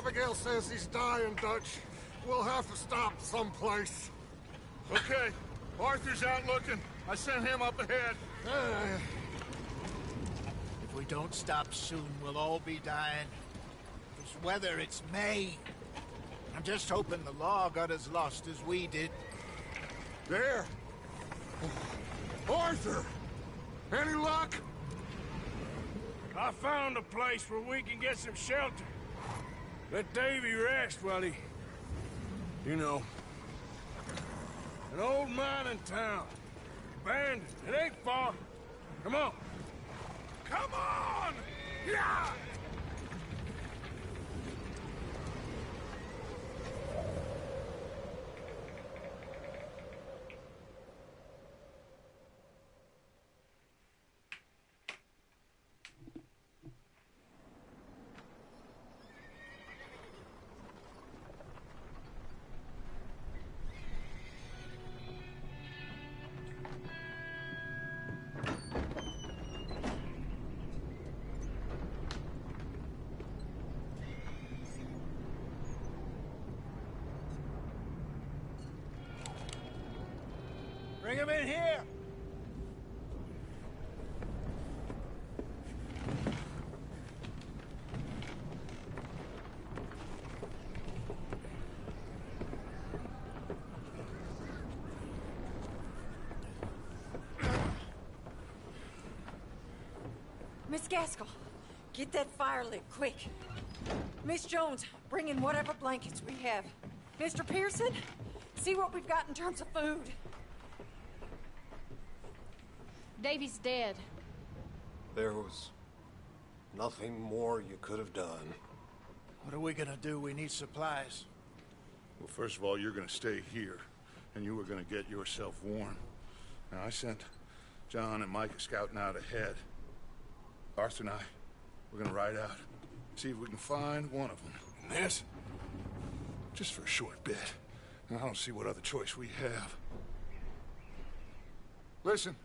Abigail says he's dying, Dutch. We'll have to stop someplace. Okay. Arthur's out looking. I sent him up ahead. If we don't stop soon, we'll all be dying. This weather, it's May. I'm just hoping the law got as lost as we did. There! Arthur! Any luck? I found a place where we can get some shelter. Let Davy rest while he... You know. An old mining town. Abandoned. It ain't far. Come on. Come on! Yeah! Bring him in here! Miss Gaskell, get that fire lit, quick. Miss Jones, bring in whatever blankets we have. Mr. Pearson, see what we've got in terms of food. Davy's dead. There was nothing more you could have done. What are we gonna do? We need supplies. Well, first of all, you're gonna stay here, and you were gonna get yourself warm. Now, I sent John and Micah scouting out ahead. Arthur and I, we're gonna ride out, see if we can find one of them. And this? Just for a short bit. And I don't see what other choice we have. Listen.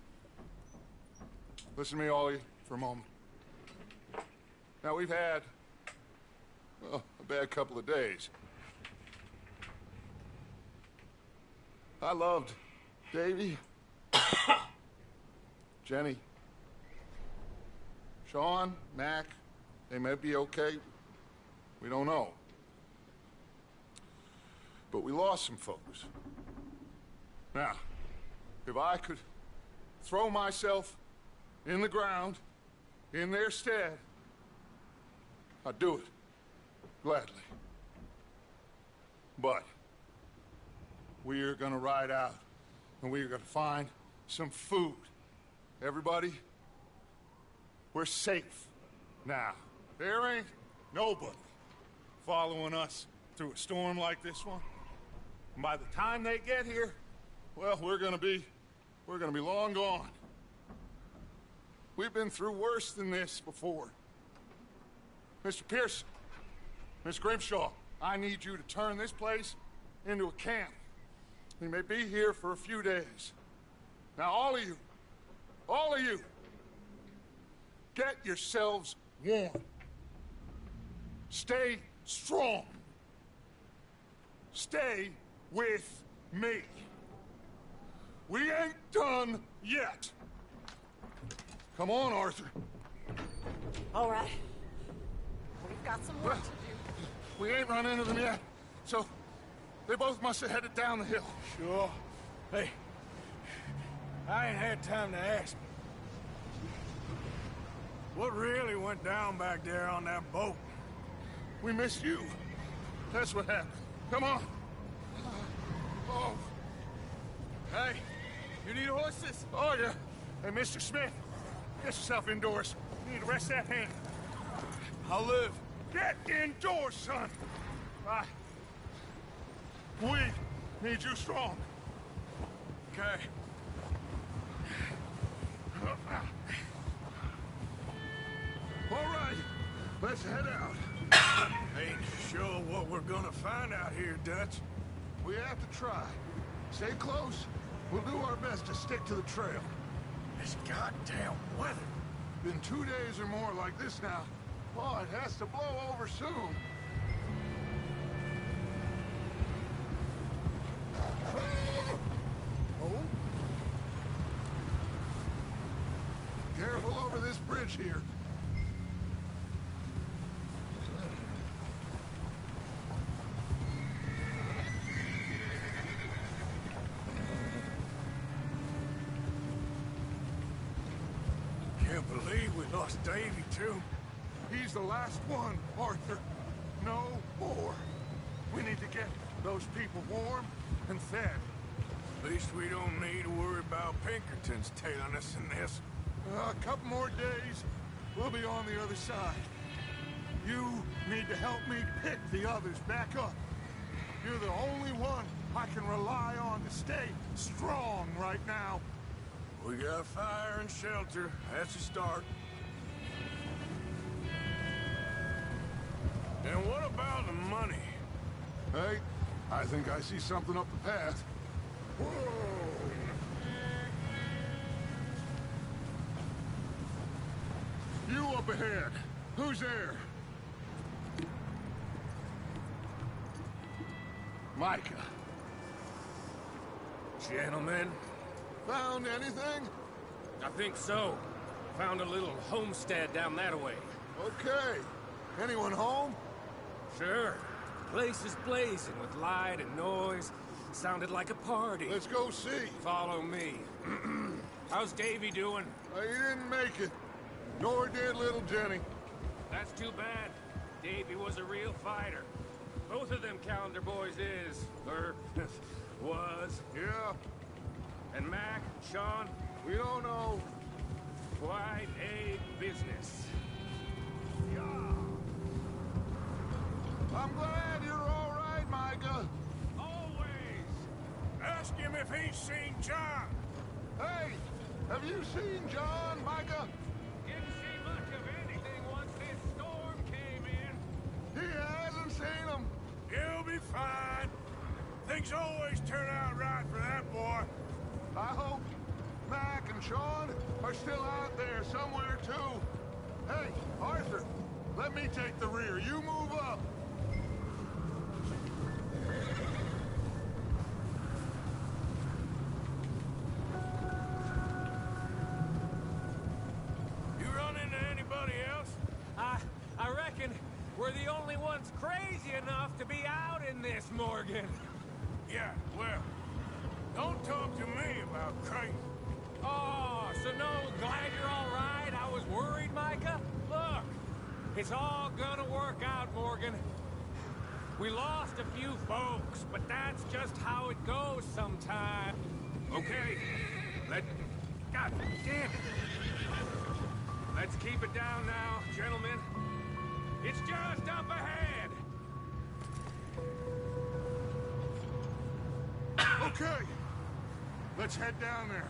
Listen to me, all of you, for a moment. Now, we've had, well, a bad couple of days. I loved Davy, Jenny, Sean, Mac. They may be okay. We don't know. But we lost some folks. Now, if I could throw myself in the ground, in their stead, I'd do it, gladly. But we're gonna ride out, and we're gonna find some food. Everybody, we're safe now. There ain't nobody following us through a storm like this one. And by the time they get here, well, we're gonna be long gone. We've been through worse than this before. Mr. Pearson, Miss Grimshaw, I need you to turn this place into a camp. We may be here for a few days. Now, all of you, get yourselves warm. Stay strong. Stay with me. We ain't done yet. Come on, Arthur. All right. We've got some work to do. We ain't run into them yet, so they both must have headed down the hill. Sure. Hey, I ain't had time to ask. What really went down back there on that boat? We missed you. That's what happened. Come on. Oh. Hey, you need horses? Oh, yeah. Hey, Mr. Smith, get yourself indoors. You need to rest that hand. I'll live. Get indoors, son. We need you strong. Okay. All right, let's head out. Ain't sure what we're gonna find out here, Dutch. We have to try. Stay close. We'll do our best to stick to the trail. This goddamn weather. Been 2 days or more like this now. Oh, it has to blow over soon. Pull over this bridge here. Can't believe we lost Davy, too. He's the last one, Arthur. No more. We need to get those people warm and fed. At least we don't need to worry about Pinkertons tailing us in this. A couple more days, we'll be on the other side. You need to help me pick the others back up. You're the only one I can rely on to stay strong right now. We got fire and shelter. That's a start. And what about the money? Hey, I think I see something up the path. Whoa! You up ahead. Who's there? Micah. Gentlemen, Found anything? I think so. Found a little homestead down that way. Okay. Anyone home? Sure. Place is blazing with light and noise. Sounded like a party. Let's go see. Follow me. How's Davy doing? He didn't make it. Nor did little Jenny. That's too bad. Davy was a real fighter. Both of them calendar boys is, or was. Yeah, And Mac, Sean, we don't know. quite a business. I'm glad you're all right, Micah. Always. Ask him if he's seen John. Hey, have you seen John, Micah? Didn't see much of anything once this storm came in. He hasn't seen him. He'll be fine. Things always turn out right for that boy. I hope Mac and Sean are still out there somewhere, too. Hey, Arthur, let me take the rear. You move up. You run into anybody else? I reckon we're the only ones crazy enough to be out in this, Morgan. Yeah, well, don't talk to me about crazy. Oh, so no, glad you're all right. I was worried, Micah. Look, it's all gonna work out, Morgan. We lost a few folks, but that's just how it goes sometimes. Okay, God damn it. Let's keep it down now, gentlemen. It's just up ahead. Okay, let's head down there.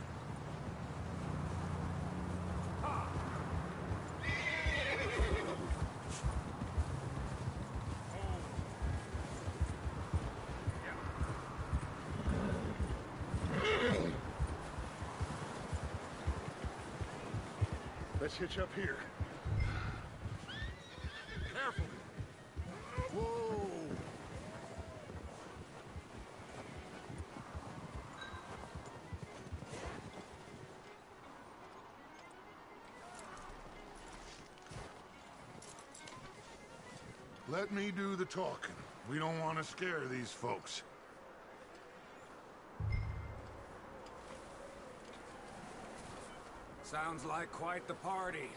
Let's hitch up here. Careful. Whoa. Let me do the talking. We don't want to scare these folks. Sounds like quite the party.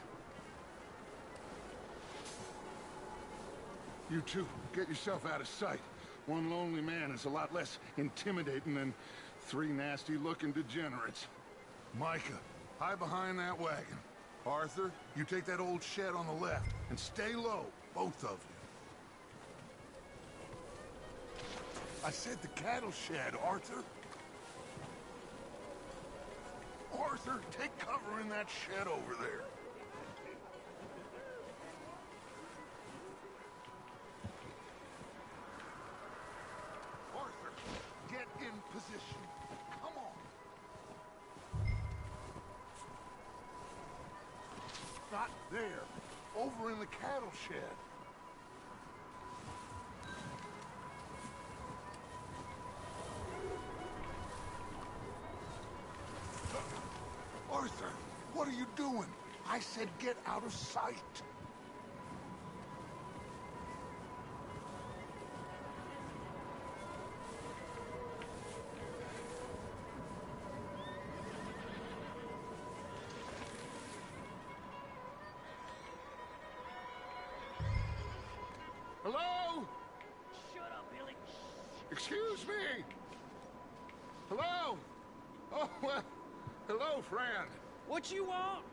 You two, get yourself out of sight. One lonely man is a lot less intimidating than three nasty-looking degenerates. Micah, hide behind that wagon. Arthur, you take that old shed on the left, and stay low, both of you. I said the cattle shed, Arthur. Arthur, take cover in that shed over there. Arthur, get in position. Come on. Not there. Over in the cattle shed. Arthur, what are you doing? I said get out of sight. Hello? Shut up, Billy. Excuse me. Hello? Oh, well, hello, friend. What you want?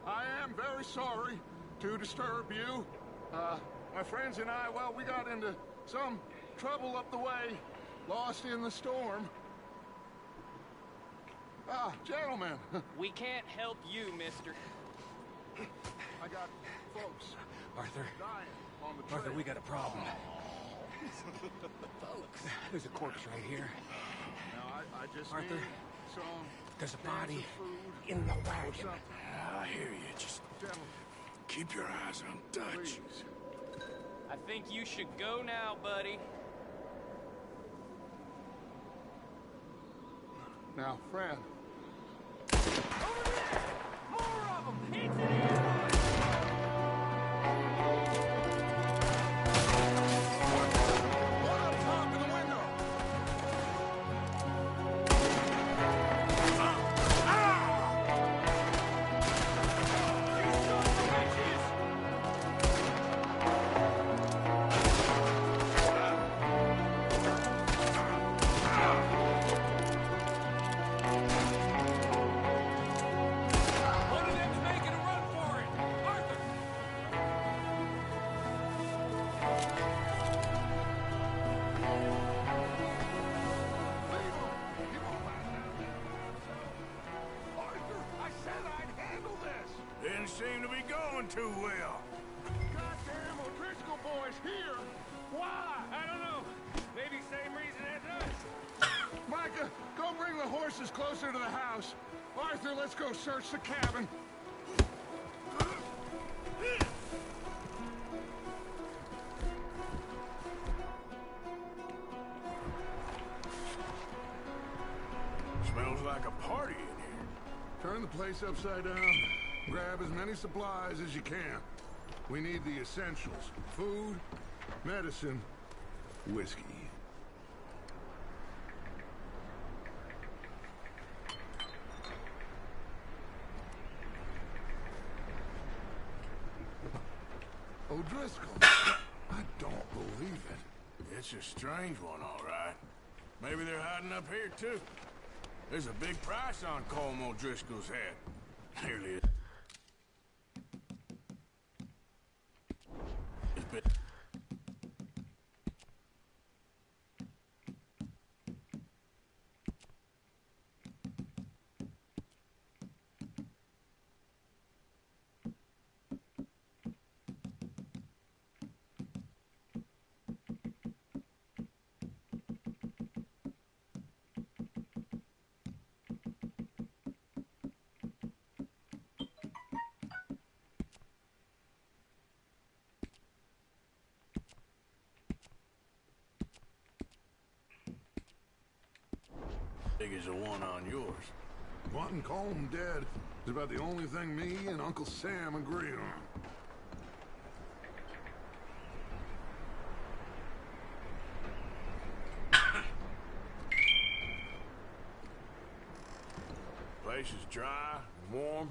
I am very sorry to disturb you. My friends and I, well, we got into some trouble up the way, lost in the storm. Gentlemen, We can't help you, mister. I got folks Arthur, dying on the trail. Arthur, we got a problem. There's a corpse right here. Now, I just Arthur, need some there's a cans body of food in the or wagon. something. I hear you. Just Gentlemen, keep your eyes on Dutch. please. I think you should go now, buddy. Now, friend, Over there! More of them! Heads in the air! what up top in the window? You son of bitches! One of them's making a run for it! Arthur! Arthur, I said I'd handle this. Didn't seem to be going too well. Goddamn O'Driscoll boys here. Why? I don't know. Maybe same reason as us. Micah, go bring the horses closer to the house. Arthur, let's go search the cabin. Smells like a party in here. Turn the place upside down. Grab as many supplies as you can. We need the essentials. Food, medicine, whiskey. O'Driscoll, I don't believe it. It's a strange one, all right. Maybe they're hiding up here, too. There's a big price on Colm O'Driscoll's head. Nearly as big. Big as the one on yours. Wanting Colm dead is about the only thing me and Uncle Sam agree on. Place is dry and warm.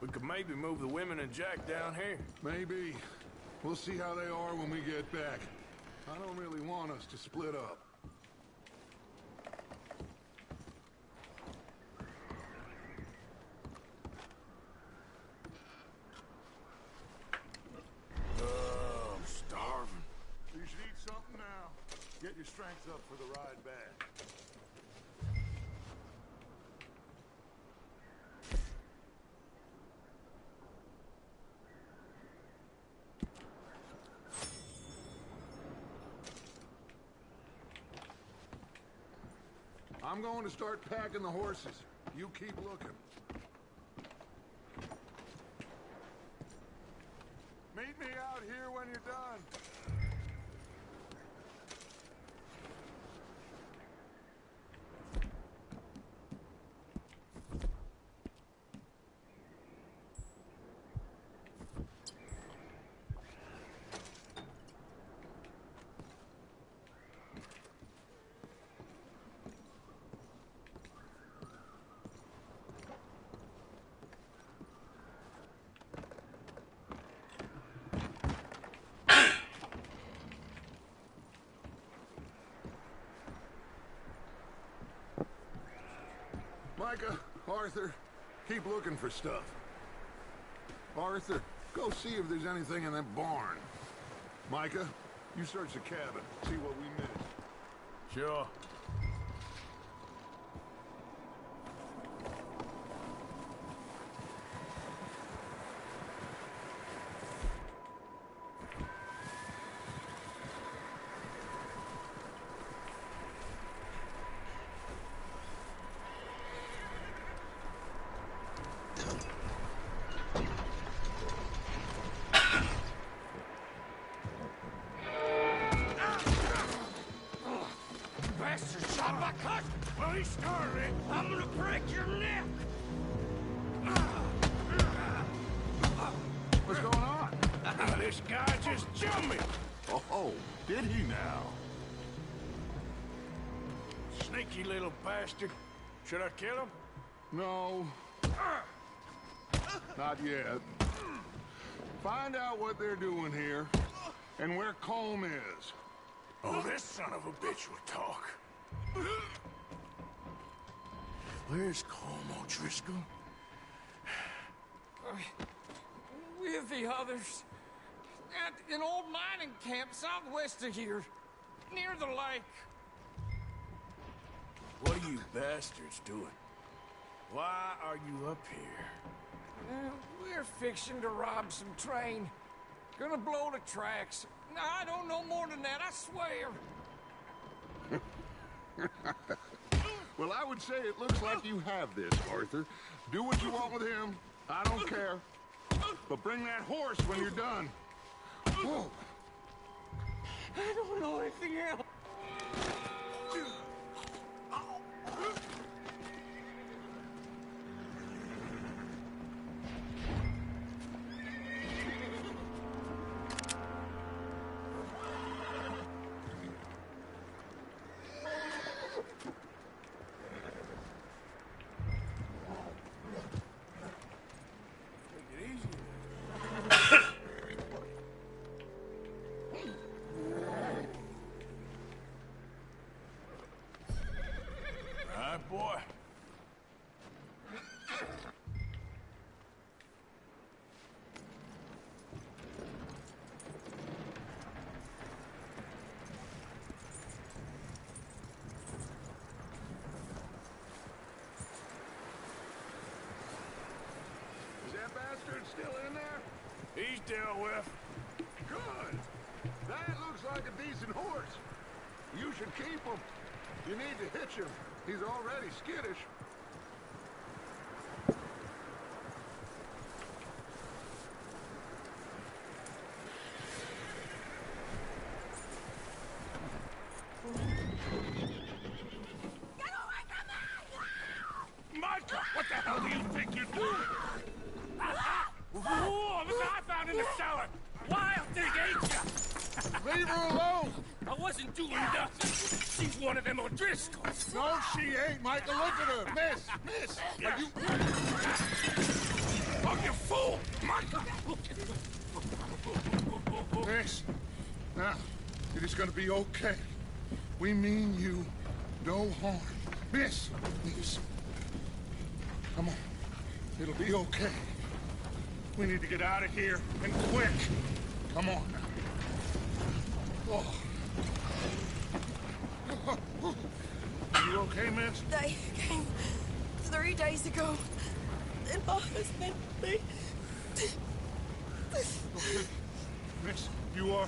We could maybe move the women and Jack down here. Maybe. We'll see how they are when we get back. I don't really want us to split up. I'm starving. You should eat something now. Get your strength up for the ride back. I'm going to start packing the horses. You keep looking. Meet me out here when you're done. Micah, Arthur, keep looking for stuff. Arthur, go see if there's anything in that barn. Micah, you search the cabin, see what we missed. Sure. Well, he started it. I'm gonna break your neck. What's going on? This guy just jumped me. Oh, did he now? Sneaky little bastard. Should I kill him? No. Not yet. Find out what they're doing here and where Colm is. Oh, this son of a bitch will talk. Where's Colm O'Driscoll? With the others. At an old mining camp southwest of here. Near the lake. What are you bastards doing? Why are you up here? We're fixing to rob some train. Gonna blow the tracks. I don't know more than that, I swear. Well, I would say it looks like you have this, Arthur. Do what you want with him. I don't care. But bring that horse when you're done. Whoa. I don't know anything else. Boy. Is that bastard still in there? He's dealt with. Good. That looks like a decent horse. You should keep him. You need to hitch him. He's already skittish. Micah, what the hell do you think you're doing? Whoa, look what I found in the cellar. Wild thing, ain't ya? Leave her alone! I wasn't doing nothing. She's one of them O'Driscolls. No, she ain't, Micah. Look at her. Miss. Are you... Oh, you fool! Micah! Miss. Now, it is gonna be okay. We mean you no harm. Miss. Come on. It'll be okay. We need to get out of here, and quick. Come on now. Oh. You okay, miss? They came 3 days ago. And my husband, they... Okay. Miss, you are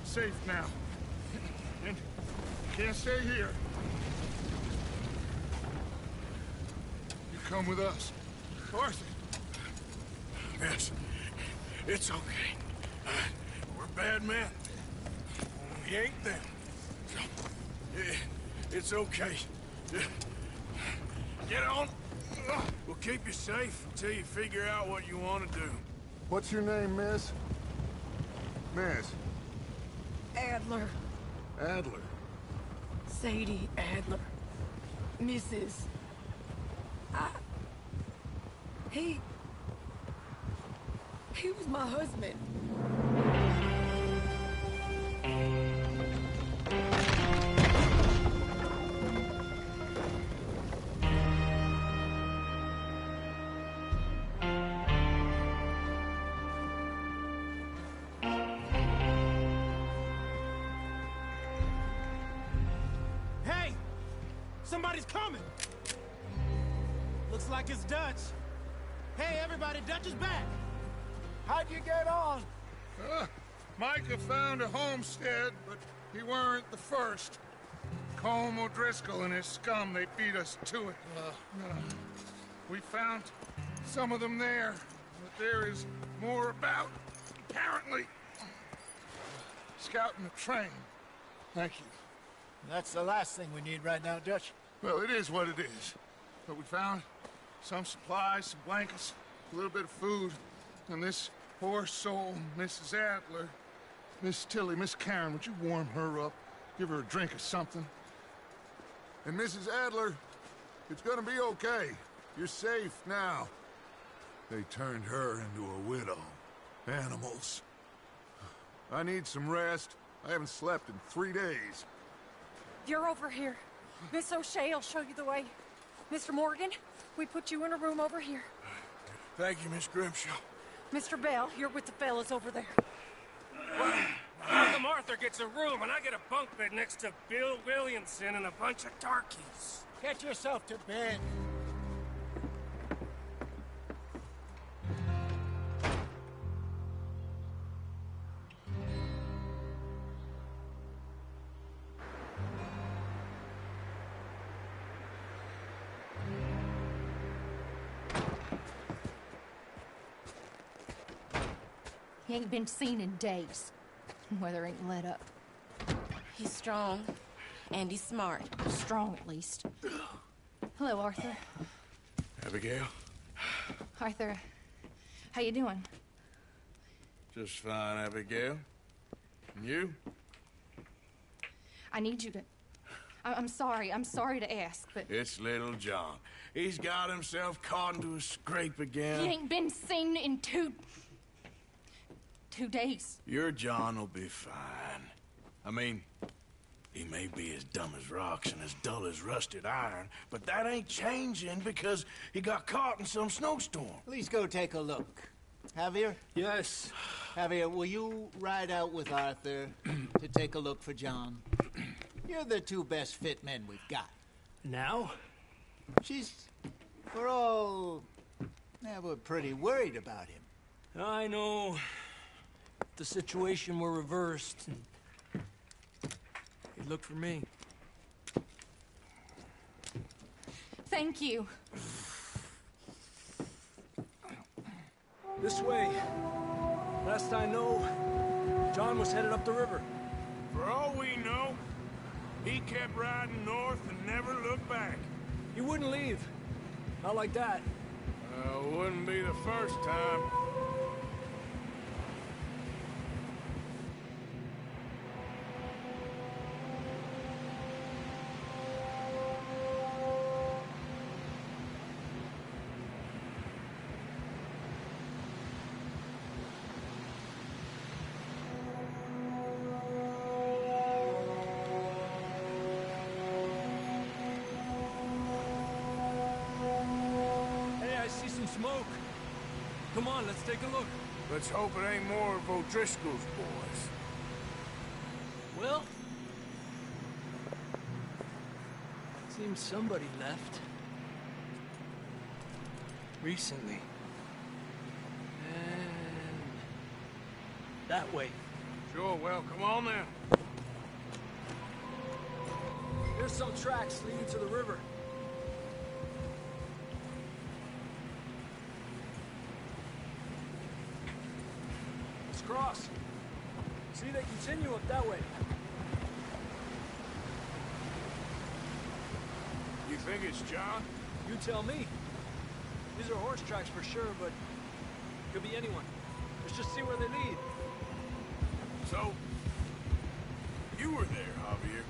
safe now. And you can't stay here. You come with us. Arthur. Yes, it's okay. We're bad men. We ain't them. It's okay. Get on. We'll keep you safe until you figure out what you want to do. What's your name, miss? Miss. Adler. Adler. Sadie Adler. Mrs. He was my husband. Somebody's coming! Looks like it's Dutch. Hey, everybody, Dutch is back! How'd you get on? Micah found a homestead, but he weren't the first. Colm O'Driscoll and his scum, they beat us to it. We found some of them there, but there is more about, apparently. Scouting the train. Thank you. That's the last thing we need right now, Dutch. Well, it is what it is. But we found some supplies, some blankets, a little bit of food, and this poor soul, Mrs. Adler, Miss Tilly, Miss Karen, would you warm her up? Give her a drink or something? And Mrs. Adler, it's gonna be okay. You're safe now. They turned her into a widow. Animals. I need some rest. I haven't slept in 3 days. You're over here. Miss O'Shea will show you the way. Mr. Morgan, we put you in a room over here. Thank you, Miss Grimshaw. Mr. Bell, you're with the fellas over there. How come Arthur gets a room and I get a bunk bed next to Bill Williamson and a bunch of darkies? Get yourself to bed. He ain't been seen in days. Weather ain't let up. He's strong, and he's smart. Strong, at least. Hello, Arthur. Abigail? Arthur, how you doing? Just fine, Abigail. And you? I need you to... I'm sorry to ask, but... It's little John. He's got himself caught into a scrape again. He ain't been seen in 2 days. Your John will be fine. I mean, he may be as dumb as rocks and as dull as rusted iron, but that ain't changing because he got caught in some snowstorm. Please go take a look. Javier? Yes. Javier, will you ride out with Arthur to take a look for John? You're the 2 best fit men we've got. Now? We're all... we're pretty worried about him. I know. The situation were reversed. He looked for me. Thank you. This way. Last I know, John was headed up the river. For all we know, he kept riding north and never looked back. He wouldn't leave. Not like that. Wouldn't be the first time. Smoke. Come on, let's take a look. Let's hope it ain't more of O'Driscoll's boys. Well, seems somebody left. Recently. And that way. Sure, well, come on then. There's some tracks leading to the river. Cross. See, they continue up that way. You think it's John? You tell me. These are horse tracks for sure, but could be anyone. Let's just see where they lead. So, you were there, Javier.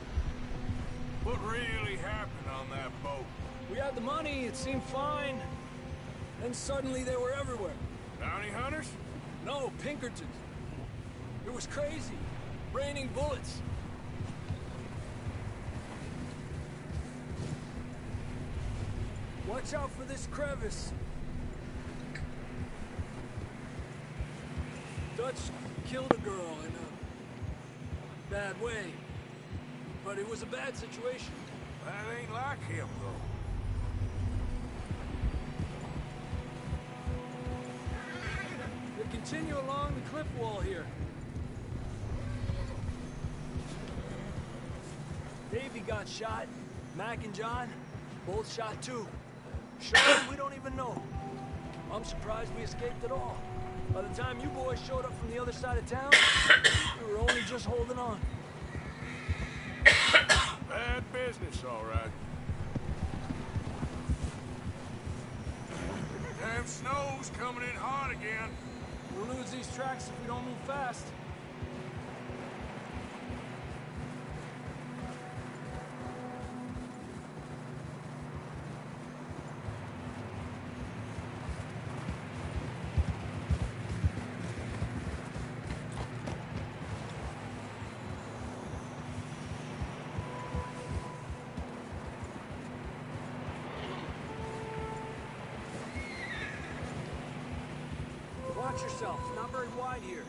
What really happened on that boat? We had the money, it seemed fine. Then suddenly they were everywhere. Bounty hunters? No, Pinkertons. It was crazy. Raining bullets. Watch out for this crevice. Dutch killed a girl in a bad way. But it was a bad situation. That ain't like him, though. We'll continue along the cliff wall here. Davey got shot. Mac and John, both shot too. Sean, we don't even know. I'm surprised we escaped at all. By the time you boys showed up from the other side of town, we were only just holding on. Bad business, all right. Damn snow's coming in hard again. We'll lose these tracks if we don't move fast. Watch yourself. It's not very wide here.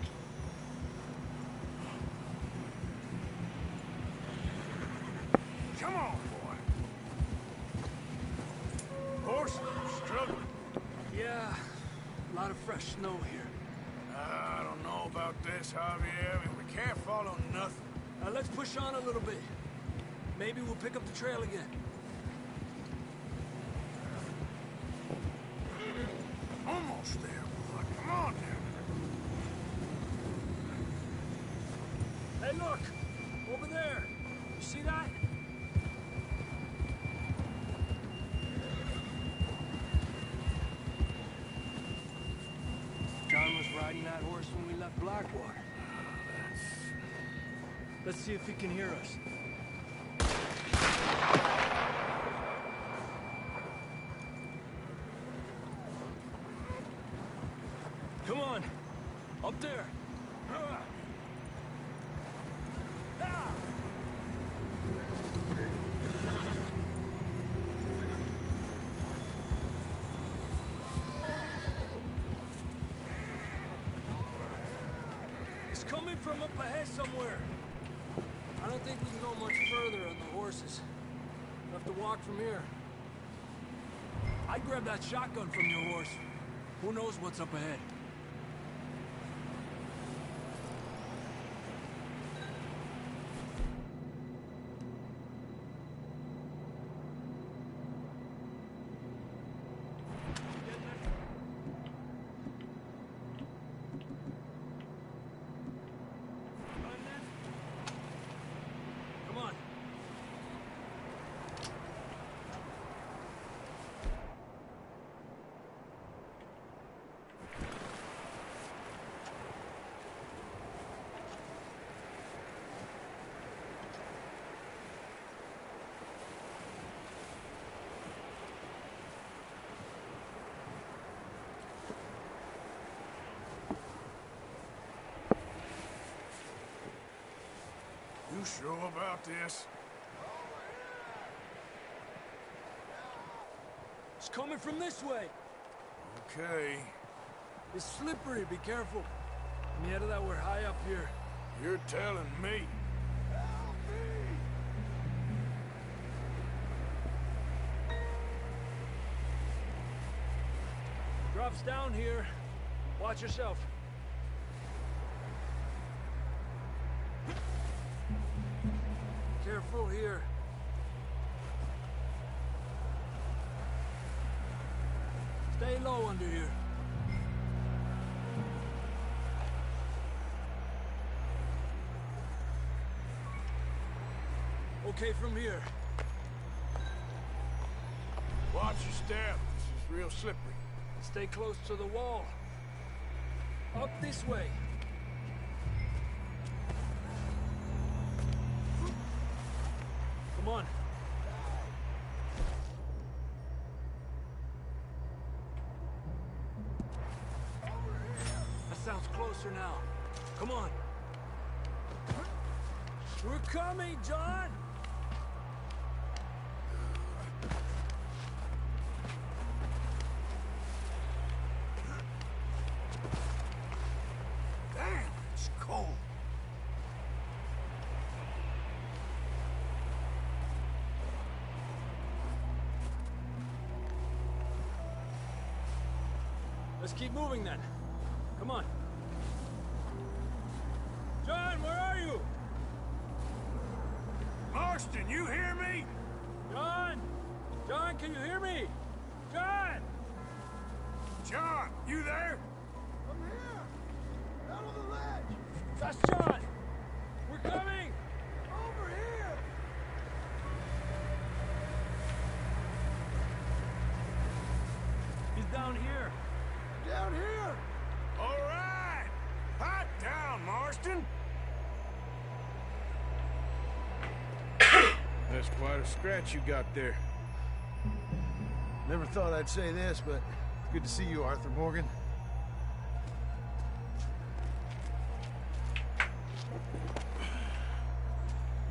Come on, boy. Horse struggling. Yeah, a lot of fresh snow here. I don't know about this, Javier. I mean, we can't follow nothing. Let's push on a little bit. Maybe we'll pick up the trail again. Almost there, boy. Come on now. Hey, look! Over there! You see that? John was riding that horse when we left Blackwater. Let's see if he can hear us. Come on! Up there! It's coming from up ahead somewhere. I don't think we can go much further on the horses. We'll have to walk from here. I'd grab that shotgun from your horse. Who knows what's up ahead? Come on. You sure about this? It's coming from this way. Okay. It's slippery, be careful. And the that we're high up here. You're telling me. Drops down here. Watch yourself. Careful here. Stay low under here. Okay from here. Watch your step. This is real slippery. Stay close to the wall. Up this way. Come on. That sounds closer now. Come on. We're coming, John! Damn, it's cold. Let's keep moving then. Come on. John, where are you? Marston, you hear me? John! John, can you hear me? John! John, you there? I'm here! Out on the ledge! That's John! We're coming! Over here! He's down here. Down here! All right! Hot down, Marston! That's quite a scratch you got there. Never thought I'd say this, but it's good to see you, Arthur Morgan.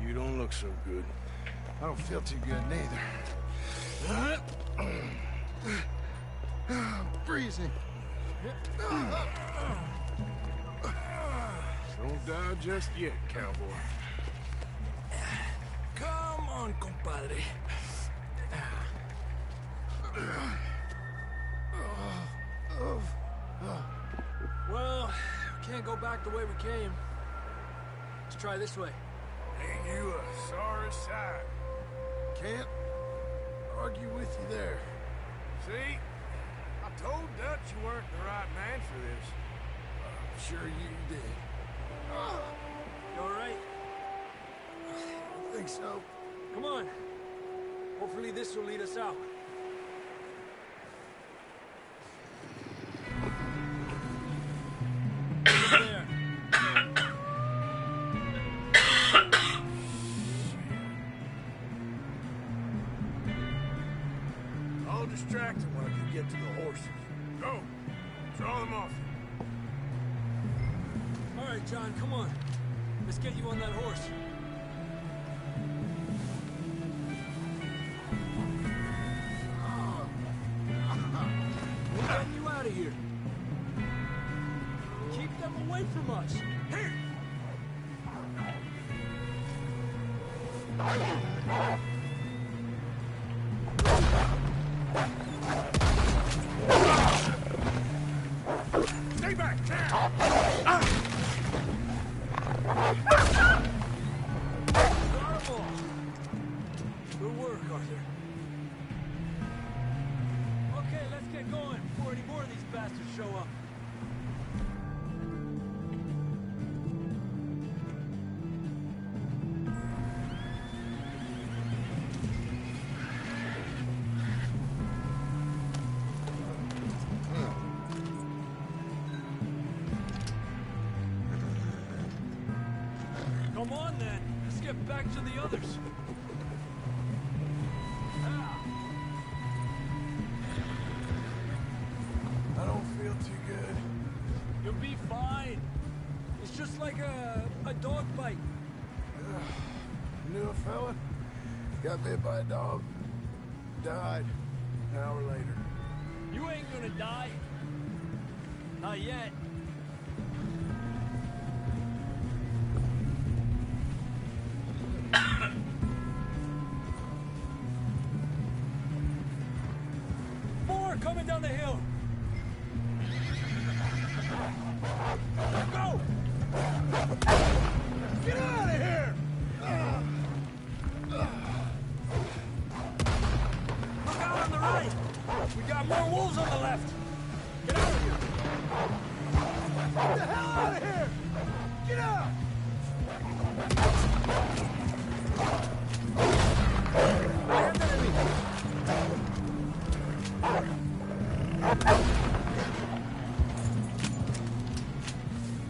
You don't look so good. I don't feel too good, neither. I'm freezing. Don't die just yet, cowboy. Come on, compadre. Well, we can't go back the way we came. Let's try this way. Ain't you a sorry sight? Can't argue with you there. See? I told Dutch you weren't the right man for this. I'm sure you did. You all right? I think so. Come on. Hopefully this will lead us out. There. I'll distract him when I can get to the horses. Go! Draw them off. All right, John, come on. Let's get you on that horse. We'll get you out of here. Keep them away from us. Here! Stay back, now! Good work, Arthur. Okay, let's get going before any more of these bastards show up. Come on, then. Let's get back to the others. I don't feel too good. You'll be fine. It's just like a dog bite. Knew a fella, got bit by a dog, died an hour later. You ain't gonna die. Not yet. More coming down the hill. Go! Get out of here! Look out on the right. We got more wolves on the left. Get out of here. Get the hell out of here! Get out! I have the enemy.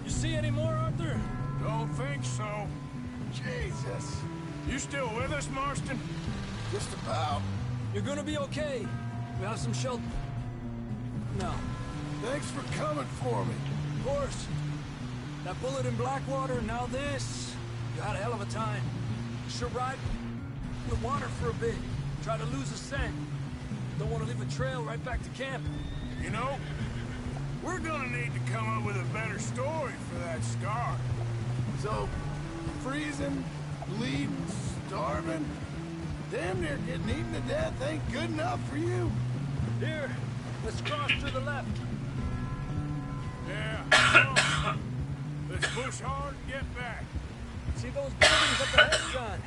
You see any more, Arthur? Don't think so. Jesus! You still with us, Marston? Just about. You're gonna be okay. We have some shelter. Now, Thanks for coming for me. of course. That bullet in Blackwater, now this. You had a hell of a time. Should ride the water for a bit. Try to lose a scent. Don't want to leave a trail right back to camp. You know, we're gonna need to come up with a better story for that scar. So, freezing, bleeding, starving, damn near getting eaten to death ain't good enough for you. Here, let's cross to the left. Yeah, come on. Let's push hard and get back. See those buildings up ahead, John?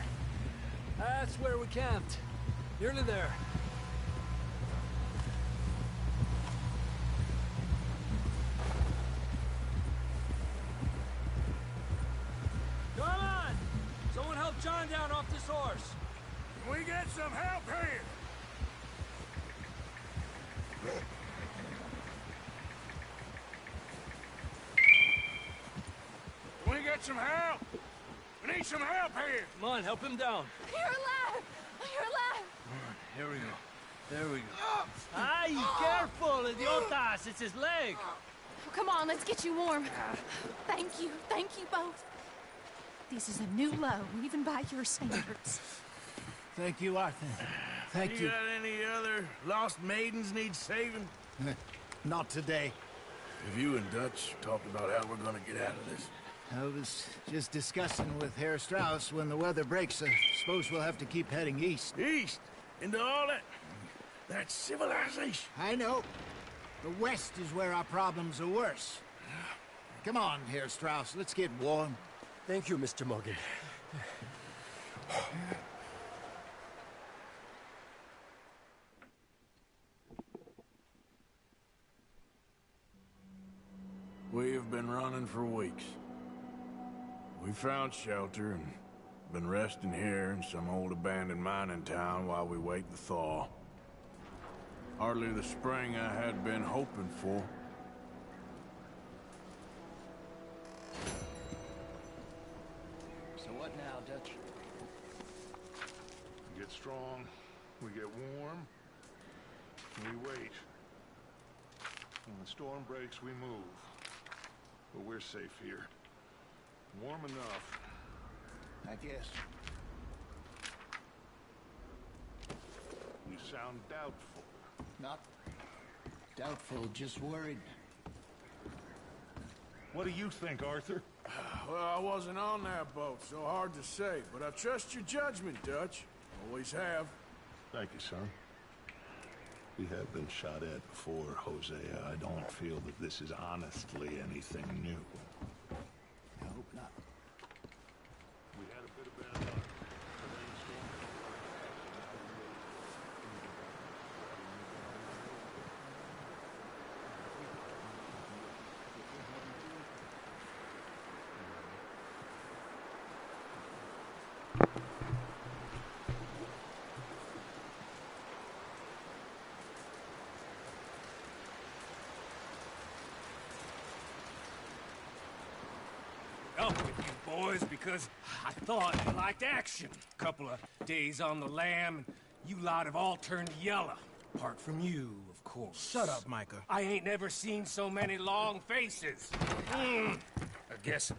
That's where we camped. Nearly there. Come on! Someone help John down off this horse. Can we get some help here? Can we get some help? We need some help here. Come on, help him down. You're alive! You're alive! Here we go. There we go. Ay, careful, idiotas! It's his leg. Oh, come on, let's get you warm. Thank you both. This is a new low, even by your standards. Thank you, Arthur. Thank you. You got any other lost maidens need saving? Not today. Have you and Dutch talked about how we're gonna get out of this? I was just discussing with Herr Strauss when the weather breaks. I suppose we'll have to keep heading east. East? Into all that civilization. I know. The west is where our problems are worse. Come on, Herr Strauss, let's get warm. Thank you, Mr. Morgan. We've been running for weeks. We found shelter and been resting here in some old abandoned mining town while we wait the thaw. Hardly the spring I had been hoping for. So what now, Dutch? We get strong, we get warm, we wait. When the storm breaks, we move. But we're safe here. Warm enough. I guess. You sound doubtful. Not doubtful, just worried. What do you think, Arthur? Well, I wasn't on that boat, so hard to say. But I trust your judgment, Dutch. Always have. Thank you, son. We have been shot at before, Hosea. I don't feel that this is honestly anything new. I hope not. We had a bit of bad luck. Up with you boys because I thought you liked action. Couple of days on the lam, and you lot have all turned yellow. Apart from you, of course. Shut up, Micah. I ain't never seen so many long faces. I guess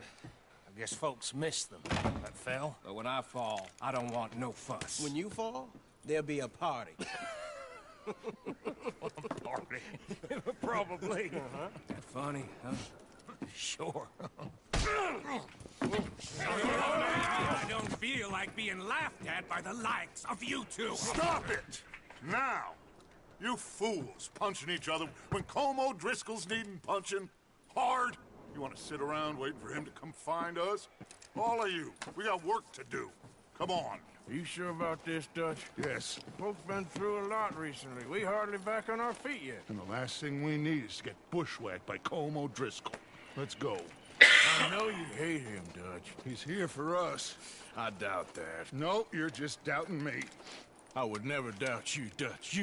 folks miss them. That fell. But when I fall, I don't want no fuss. When you fall, there'll be a party. Party? Probably. That funny, huh? Sure. I don't feel like being laughed at by the likes of you two. Stop it! Now! You fools punching each other when Colm O'Driscoll's needing punching. Hard! You want to sit around waiting for him to come find us? All of you, we got work to do. Come on. Are you sure about this, Dutch? Yes. Folks been through a lot recently. We hardly back on our feet yet. And the last thing we need is to get bushwhacked by Colm O'Driscoll. Let's go. I know you hate him, Dutch. He's here for us. I doubt that. No, you're just doubting me. I would never doubt you, Dutch.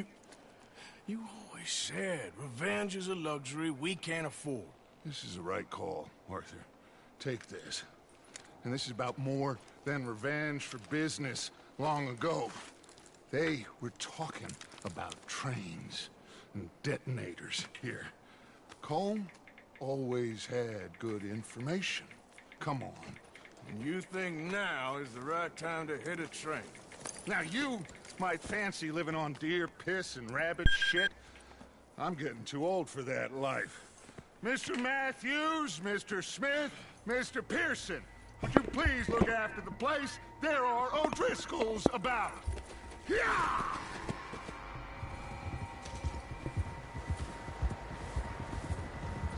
You always said revenge is a luxury we can't afford. This is the right call, Arthur. Take this. And this is about more than revenge for business long ago. They were talking about trains and detonators here. Colm always had good information. Come on. And you think now is the right time to hit a train? Now you might fancy living on deer piss and rabbit shit. I'm getting too old for that life. Mr. Matthews, Mr. Smith, Mr. Pearson, would you please look after the place? There are O'Driscolls about. Yeah!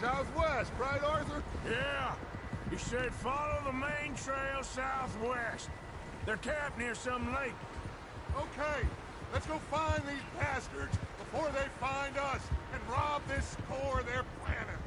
Southwest, right, Arthur? Yeah. He said follow the main trail southwest. They're camped near some lake. Okay, let's go find these bastards before they find us and rob this store they're planning.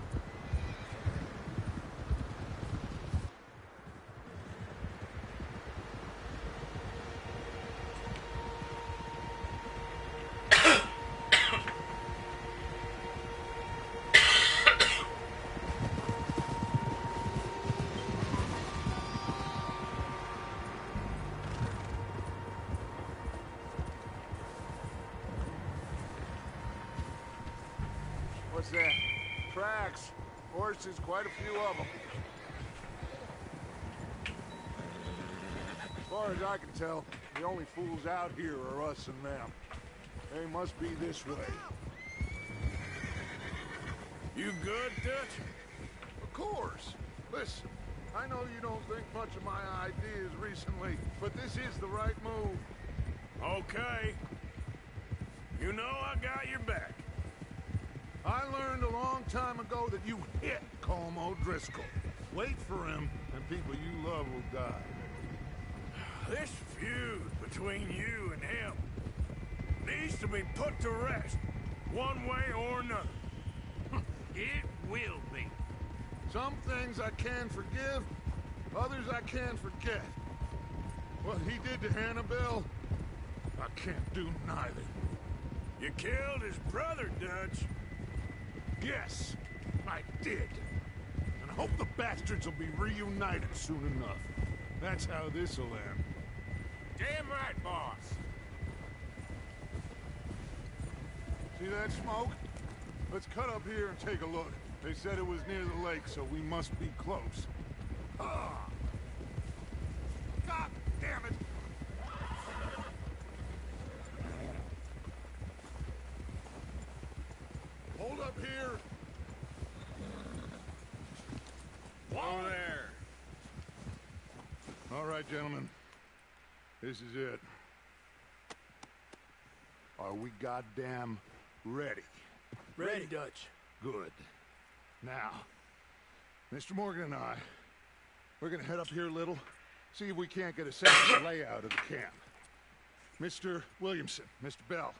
What's that? Tracks. Horses, quite a few of them. As far as I can tell, the only fools out here are us and them. They must be this way. You good, Dutch? Of course. Listen, I know you don't think much of my ideas recently, but this is the right move. Okay. You know I got your back. I learned a long time ago that you hit Colm O'Driscoll. Wait for him, and people you love will die. This feud between you and him needs to be put to rest, one way or another. It will be. Some things I can forgive, others I can't forget. What he did to Annabelle, I can't do neither. You killed his brother, Dutch. Yes, I did. And I hope the bastards will be reunited soon enough. That's how this'll end. Damn right, boss. See that smoke? Let's cut up here and take a look. They said it was near the lake, so we must be close. Ah! God damn it! Hold up here! Whoa there! All right, gentlemen. This is it. Are we goddamn ready? Ready, Dutch. Good. Now, Mr. Morgan and I, we're gonna head up here a little, see if we can't get a sense of the layout of the camp. Mr. Williamson, Mr. Bell,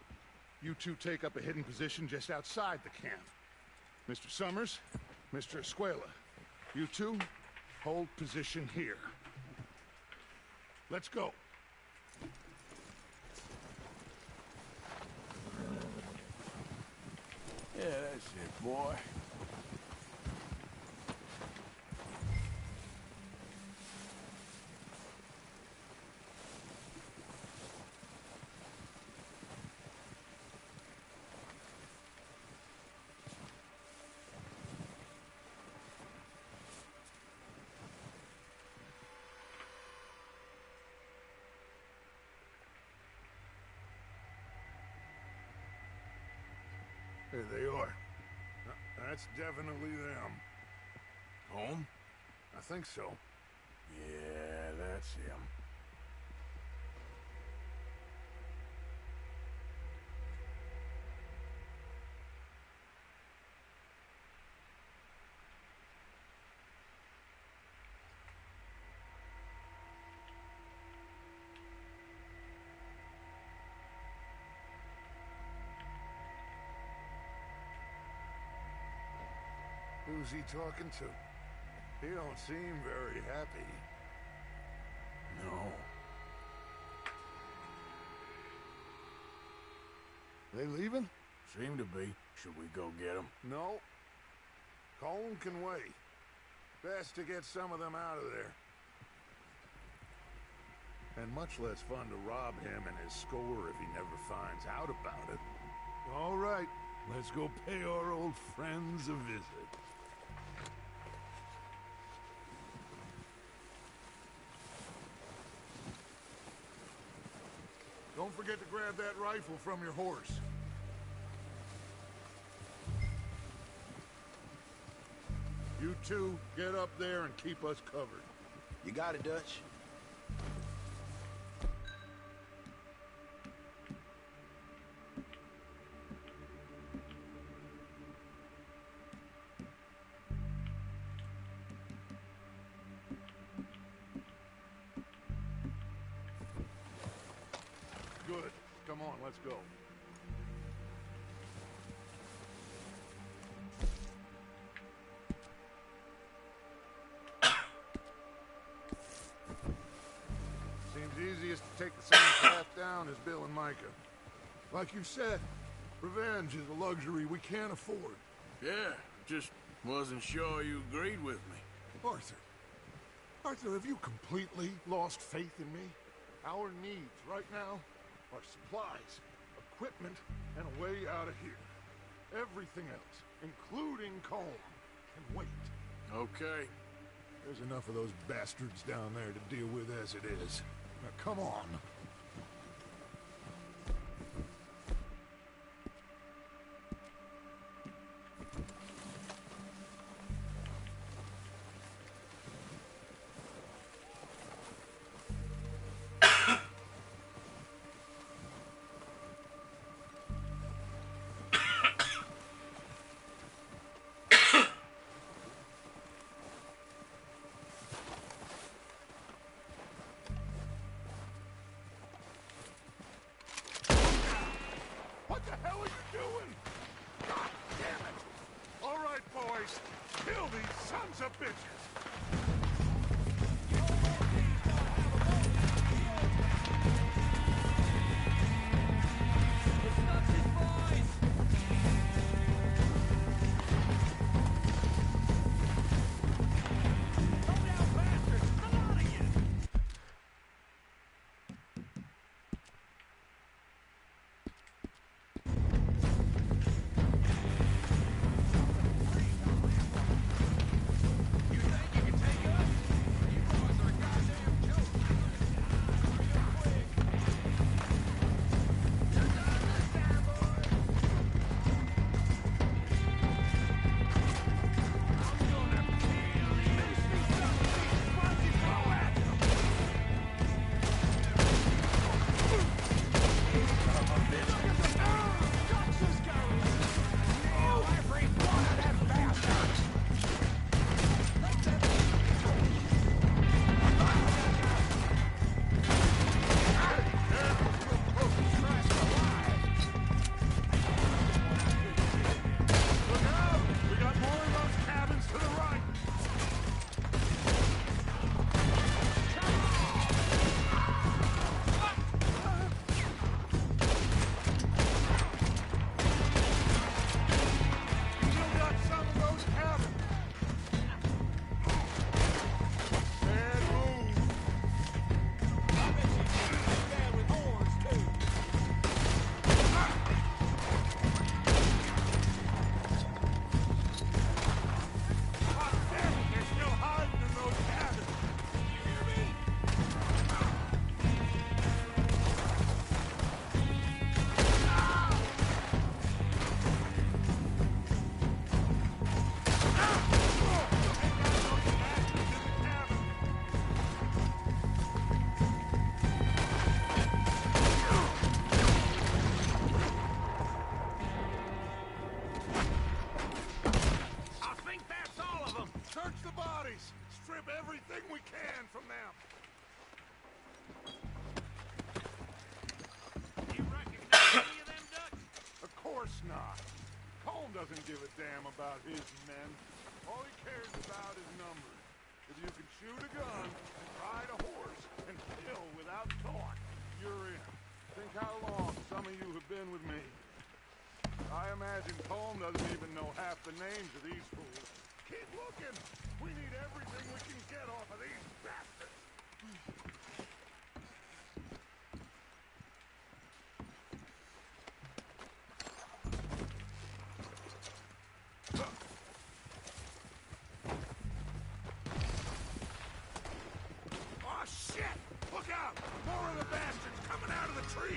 you two take up a hidden position just outside the camp. Mr. Summers, Mr. Escuela, you two hold position here. Let's go. Yeah, that's it, boy. There they are. That's definitely them. Home? I think so. Yeah, that's him. Who's he talking to? He don't seem very happy. No. They leaving? Seem to be. Should we go get them? No. Colm can wait. Best to get some of them out of there. And much less fun to rob him and his score if he never finds out about it. All right, let's go pay our old friends a visit. Don't forget to grab that rifle from your horse. You two, get up there and keep us covered. You got it, Dutch. Come on, let's go. Seems easiest to take the same path down as Bill and Micah. Like you said, revenge is a luxury we can't afford. Yeah, just wasn't sure you agreed with me. Arthur, have you completely lost faith in me? Our needs right now are supplies, equipment, and a way out of here. Everything else, including Colm, can wait. Okay. There's enough of those bastards down there to deal with as it is. Now, come on. What the hell are you doing? God damn it! All right, boys. Kill these sons of bitches! Everything we can from them. You recognize any of them ducks? Of course not. Colm doesn't give a damn about his men. All he cares about is numbers. If you can shoot a gun, ride a horse, and kill without thought, you're in. Think how long some of you have been with me. I imagine Colm doesn't even know half the names of these fools. Keep looking! We need everything we can get off of these bastards! Oh, shit! Look out! More of the bastards coming out of the trees!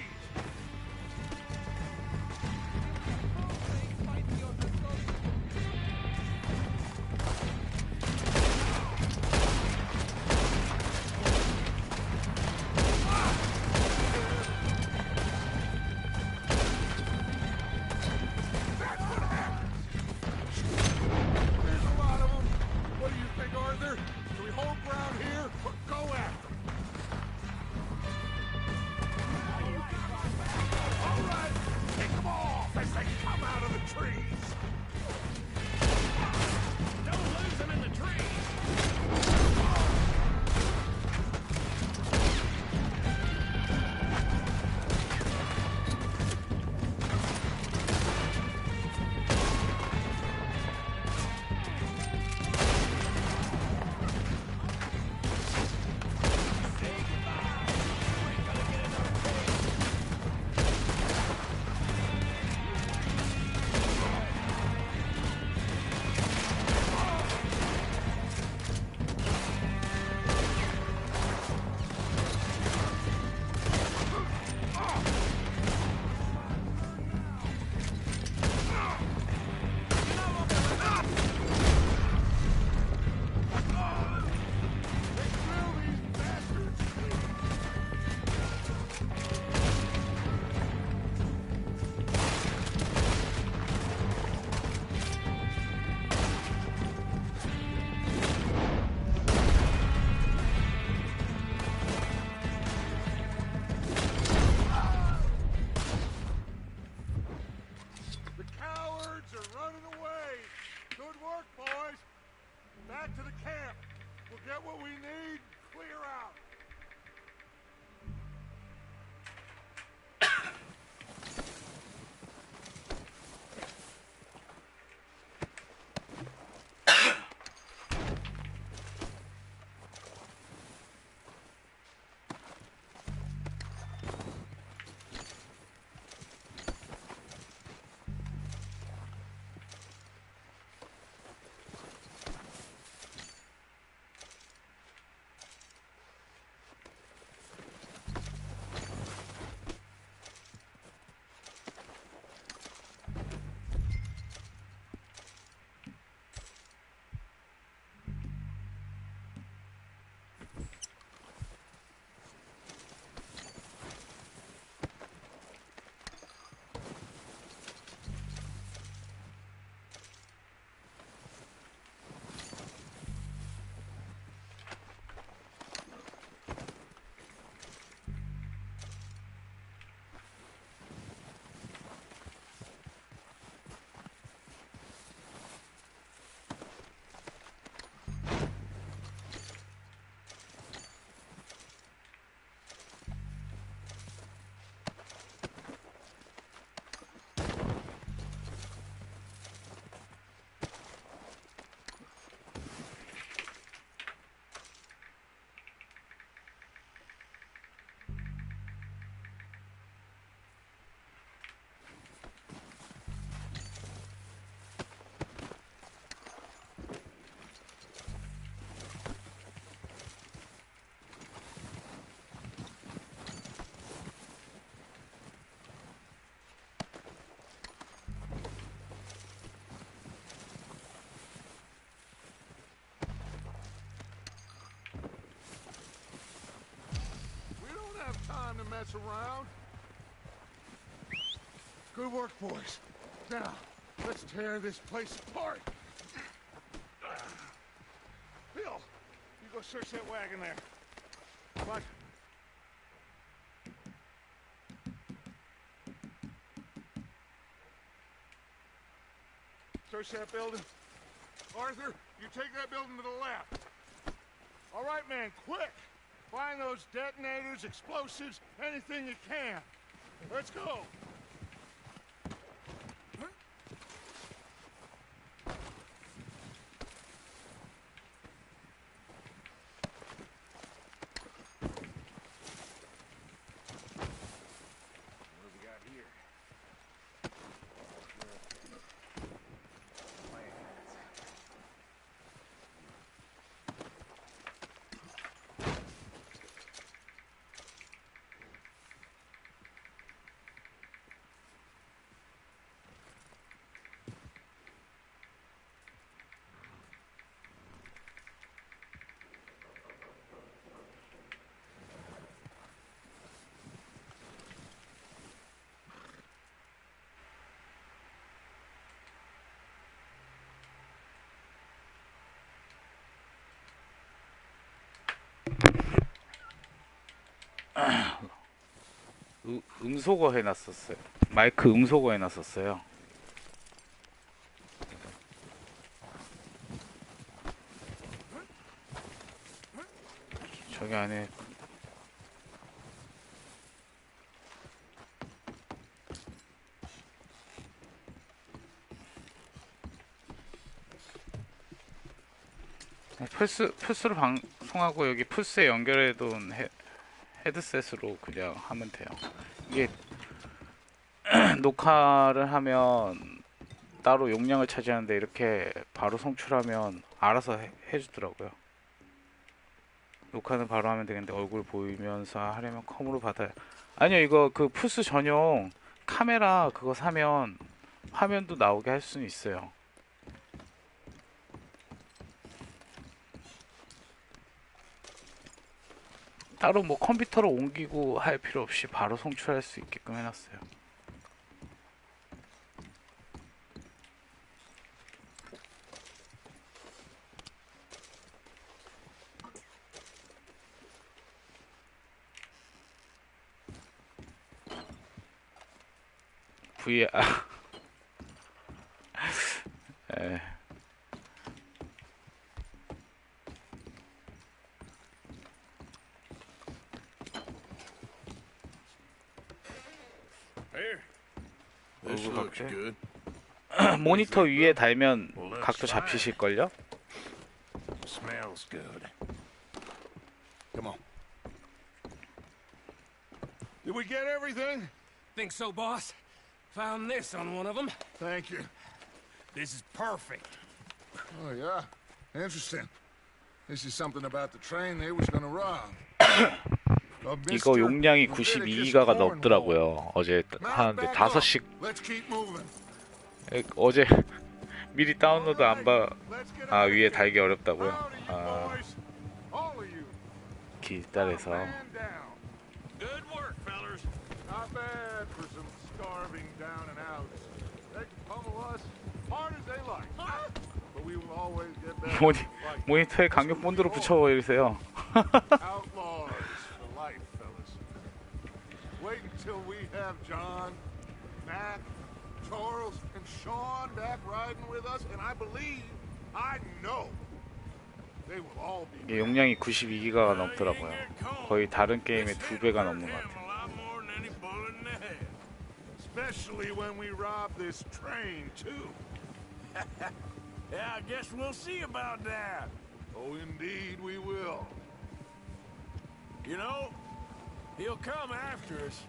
Get what we need, clear out. Time to mess around. Good work, boys. Now, let's tear this place apart. Bill, you go search that wagon there. What? Search that building. Arthur, you take that building to the left. All right, man, quick. Find those detonators, explosives, anything you can. Let's go. 음소거 해놨었어요. 마이크 음소거 해놨었어요. 저기 안에 플스로 방송하고 여기 플스에 연결해둔 헤드셋으로 그냥 하면 돼요. 이게 녹화를 하면 따로 용량을 차지하는데 이렇게 바로 송출하면 알아서 해주더라고요. 녹화는 바로 하면 되겠는데 얼굴 보이면서 하려면 컴으로 받아요. 아니요, 이거 그 플스 전용 카메라 그거 사면 화면도 나오게 할 수는 있어요. 따로 뭐 컴퓨터로 옮기고 할 필요 없이 바로 송출할 수 있게끔 해놨어요. VR 각도. 모니터 위에 달면 각도 잡히실걸요? Smells good. Come on. Did we get everything? Think so, boss. Found this on one of them. Thank you. This is perfect. Oh, yeah? Interesting. This is something about the train they was gonna rob. 이거 용량이 92기가가 넘더라고요. 어제 하는데 5씩 어제 미리 다운로드 안 봐. 아, 위에 달기 어렵다고요. 아, 기다려서. Good work, fellas. Not bad for some starving down and outs. They can pummel us hard as they like. But we will always get better. 모니터에 강력 본드로 붙여버리세요. Outlaws for life, fellas. Wait until we have John, Mac, Charles, and Sean back riding with us, and I believe, I know, they will all be. 이게 용량이 92기가가 넘더라고요. 거의 다른 게임의 2배가 넘는 것 같아요. Especially when we rob this train too. Yeah, I guess we'll see about that. Oh, indeed we will. You know, he'll come after us.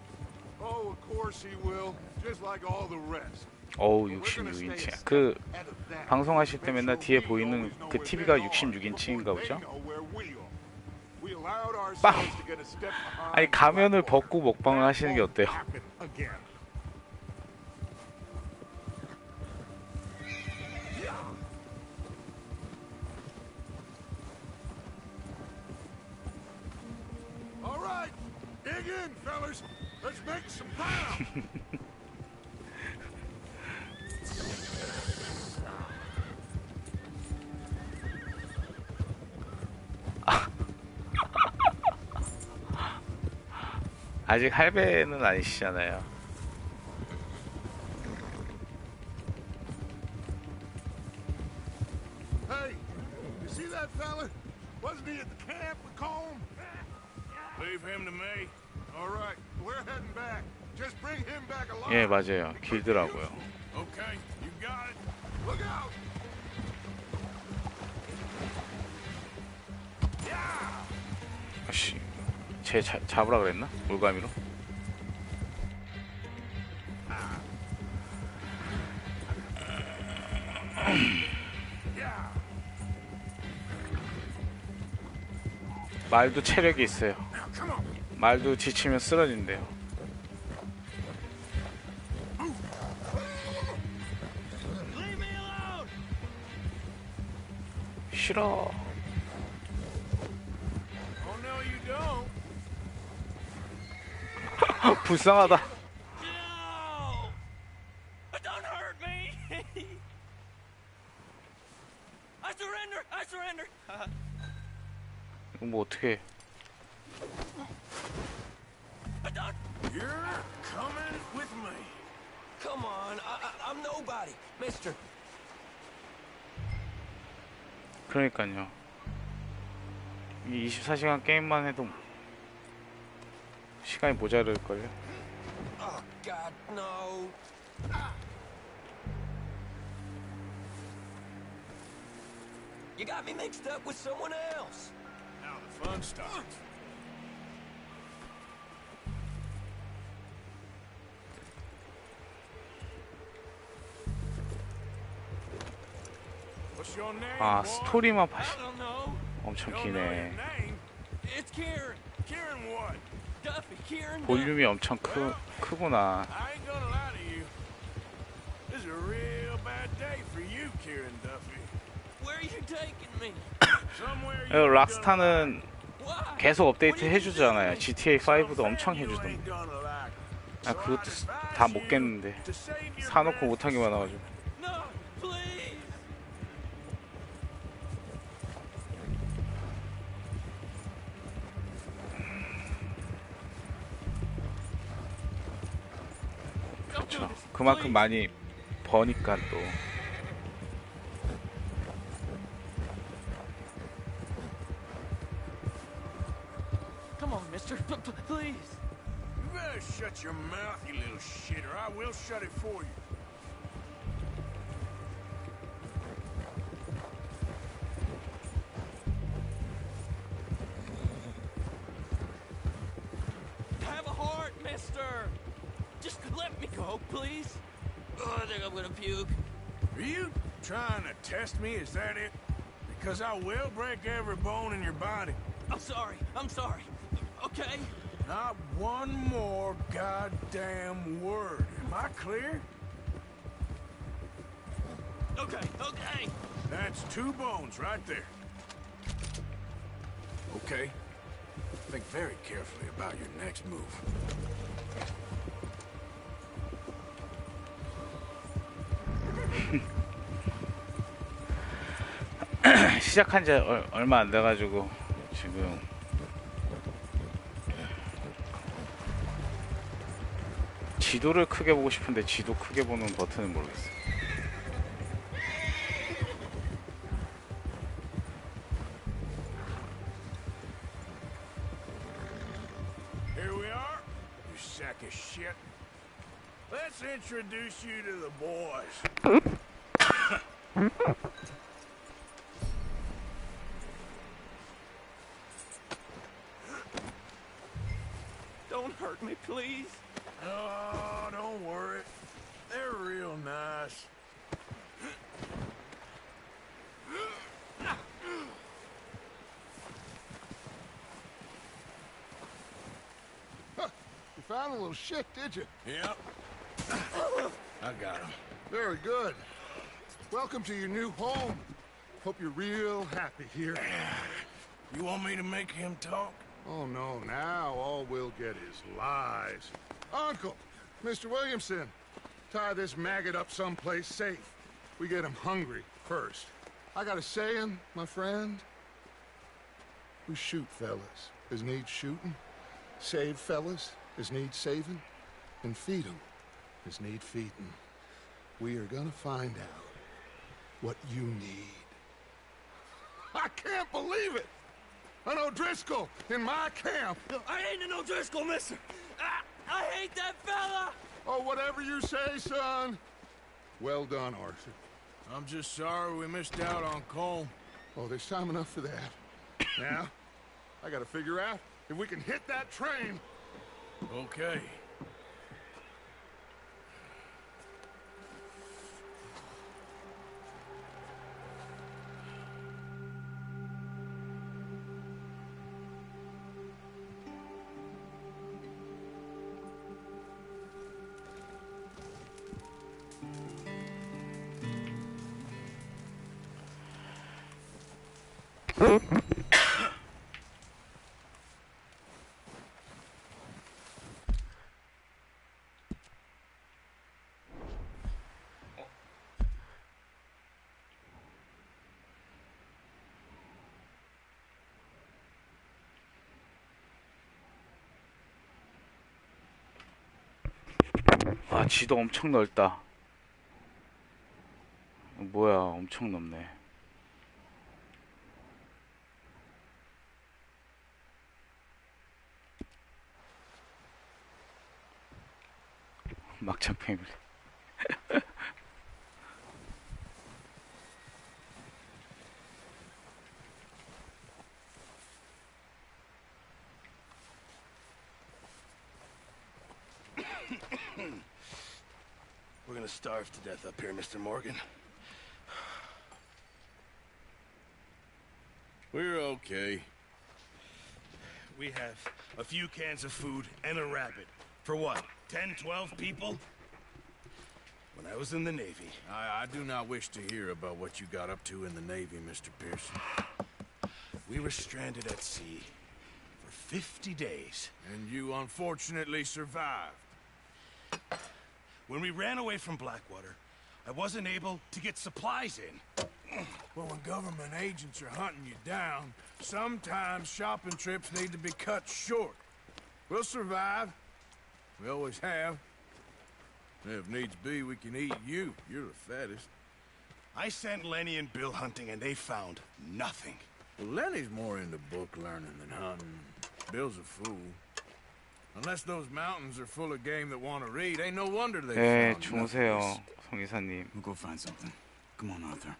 Oh, of course he will. Just like all the rest. 어우, 66인치. 그 방송하실 때 맨날 뒤에 보이는 그 TV가 66인치인가 보죠? 빵! 아니, 가면을 벗고 먹방을 하시는 게 어때요? All right, dig in, fellas. Let's make some pound. 아직 할배는 아니시잖아요. Hey, you see that fella? Wasn't he at the camp with Colm? Leave him to me. All right, we're heading back. Just bring him back alive. 예, 맞아요. 길더라고요. Okay, you got it. Look out! 아씨, 쟤 잡으라 그랬나? 물가미로? 말도 체력이 있어요. 말도 지치면 쓰러진대요. 싫어. 불쌍하다. Don't hurt me. I surrender. I surrender. 이거 뭐 어떻게? You're coming with me. Come on, I'm nobody, mister. 그러니까요. 이 24시간 게임만 해도 시간이 모자랄걸요. Oh God, no. You got me mixed up with someone else. Now the fun starts. What's your name? 아, boy? 스토리만 I don't know. 엄청 Don't know 기네. your name. It's Kieran. Kieran what? Duffy, Kieran. 볼륨이 엄청 크구나. I ain't gonna lie to you. This is a real bad day for you, Kieran Duffy. Where are you taking me? Somewhere 어, 락스타는 계속 업데이트 해주잖아요. GTA 5도 엄청 해주던데. 아, 그것도 다 못 깼는데 사놓고 못하기만 해가지고. No, please. 그렇죠. 그만큼 많이 버니까 또. Come on, mister. Please. You better shut your mouth, you little shitter. I will shut it for you. smoke, please? Oh, I think I'm gonna puke. Are you trying to test me? Is that it? Because I will break every bone in your body. I'm sorry. Okay? Not one more goddamn word. Am I clear? Okay. That's 2 bones right there. Okay. Think very carefully about your next move. 시작한 지 얼마 안 돼가지고 지금 지도를 크게 보고 싶은데 지도 크게 보는 버튼은 모르겠어요. Here we are, you sack of shit. Let's introduce you to the boys. Don't hurt me, please. Oh, don't worry. They're real nice. You found a little shit, did you? Yep. I got him. Very good. Welcome to your new home. Hope you're real happy here. You want me to make him talk? Oh, no. Now all we'll get is lies. Uncle, Mr. Williamson, tie this maggot up someplace safe. We get him hungry first. I got a saying, my friend. We shoot fellas as need shooting, save fellas as need saving, and feed 'em as need feeding. We are gonna find out what you need. I can't believe it! An O'Driscoll in my camp! I ain't an O'Driscoll, mister! I hate that fella! Oh, whatever you say, son. Well done, Arthur. I'm just sorry we missed out on Cole. Oh, there's time enough for that. Now, I gotta figure out if we can hit that train. Okay. 아, 지도 엄청 넓다. 뭐야, 엄청 넓네. 막장 패밀리. We're gonna starve to death up here, Mr. Morgan. We're okay. We have a few cans of food and a rabbit. For what, 10, 12 people? When I was in the Navy... I do not wish to hear about what you got up to in the Navy, Mr. Pearson. We were stranded at sea for 50 days. And you unfortunately survived. When we ran away from Blackwater, I wasn't able to get supplies in. Well, when government agents are hunting you down, sometimes shopping trips need to be cut short. We'll survive. We always have. If needs be, we can eat you. You're the fattest. I sent Lenny and Bill hunting, and they found nothing. Well, Lenny's more into book learning than hunting. Bill's a fool. Unless those mountains are full of game that want to read, ain't no wonder they 네, found 주무세요, nothing. 성기사님. We'll go find something. Come on, Arthur.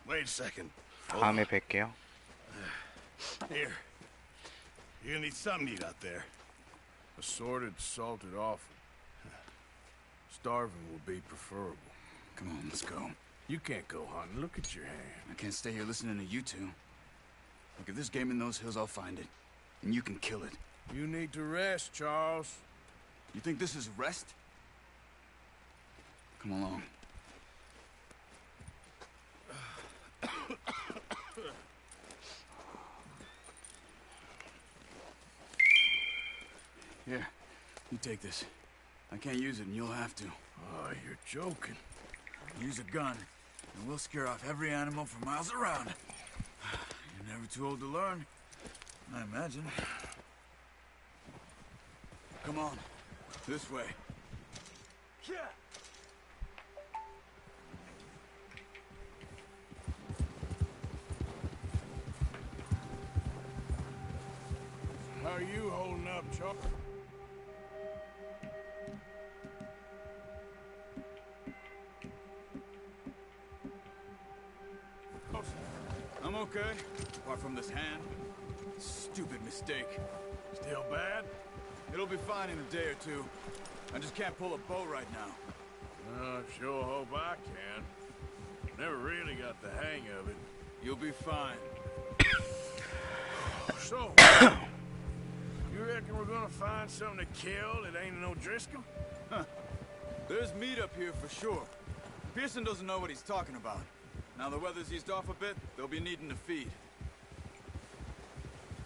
Wait a second. 다음에 뵐게요. Here. You're gonna need something to eat out there. Assorted, salted offal. starving will be preferable. Come on, let's go. You can't go hunting. Look at your hand. I can't stay here listening to you two. Look, if there's game in those hills, I'll find it. And you can kill it. You need to rest, Charles. You think this is rest? Come along. Here, you take this. I can't use it, and you'll have to. Oh, you're joking. Use a gun, and we'll scare off every animal for miles around. You're never too old to learn, I imagine. Come on, this way. Yeah. How are you holding up, Chuck? I'm okay, apart from this hand. Stupid mistake. Still bad? It'll be fine in a day or two. I just can't pull a bow right now. I sure hope I can. Never really got the hang of it. You'll be fine. So, you reckon we're gonna find something to kill that ain't no Driscoll? Huh. There's meat up here for sure. Pearson doesn't know what he's talking about. Now the weather's eased off a bit, they'll be needing to feed.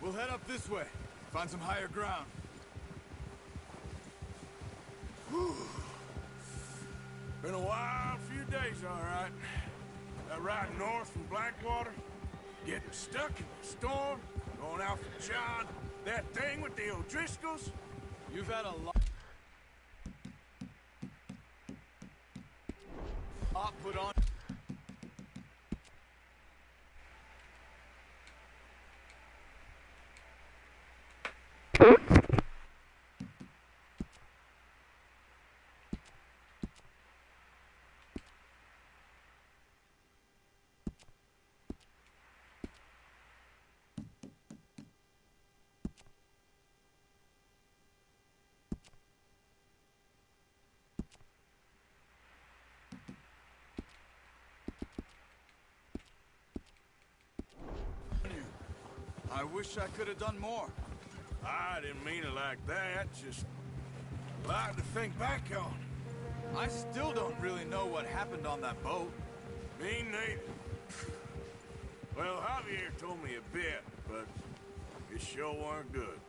We'll head up this way, find some higher ground. Whew. Been a wild few days, all right. That ride north from Blackwater, getting stuck in the storm, going out for John, that thing with the O'Driscolls. You've had a lot put on. I wish I could have done more. I didn't mean it like that, just a lot to think back on. I still don't really know what happened on that boat. Me neither. Well, Javier told me a bit, but it sure weren't good.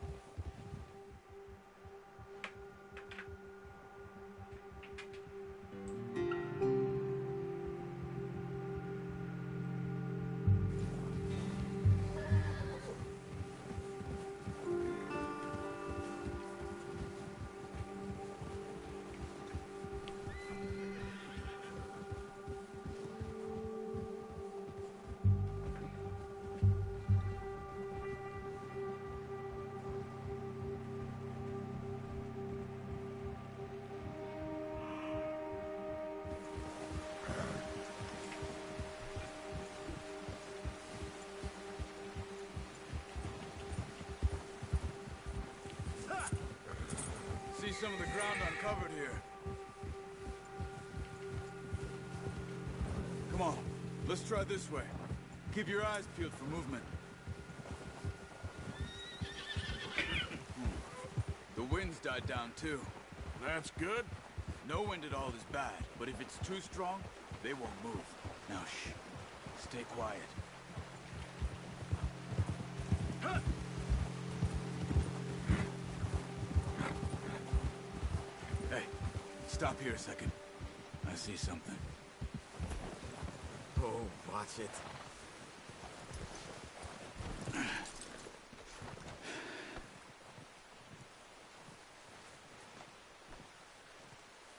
See some of the ground uncovered here. Come on, let's try this way. Keep your eyes peeled for movement. The wind's died down too. That's good. No wind at all is bad, but if it's too strong, they won't move. Now shh, stay quiet. Hey, stop here a second. I see something. Oh, watch it.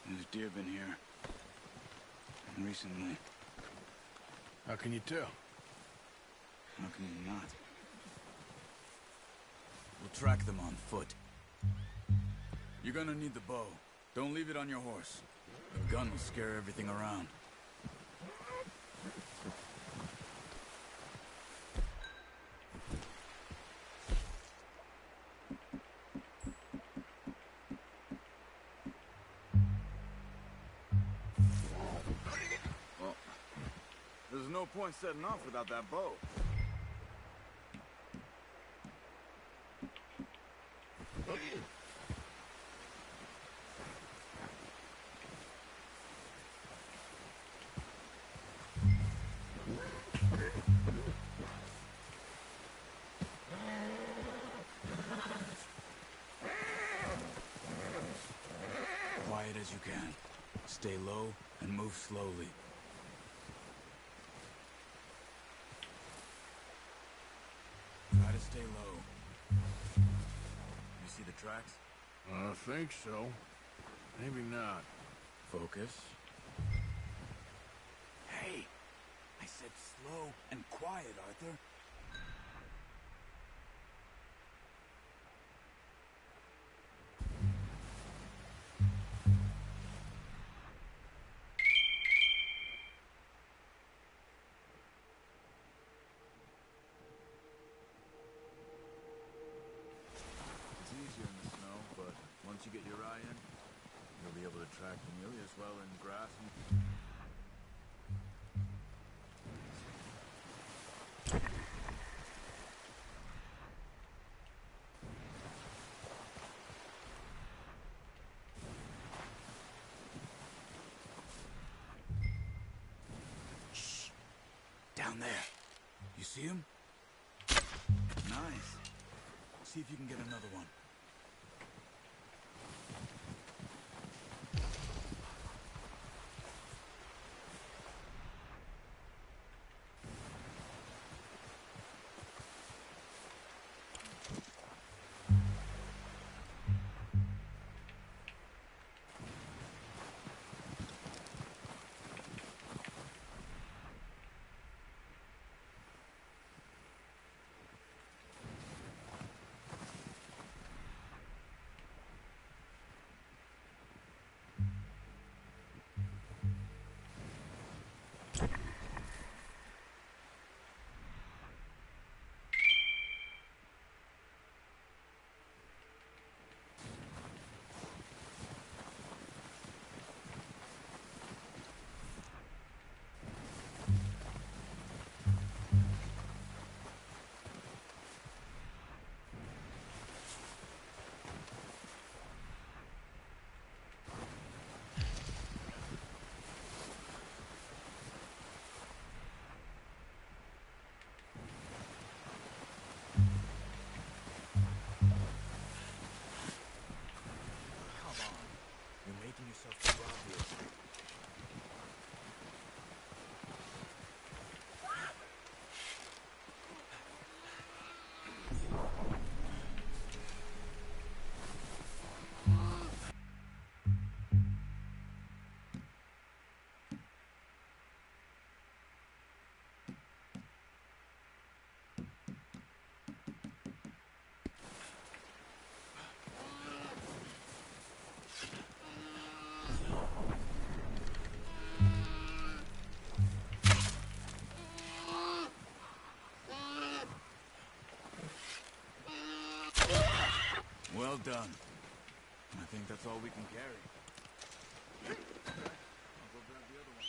There's deer been here. Recently. How can you tell? How can you not? We'll track them on foot. You're gonna need the bow. Don't leave it on your horse. The gun will scare everything around. There's no point setting off without that bow. Quiet as you can. Stay low and move slowly. Try to stay low. You see the tracks? I think so. Maybe not. Focus. Hey! I said slow and quiet, Arthur. It's easier in the snow, but once you get your eye in, you'll be able to track Amelia as well in grass and... Shh! Down there. You see him? Nice. See if you can get another one. Yourself too obvious. Well done. I think that's all we can carry. Okay, I'll go grab the other one.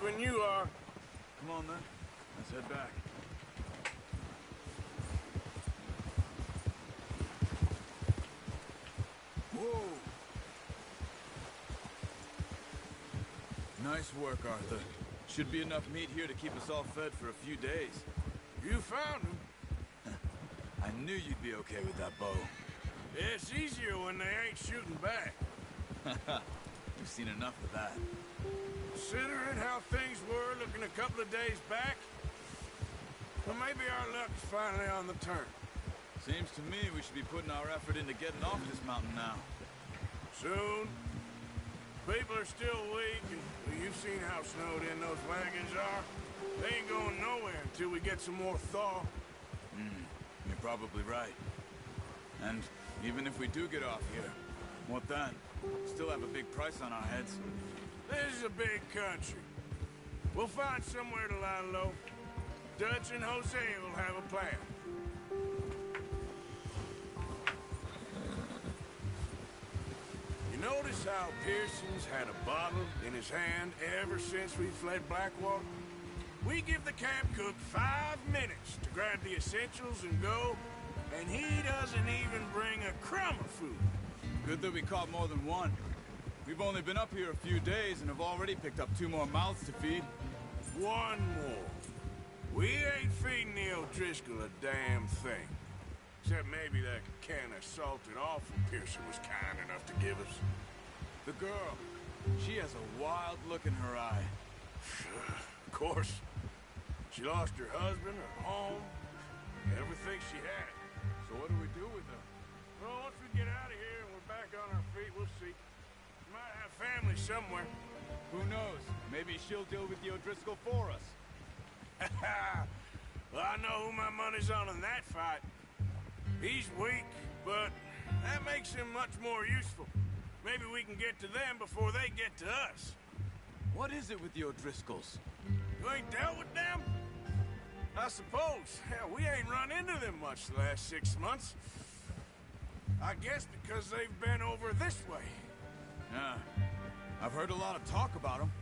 when you are. Come on, then. Let's head back. Whoa! Nice work, Arthur. Should be enough meat here to keep us all fed for a few days. You found him. I knew you'd be okay with that bow. It's easier when they ain't shooting back. We've seen enough of that. Considering how things were looking a couple of days back, well, maybe our luck's finally on the turn. Seems to me we should be putting our effort into getting off this mountain now. Soon. People are still weak, and well, you've seen how snowed in those wagons are. They ain't going nowhere until we get some more thaw. You're probably right. And even if we do get off here, what then? Still have a big price on our heads. This is a big country. We'll find somewhere to lie low. Dutch and Jose will have a plan. You notice how Pearson's had a bottle in his hand ever since we fled Blackwater? We give the camp cook 5 minutes to grab the essentials and go, and he doesn't even bring a crumb of food. Good that we caught more than one. We've only been up here a few days and have already picked up 2 more mouths to feed. 1 more. We ain't feeding the O'Driscoll a damn thing. Except maybe that can of salted offal Pearson was kind enough to give us. The girl. She has a wild look in her eye. Of course. She lost her husband, her home, everything she had. So what do we do with her? Well, once we get out of here and we're back on our feet, we'll see. She might have family somewhere. Who knows? Maybe she'll deal with the O'Driscoll for us. Well, I know who my money's on in that fight. He's weak, but that makes him much more useful. Maybe we can get to them before they get to us. What is it with the O'Driscolls? You ain't dealt with them? I suppose. Hell, we ain't run into them much the last 6 months. I guess because they've been over this way. Yeah. I've heard a lot of talk about them.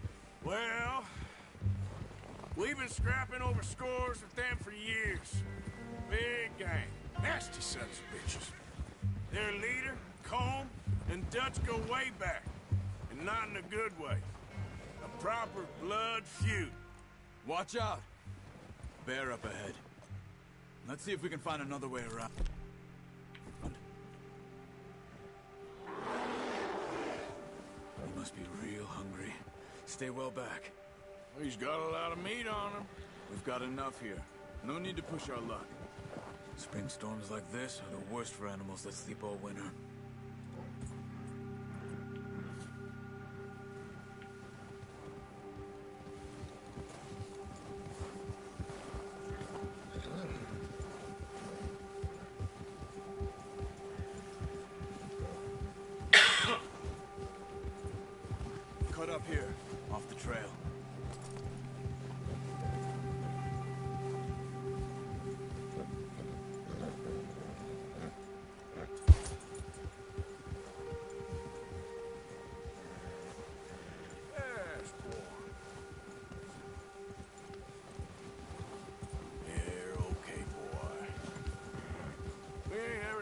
Well, we've been scrapping over scores with them for years. Big gang. Nasty sons of bitches. Their leader, Combe, and Dutch go way back. And not in a good way. A proper blood feud. Watch out. Bear up ahead. Let's see if we can find another way around. He must be real hungry. Stay well back. He's got a lot of meat on him. We've got enough here. No need to push our luck. Spring storms like this are the worst for animals that sleep all winter. Cut up here, off the trail.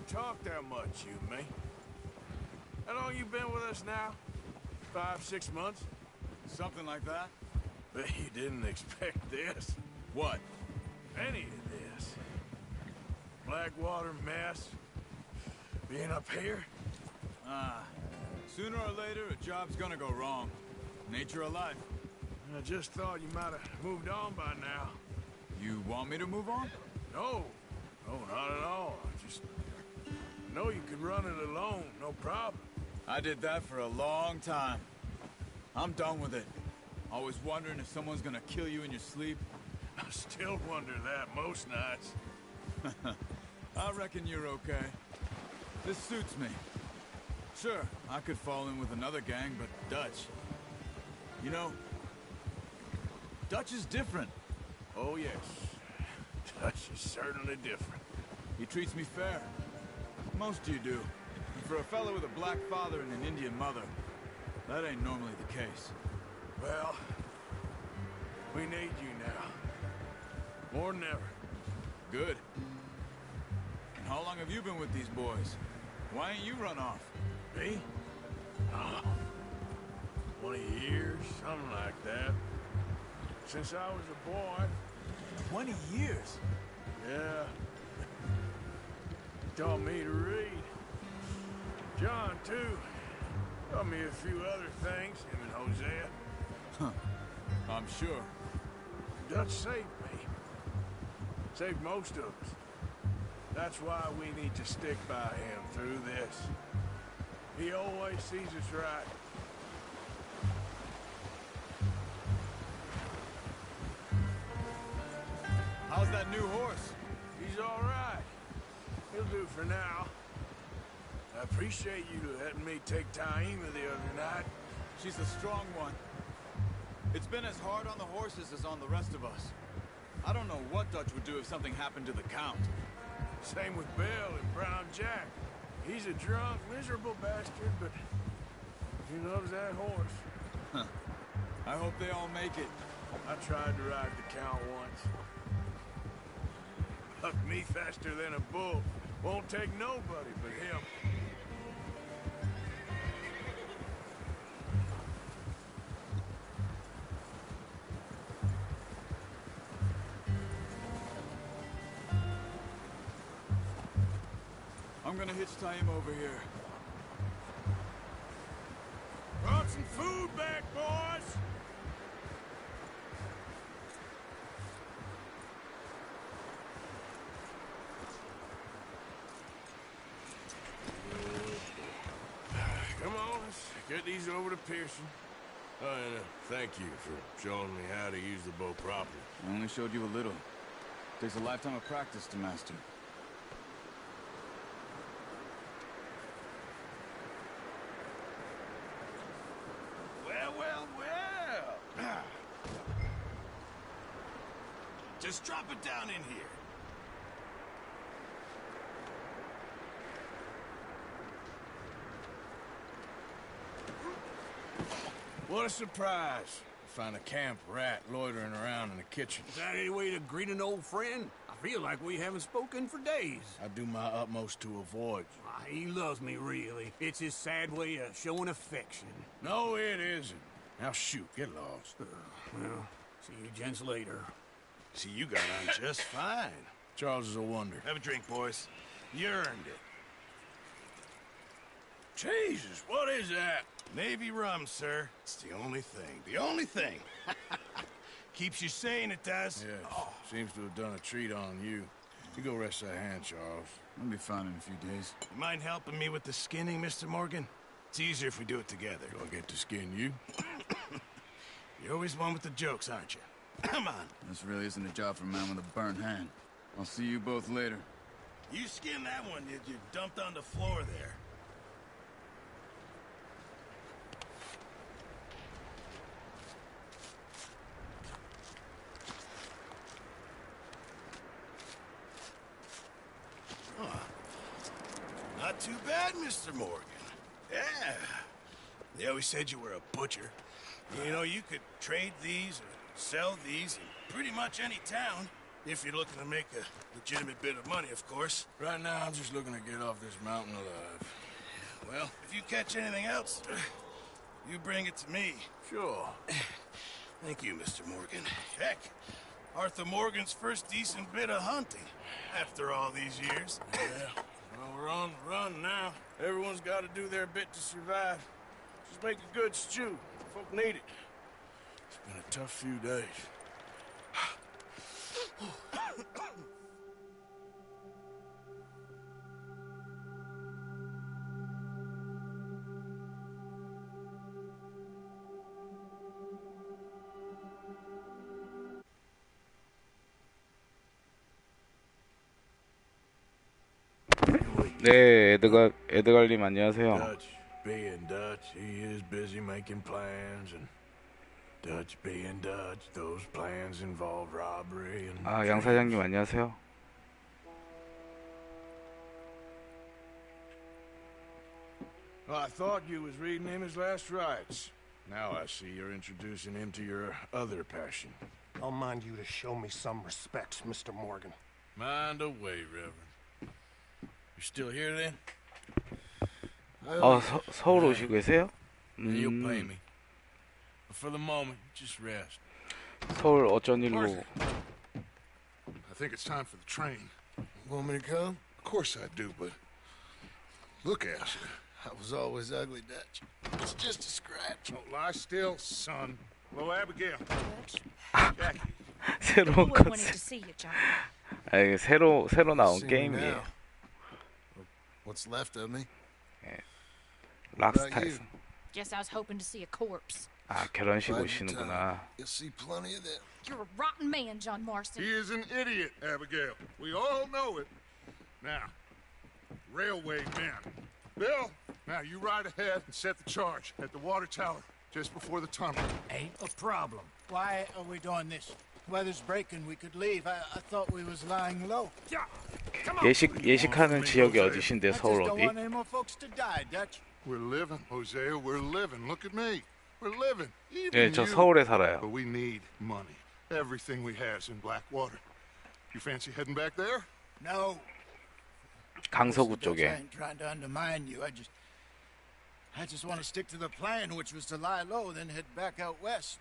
Talk that much, you and me. How long you been with us now? 5, 6 months? Something like that. Bet you didn't expect this. What? Any of this. Blackwater mess. Being up here? Sooner or later, a job's gonna go wrong. Nature of life. I just thought you might have moved on by now. You want me to move on? No. No, not at all. I just know you could run it alone, no problem. I did that for a long time. I'm done with it. Always wondering if someone's gonna kill you in your sleep. I still wonder that most nights. I reckon you're okay. This suits me. Sure, I could fall in with another gang, but Dutch... You know, Dutch is different. Oh, yes. Dutch is certainly different. He treats me fair. Most you do. And for a fellow with a black father and an Indian mother, that ain't normally the case. Well, We need you now. More than ever. Good. And how long have you been with these boys? Why ain't you run off? Me? Oh, 20 years, something like that. Since I was a boy. 20 years? Yeah. He taught me to read. John, too. Taught me a few other things, him and Hosea. Huh. I'm sure. Dutch saved me. Saved most of us. That's why we need to stick by him through this. He always sees us right. How's that new horse? He's all right. He'll do for now. I appreciate you letting me take Taima the other night. She's a strong one. It's been as hard on the horses as on the rest of us. I don't know what Dutch would do if something happened to the Count. Same with Bill and Brown Jack. He's a drunk, miserable bastard, but he loves that horse. Huh. I hope they all make it. I tried to ride the Count once. Hucked me faster than a bull. Won't take nobody but him. I'm gonna hitch Taima over here. Brought some food back, boys! Come on, let's get these over to Pearson. Oh, and thank you for showing me how to use the bow properly. I only showed you a little. Takes a lifetime of practice to master. Well. Just drop it down in here. What a surprise. Find a camp rat loitering around in the kitchen. Is that any way to greet an old friend? I feel like we haven't spoken for days. I do my utmost to avoid you. He loves me, really. It's his sad way of showing affection. No, it isn't. Now shoot, get lost. Well, see you gents later. See, you got on just fine. Charles is a wonder. Have a drink, boys. You earned it. Jesus, what is that? Navy rum, sir. It's the only thing. The only thing. Keeps you sane, it does. Yeah, seems to have done a treat on you. You go rest that hand, Charles. I'll be fine in a few days. You mind helping me with the skinning, Mr. Morgan? It's easier if we do it together. Do I get to skin you? You're always one with the jokes, aren't you? Come on. This really isn't a job for a man with a burnt hand. I'll see you both later. You skinned that one you dumped on the floor there. Not too bad, Mr. Morgan. Yeah. They always said you were a butcher. You know, you could trade these or sell these in pretty much any town. If you're looking to make a legitimate bit of money, of course. Right now, I'm just looking to get off this mountain alive. Well, if you catch anything else, you bring it to me. Sure. Thank you, Mr. Morgan. Heck, Arthur Morgan's first decent bit of hunting after all these years. Yeah. Well, we're on the run now. Everyone's got to do their bit to survive. Just make a good stew. Folk need it. It's been a tough few days. 네, 에드갈님 안녕하세요. Dutch being Dutch, he is busy making plans, and Dutch being Dutch, those plans involve robbery and... 아, 양 사장님 안녕하세요. Well, I thought you was reading him his last rites. Now I see you're introducing him to your other passion. I'll mind you to show me some respect, Mr. Morgan. Mind away, Reverend. You still here then? 서울 오시고 계세요? You'll pay me. But for the moment, just rest. 서울 어쩐 일로? I think it's time for the train. Want me to come? Of course I do, but look at you. I was always ugly, Dutch. It's just a scratch. Don't lie still, son. Hello, Abigail. Jackie. 새로운 컨셉. 아, 이게 새로 나온 게임이에요. What's left of me? 락스타에서. Guess I was hoping to see a corpse. 아, 결혼식 오시는구나. You'll see plenty of them. You're a rotten man, John Marston. He is an idiot, Abigail. We all know it. Now, railway men. Bill, now you ride ahead and set the charge at the water tower just before the tunnel. Ain't a problem. Why are we doing this? Weather's breaking. We could leave. I thought we was lying low. 예식하는 지역이 어디신데 서울 I just don't 어디? want any more folks to die, Dutch. We're living, Hosea. We're living. Look at me. We're living. Even 네, 저 you. 서울에 살아요. But we need money. Everything we have is in Blackwater. You fancy heading back there? No. 강서구 Dutch, I 쪽에. ain't trying to undermine you. I just want to stick to the plan, which was to lie low, then head back out west.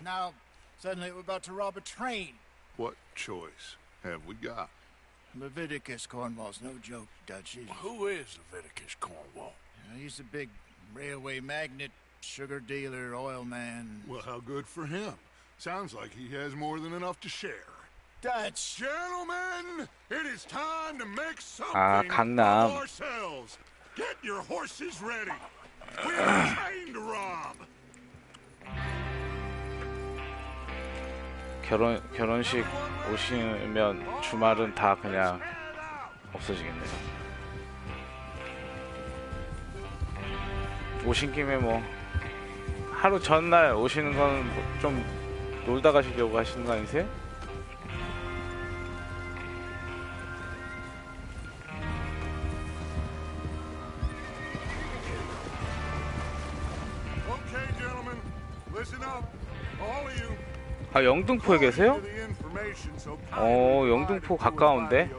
Now, suddenly we're about to rob a train. What choice have we got? Leviticus Cornwall's no joke, Dutch. Who is Leviticus Cornwall? He's a big railway magnate, sugar dealer, oil man. Well, how good for him. Sounds like he has more than enough to share. Dutch! Gentlemen, it is time to make something 아, 강남. of ourselves. Get your horses ready. We have a train to rob. 결혼식 오시면 주말은 다 그냥 없어지겠네요. 오신 김에 뭐 하루 전날 오시는 건 좀 놀다 가시려고 하시는 거 아니세요? Okay, gentlemen, listen up. All of you. 아, 영등포에 계세요? 영등포 가까운데?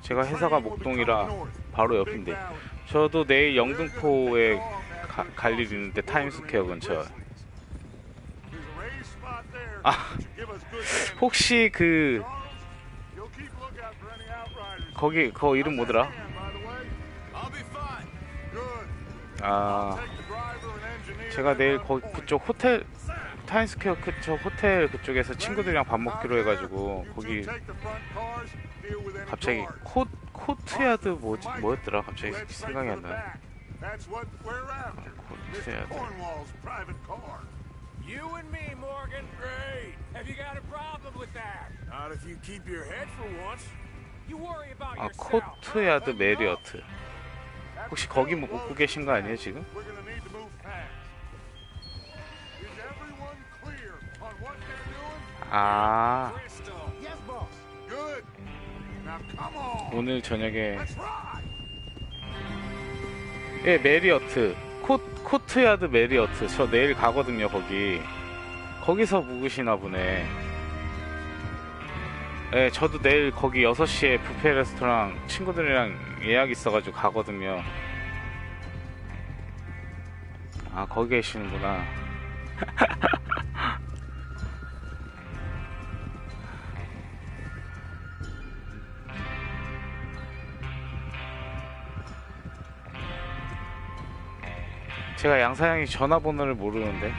제가 회사가 목동이라 바로 옆인데. 저도 내일 영등포에 갈 일 있는데 타임스퀘어 근처. 아, 혹시 거기 이름 뭐더라? 아, 제가 내일 그쪽 호텔 타임스퀘어 그쪽 호텔 그쪽에서 친구들이랑 밥 먹기로 해가지고 거기 갑자기 코트야드 뭐였더라? 갑자기 생각이 안 나. 코트야드. You and me, Morgan. Great. Have you got a problem with that? Not if you keep your head for once. You worry about 아, yourself. 코트야드 메리어트. 혹시 거기 묵고 계신 거 아니에요 지금? 아, 오늘 저녁에 예, 메리어트 코트야드 메리어트. 저 내일 가거든요. 거기서 묵으시나 보네. 예, 저도 내일 거기 6시에 뷔페 레스토랑 친구들이랑 예약 있어가지고 가거든요. 아, 거기 계시는구나. 제가 양사장이 전화번호를 모르는데.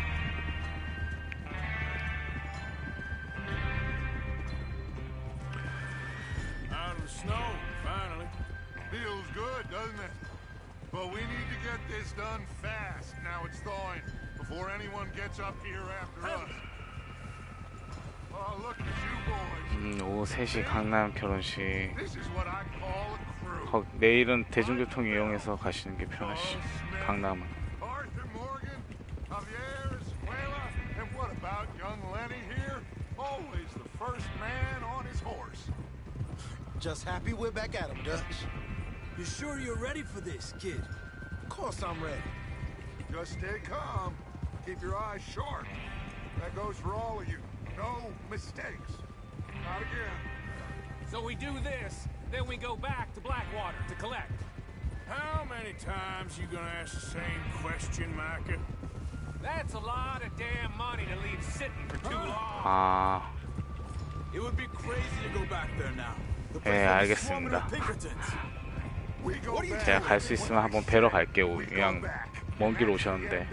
Out of the snow, finally. Feels good, doesn't it? But we need to get this done fast. Now it's thawing, before anyone gets up here after us. Oh, look at you boys. 오후 3시 강남 결혼식. This is what I call a crew. 내일은 대중교통 이용해서 가시는 게 편하시. 강남은. Arthur Morgan, Javier Escuela, and what about young Lenny here? Always the first man on his horse. Just happy we're back at him, Dutch. You sure you're ready for this, kid? Of course I'm ready. Just stay calm. Keep your eyes sharp. That goes for all of you. No mistakes. Not again. So we do this, then we go back to Blackwater to collect. How many times you gonna ask the same question, Micah? That's a lot of damn money to leave sitting for too long. 아, It would be crazy to go back there now. The 예, place would be swarming 알겠습니다. with Pinkertons. We go back. 제가 갈 수 있으면 한번 뵈러 갈게요. 그냥 먼 길 오셨는데.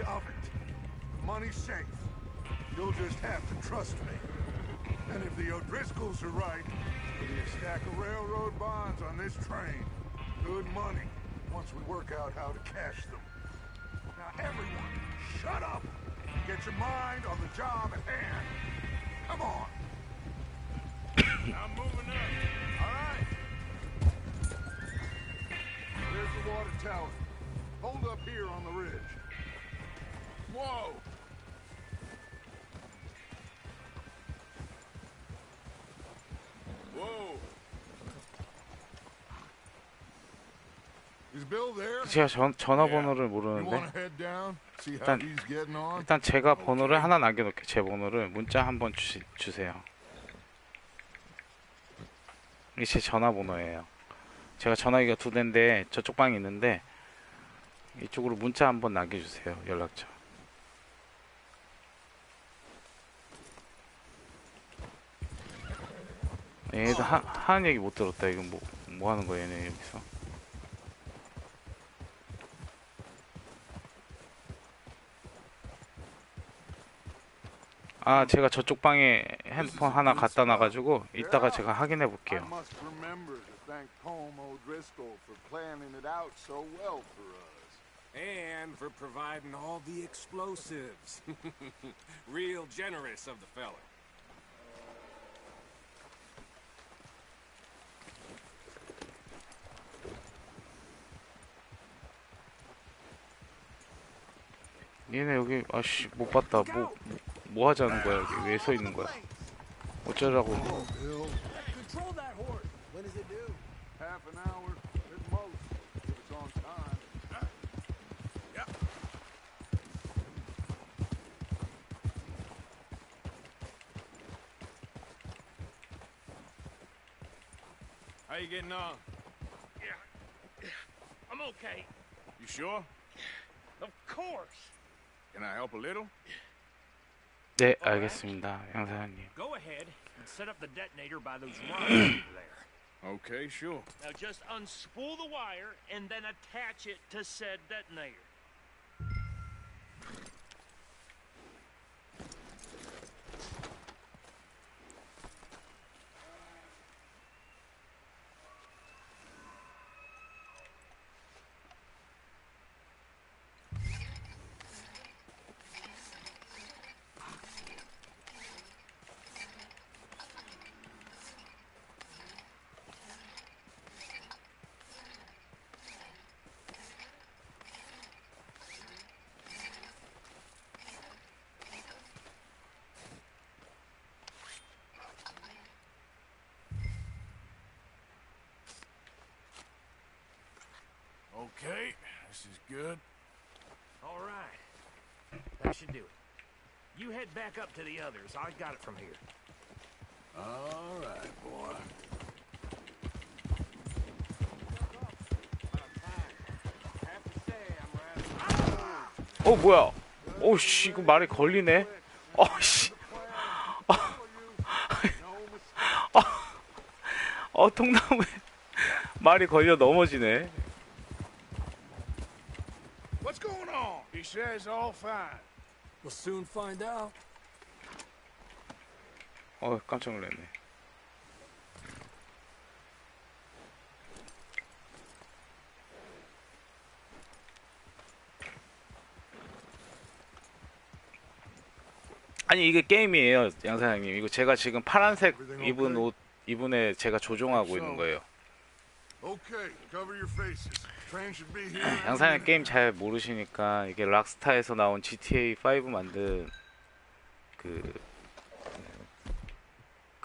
Money's safe. You'll just have to trust me. And if the O'Driscolls are right, there'll be a stack of railroad bonds on this train. Good money, once we work out how to cash them. Now everyone, shut up! Get your mind on the job at hand. Come on. I'm moving up. All right. There's the water tower. Hold up here on the ridge. Whoa! Whoa. Is Bill there? 제가 전화번호를 You 모르는데 want to head down? See how 일단 he's getting on? 일단 제가 번호를 하나 남겨놓게. 제 번호를 문자 한번 주세요. 이게 제 전화번호예요. 제가 전화기가 2대인데 저쪽 방에 있는데 이쪽으로 문자 한번 남겨주세요. 연락처. 얘네들 하는 얘기 못 들었다. 이거 뭐 하는 거야 얘네 여기서. 아, 제가 저쪽 방에 핸드폰 하나 갖다 놔가지고 이따가 제가 확인해 볼게요. I must remember to thank Tom O'Driscoll for planning it out so well for us. And for providing all the explosives. Real generous of the fella. 얘네 여기 아씨 못 봤다. 뭐 하자는 거야 여기 왜 서 있는 거야? 어쩌라고? Control that horse. When does it do? Half an hour at most, if it's on time. Yeah. How you getting on? Yeah. I'm okay. You sure? Of course. Can I help a little? 네, 알겠습니다, 양사장님. Go ahead and set up the detonator by those wires over there. Okay, sure. Now just unspool the wire and then attach it to said detonator. Okay, this is good. All right. That should do it. You head back up to the others. I got it from here. All right, boy. 뭐야? 씨, 이거 말이 걸리네. 씨. 통나무에 말이 걸려 넘어지네. What's going on? He says all fine. We'll soon find out. 깜짝 놀랐네. 아니 이게 게임이에요, 양사장님. 이거 제가 지금 파란색 입은 옷 이분에 제가 조종하고 있는 거예요. 양사장님 게임 잘 모르시니까 이게 락스타에서 나온 GTA 5 만든 그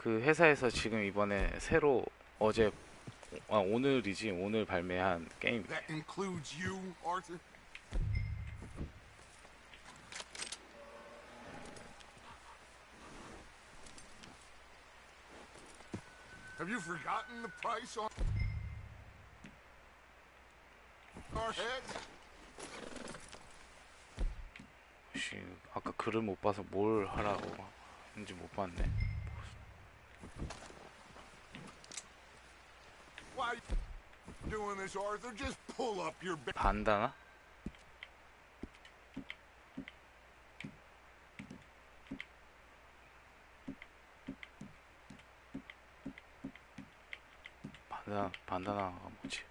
회사에서 지금 이번에 새로 오늘이지 오늘 발매한 게임. That includes you, Arthur? Have you forgotten the price on our heads? 씨, 아까 글을 못 봐서 뭘 하라고 했는지 못 봤네. Why are you doing this, Arthur? Just pull up your bed. 반다나? 반다나가 뭐지?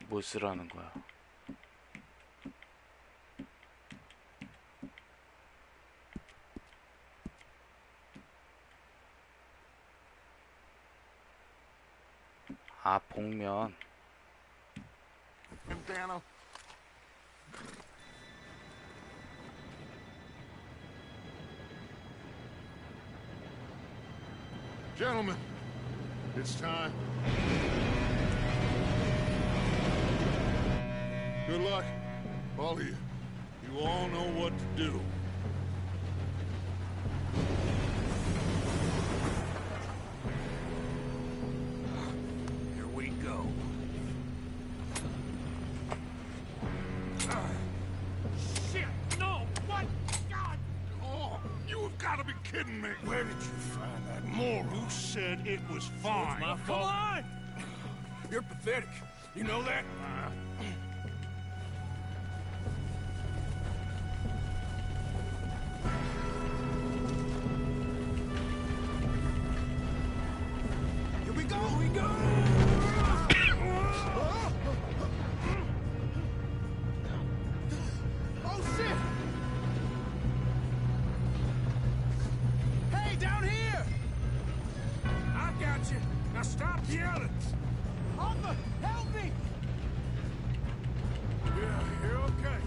뭘 쓰라는 거야? 아, 복면. Bandana. Gentlemen, it's time. Good luck, all of you. You all know what to do. Here we go. Shit! No! What? God! Oh, you have got to be kidding me! Where did you find that moron? Who said it was fine? It's my fault. Come on! You're pathetic. You know that? Here we go! Here we go! Oh, shit! Hey, down here! I got you. Now stop yelling. Arthur, help me! Yeah, you're okay.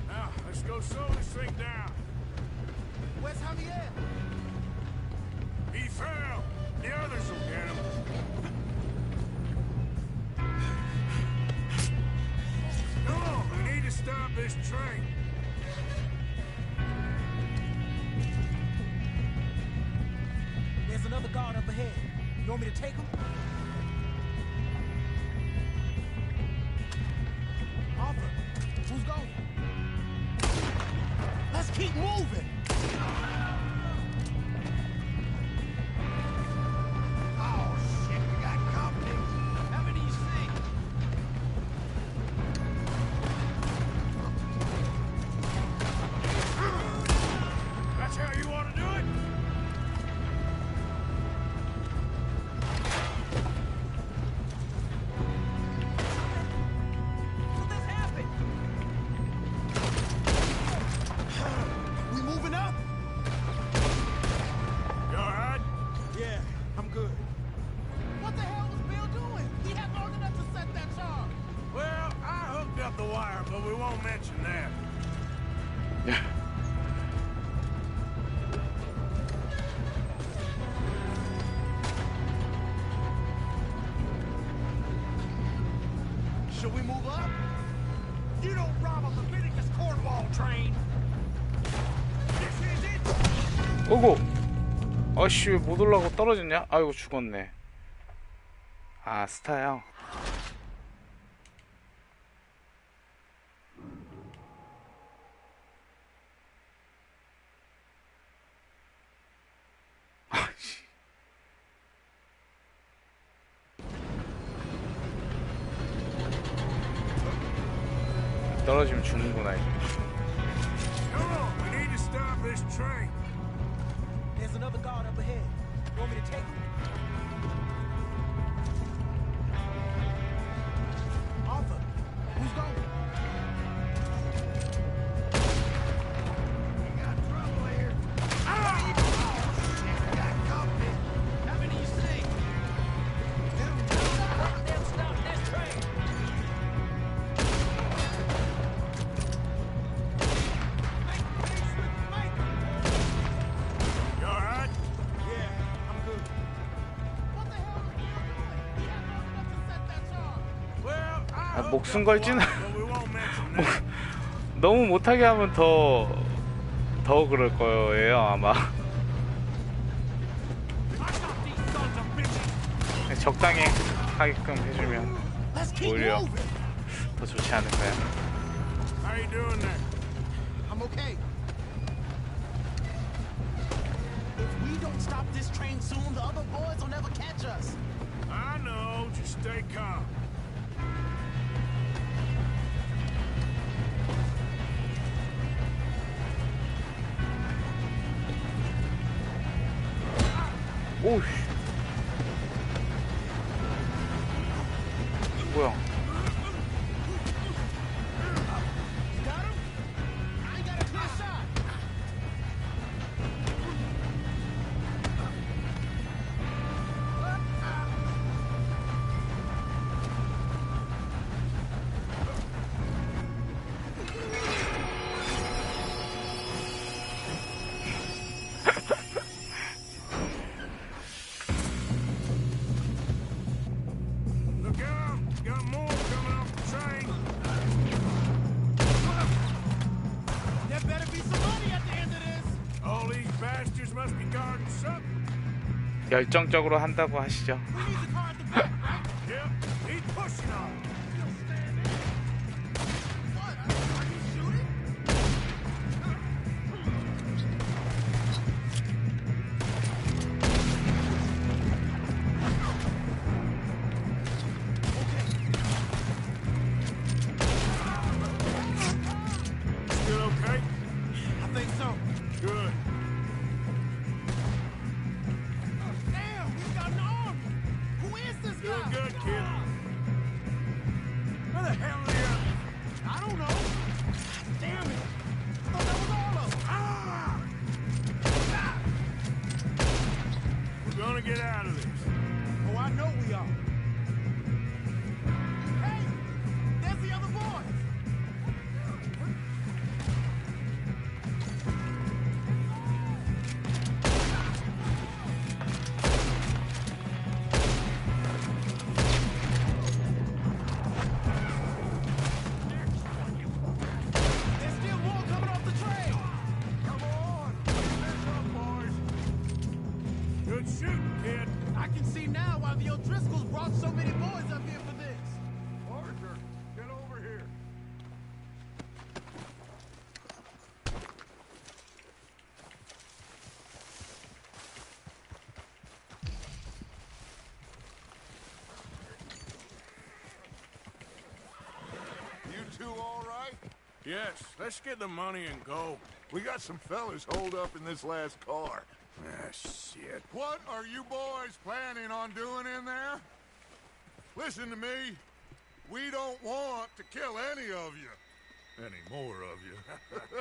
Now, let's go slow this thing down. Where's Javier? He fell. The others will get him. Come on, we need to stop this train. There's another guard up ahead. You want me to take him? Arthur, who's going? Let's keep moving! Oh, shit, we got company. How many you see? That's how you want to do it? We moving up? You all right? Yeah, I'm good. What the hell was Bill doing? He had long enough to set that charge. Well, I hooked up the wire, but we won't mention that. Should we move up? You don't rob a Leviticus Cornwall train. This is it. 오고! 아씨, 왜 못 올라가고 떨어졌냐? 아이고, 죽었네. 아, 스타야. 아씨. 떨어지면 죽는구나, 이제. Come on, we need to stop this train. There's another guard up ahead. You want me to take him? Arthur, who's going? We got trouble here. Oh, shit, we got company. How many you see? They'll stop this train. You all right? Yeah, I'm good. What the hell was Bill doing? He had long enough to set that charge. Well, I 아, hooked 목숨 up the 걸지는 wire, but we won't mention that. 너무 못하게 하면 더 그럴 거예요, 아마. I got these 적당히 하게끔 해주면 오히려 더 좋지 않을까요? How you doing there? I'm okay. If we don't stop this train soon, the other boys will never catch us. I know. Just stay calm. 오우씨. 뭐야? Look out! Got more coming off the train. There better be some money at the end of this. All these bastards must be guarding something. 열정적으로 한다고 하시죠. We need the car at the back, right? Yep, he's pushing on. What? Are you shooting? Still okay? I think so. Good. Damn, we've got an army. Who is this guy? Doing good, kid. Where the hell are the others? I don't know. Damn it. I thought that was all of them. Ah! We're gonna get out of this. Oh, I know we are. Hey, there's the other boys. There's still more coming off the train. Come on! Finish up, boys. Good shooting, kid. I can see now why the O'Driscolls brought so many boys up here for this. Arthur, get over here. You two all right? Yes, let's get the money and go. We got some fellas holed up in this last car. Ah, shit. What are you boys planning on doing in there? Listen to me. We don't want to kill any of you. Any more of you.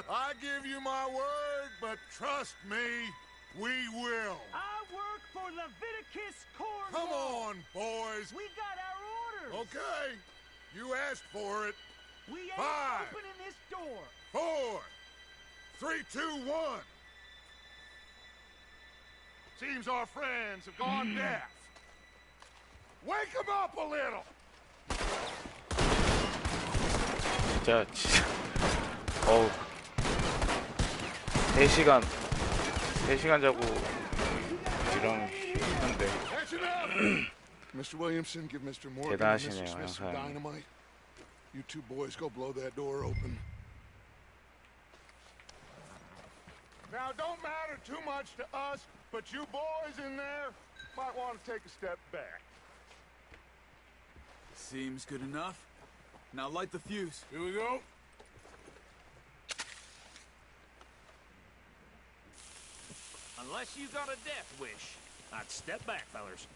I give you my word, but trust me, we will. I work for Leviticus Cornwall. Come on, boys. We got our orders. Okay. You asked for it. We ain't 5, opening this door. 4, 3, 2, 1. Seems our friends have gone deaf. Wake them up a little. 진짜 어우 3시간 자고 이런 힘든데 Mr. Williamson, give Mr. Morgan and 대단하시네요, Mr. Smith some 형사님. dynamite. You two boys go blow that door open. Now, don't matter too much to us, but you boys in there might want to take a step back. Seems good enough. Now light the fuse. Here we go. Unless you got a death wish, I'd step back, fellers.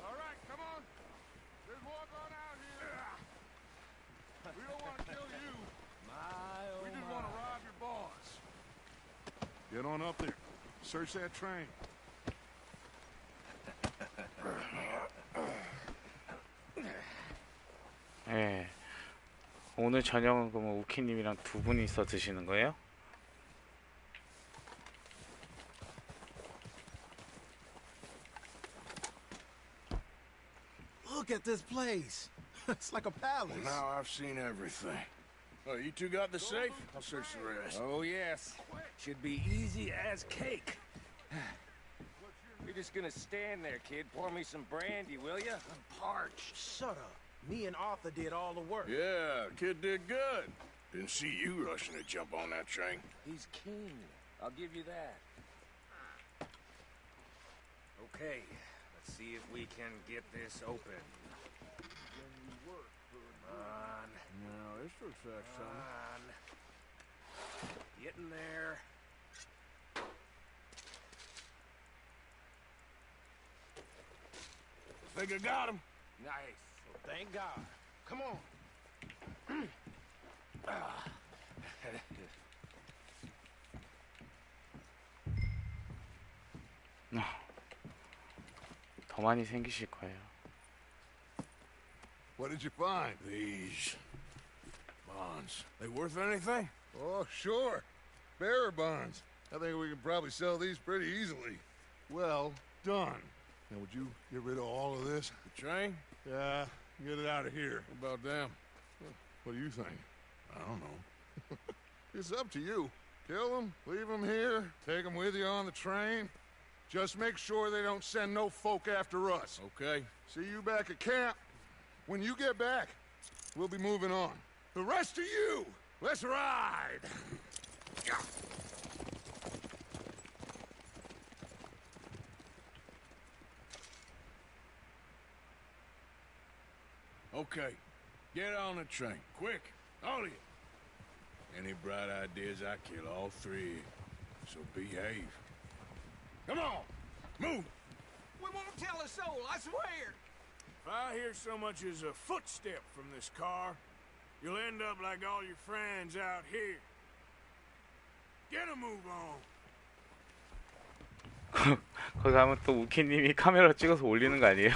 All right, come on. There's more going out here. We don't want to kill you. We just want to rob your boss. Get on up there. Search that train. 예. 오늘 저녁은 그러면 우키님이랑 두 분이서 드시는 거예요? Look at this place. It's like a palace. Well, now I've seen everything. Oh, you two got the safe? I'll search the rest. Oh, yes. Should be easy as cake. You're just gonna stand there, kid. Pour me some brandy, will ya? I'm parched. Shut up. Me and Arthur did all the work. Yeah, kid did good. Didn't see you rushing to jump on that train. He's keen. I'll give you that. Okay, let's see if we can get this open. Come on. No, this looks like Come something. on. Get in there. Think I got him. Nice. Well, thank God. Come on. 더 많이 생기실 거예요. What did you find? These bonds. They worth anything? Oh, sure. Bearer bonds. I think we can probably sell these pretty easily. Well done. Now, would you get rid of all of this? The train? Yeah, get it out of here. What about them? What do you think? I don't know. It's up to you. Kill them, leave them here, take them with you on the train. Just make sure they don't send no folk after us. Okay. See you back at camp. When you get back, we'll be moving on. The rest of you, let's ride! Okay. Get on the train. Quick. All of you. Any bright ideas, I kill all three. So behave. Come on! Move! We won't tell a soul, I swear. If I hear so much as a footstep from this car, you'll end up like all your friends out here. Get a move on. 거기 가면 또 우키님이 카메라 찍어서 올리는 거 아니에요?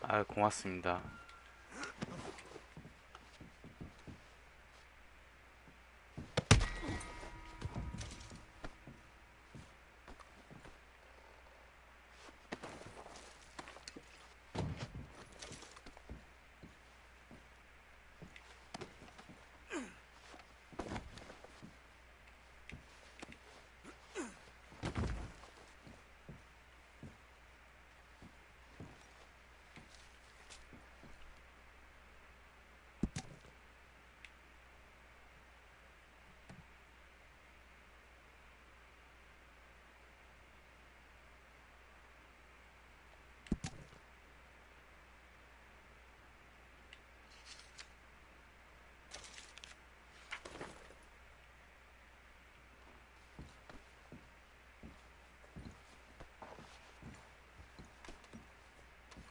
아, 고맙습니다.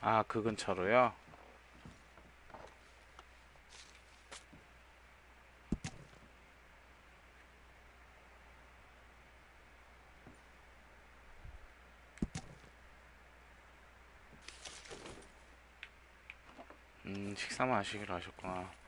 아, 그 근처로요? 식사만 하시기로 하셨구나.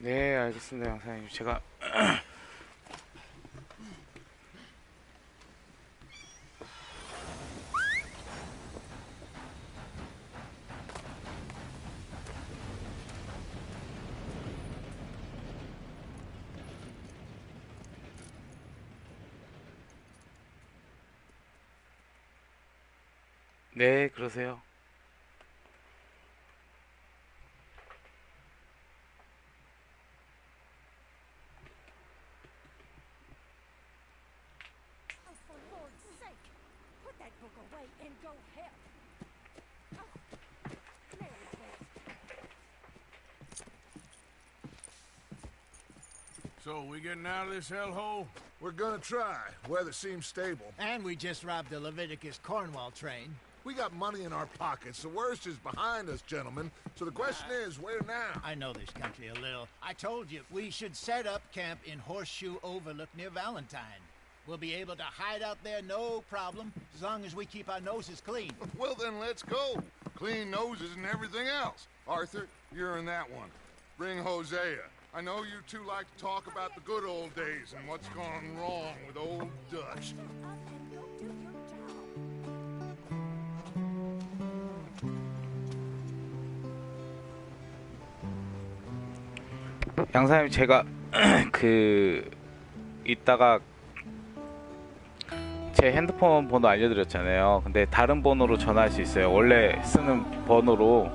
네, 알겠습니다, 형사님. 제가 네, 그러세요. and go help. Oh, Mary So, we getting out of this hellhole? We're gonna try. Weather seems stable. And we just robbed the Leviticus Cornwall train. We got money in our pockets. The worst is behind us, gentlemen. So the question is, where now? I know this country a little. I told you, we should set up camp in Horseshoe Overlook near Valentine. We'll be able to hide out there, no problem, as long as we keep our noses clean. Well, then let's go. Clean noses and everything else. Arthur, you're in that one. Bring Hosea. I know you two like to talk about the good old days and what's gone wrong with old Dutch. 양사님 제가 이따가 제 핸드폰 번호 알려드렸잖아요. 근데 다른 번호로 전화할 수 있어요. 원래 쓰는 번호로.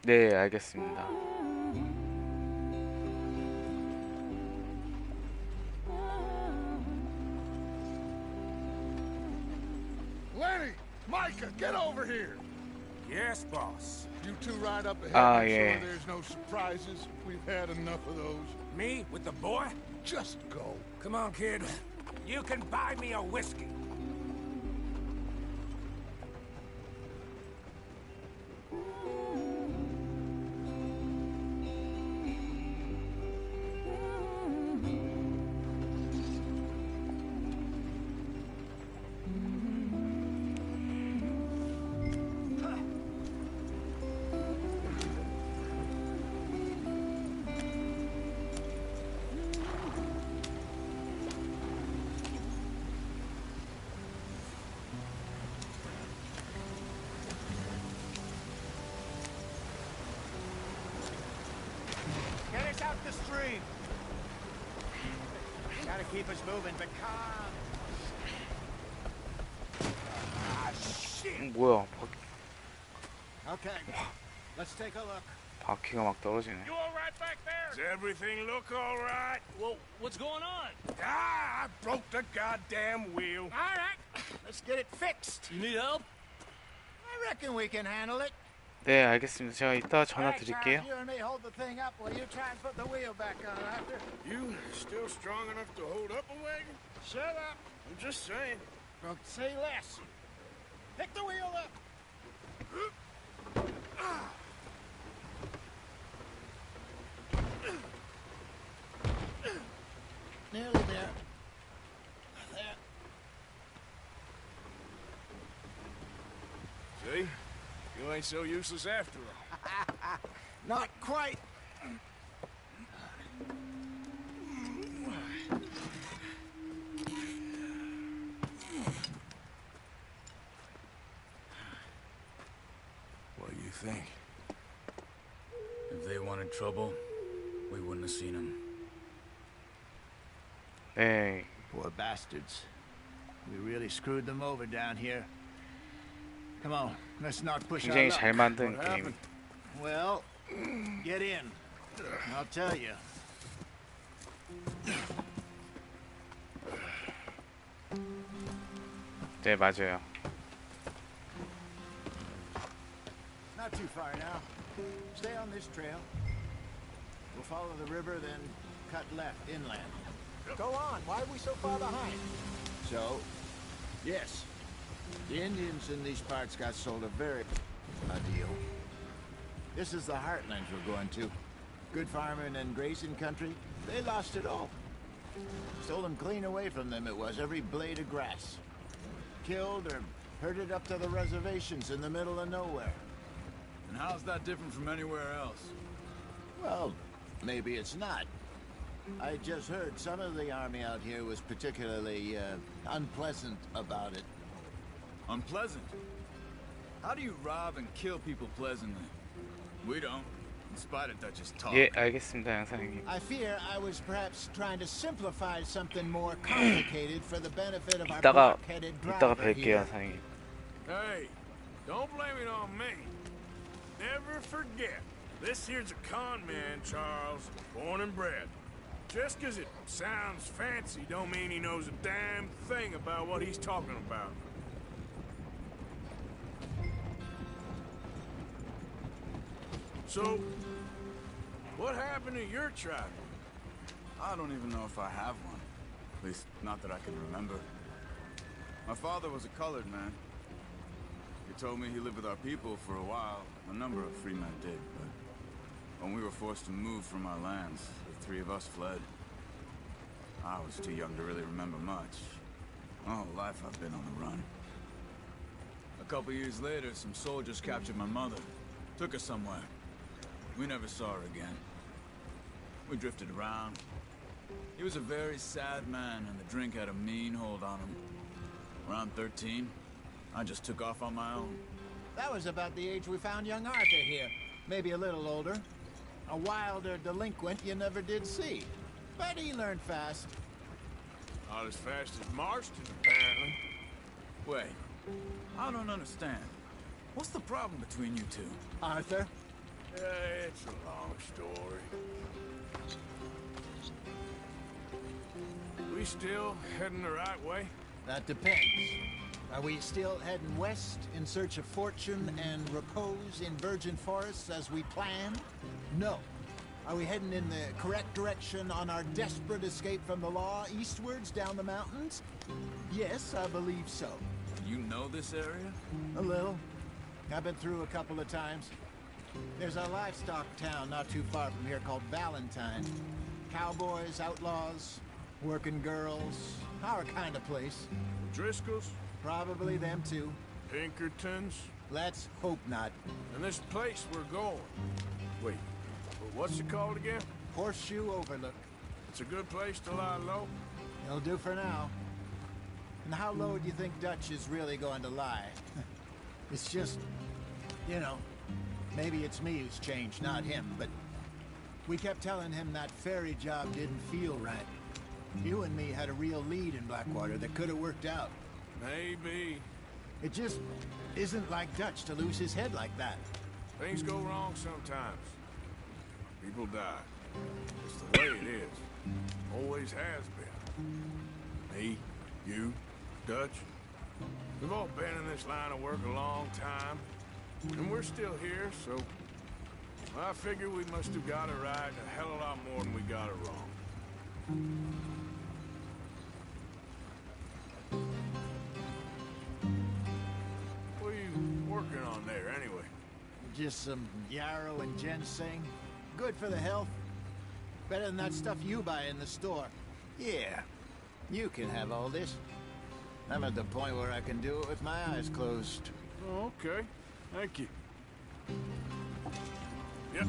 네, 알겠습니다. Lenny! Micah, get over here! Yes, boss. You two ride up ahead. Ah, Make yeah. sure there's no surprises. We've had enough of those. Me with the boy? Just go. Come on, kid. You can buy me a whiskey. Get us out the stream. Gotta keep us moving, but calm. Ah, shit. 뭐야? Okay, let's take a look. 바퀴가 막 떨어지네. You all right back there? Does everything look all right? Well, what's going on? I broke the goddamn wheel. All right, let's get it fixed. You need help? I reckon we can handle it. 네, 알겠습니다. 제가 이따 전화 드릴게요. You and me hold the thing up while you try and put the wheel back on, Arthur. You still strong enough to hold up a wagon? Shut up. I'm just saying. Well, say less. Pick the wheel up. Nearly there. There. See? You ain't so useless after all. Not quite. What do you think? If they wanted trouble, we wouldn't have seen them. 네, Poor bastards. We really screwed them over down here. Come on, let's not push our 굉장히 luck. 잘 만든 게임. Well, get in. I'll tell you. 네, 맞아요. Not too far now. Stay on this trail. We'll follow the river, then cut left inland. Go on. Why are we so far behind? So, yes, the Indians in these parts got sold a very deal. This is the heartlands we're going to. Good farming and grazing country, they lost it all. Stolen clean away from them it was, every blade of grass. Killed or herded up to the reservations in the middle of nowhere. And how's that different from anywhere else? Well, maybe it's not. I just heard some of the army out here was particularly unpleasant about it. Unpleasant? How do you rob and kill people pleasantly? We don't, in spite of Dutch's talk. 예, 알겠습니다, 양사님. I fear I was perhaps trying to simplify something more complicated for the benefit of our 이따가 block-headed 이따가 driver 뵐게요, here. 양사님. Hey, don't blame it on me. Never forget, this here's a con man, Charles, born and bred. Just 'cause it sounds fancy don't mean he knows a damn thing about what he's talking about. So, what happened to your tribe? I don't even know if I have one. At least, not that I can remember. My father was a colored man. He told me he lived with our people for a while. A number of free men did, but when we were forced to move from our lands, the three of us fled. I was too young to really remember much. My whole life I've been on the run. A couple years later, some soldiers captured my mother. Took her somewhere. We never saw her again. We drifted around. He was a very sad man, and the drink had a mean hold on him. Around 13, I just took off on my own. That was about the age we found young Arthur here. Maybe a little older. A wilder delinquent you never did see. But he learned fast. Not as fast as Marston, apparently. Wait, I don't understand. What's the problem between you two? Arthur? It's a long story. We still heading the right way? That depends. Are we still heading west in search of fortune and repose in virgin forests as we planned? No. Are we heading in the correct direction on our desperate escape from the law eastwards down the mountains? Yes, I believe so. You know this area? A little. I've been through a couple of times. There's a livestock town not too far from here called Valentine. Cowboys, outlaws, working girls, our kind of place. Driscolls? Probably them too. Pinkertons? Let's hope not. And this place we're going. Wait, what's it called again? Horseshoe Overlook. It's a good place to lie low? It'll do for now. And how low do you think Dutch is really going to lie? It's just, you know, maybe it's me who's changed, not him, but we kept telling him that ferry job didn't feel right. You and me had a real lead in Blackwater that could have worked out. Maybe. It just isn't like Dutch to lose his head like that. Things go wrong sometimes. People die. It's the way it is. Always has been. Me, you, Dutch. We've all been in this line of work a long time. And we're still here, so I figure we must have got it right a hell of a lot more than we got it wrong. What are you working on there, anyway? Just some yarrow and ginseng. Good for the health. Better than that stuff you buy in the store. Yeah, you can have all this. I'm at the point where I can do it with my eyes closed. Oh, okay. Thank you. Yep.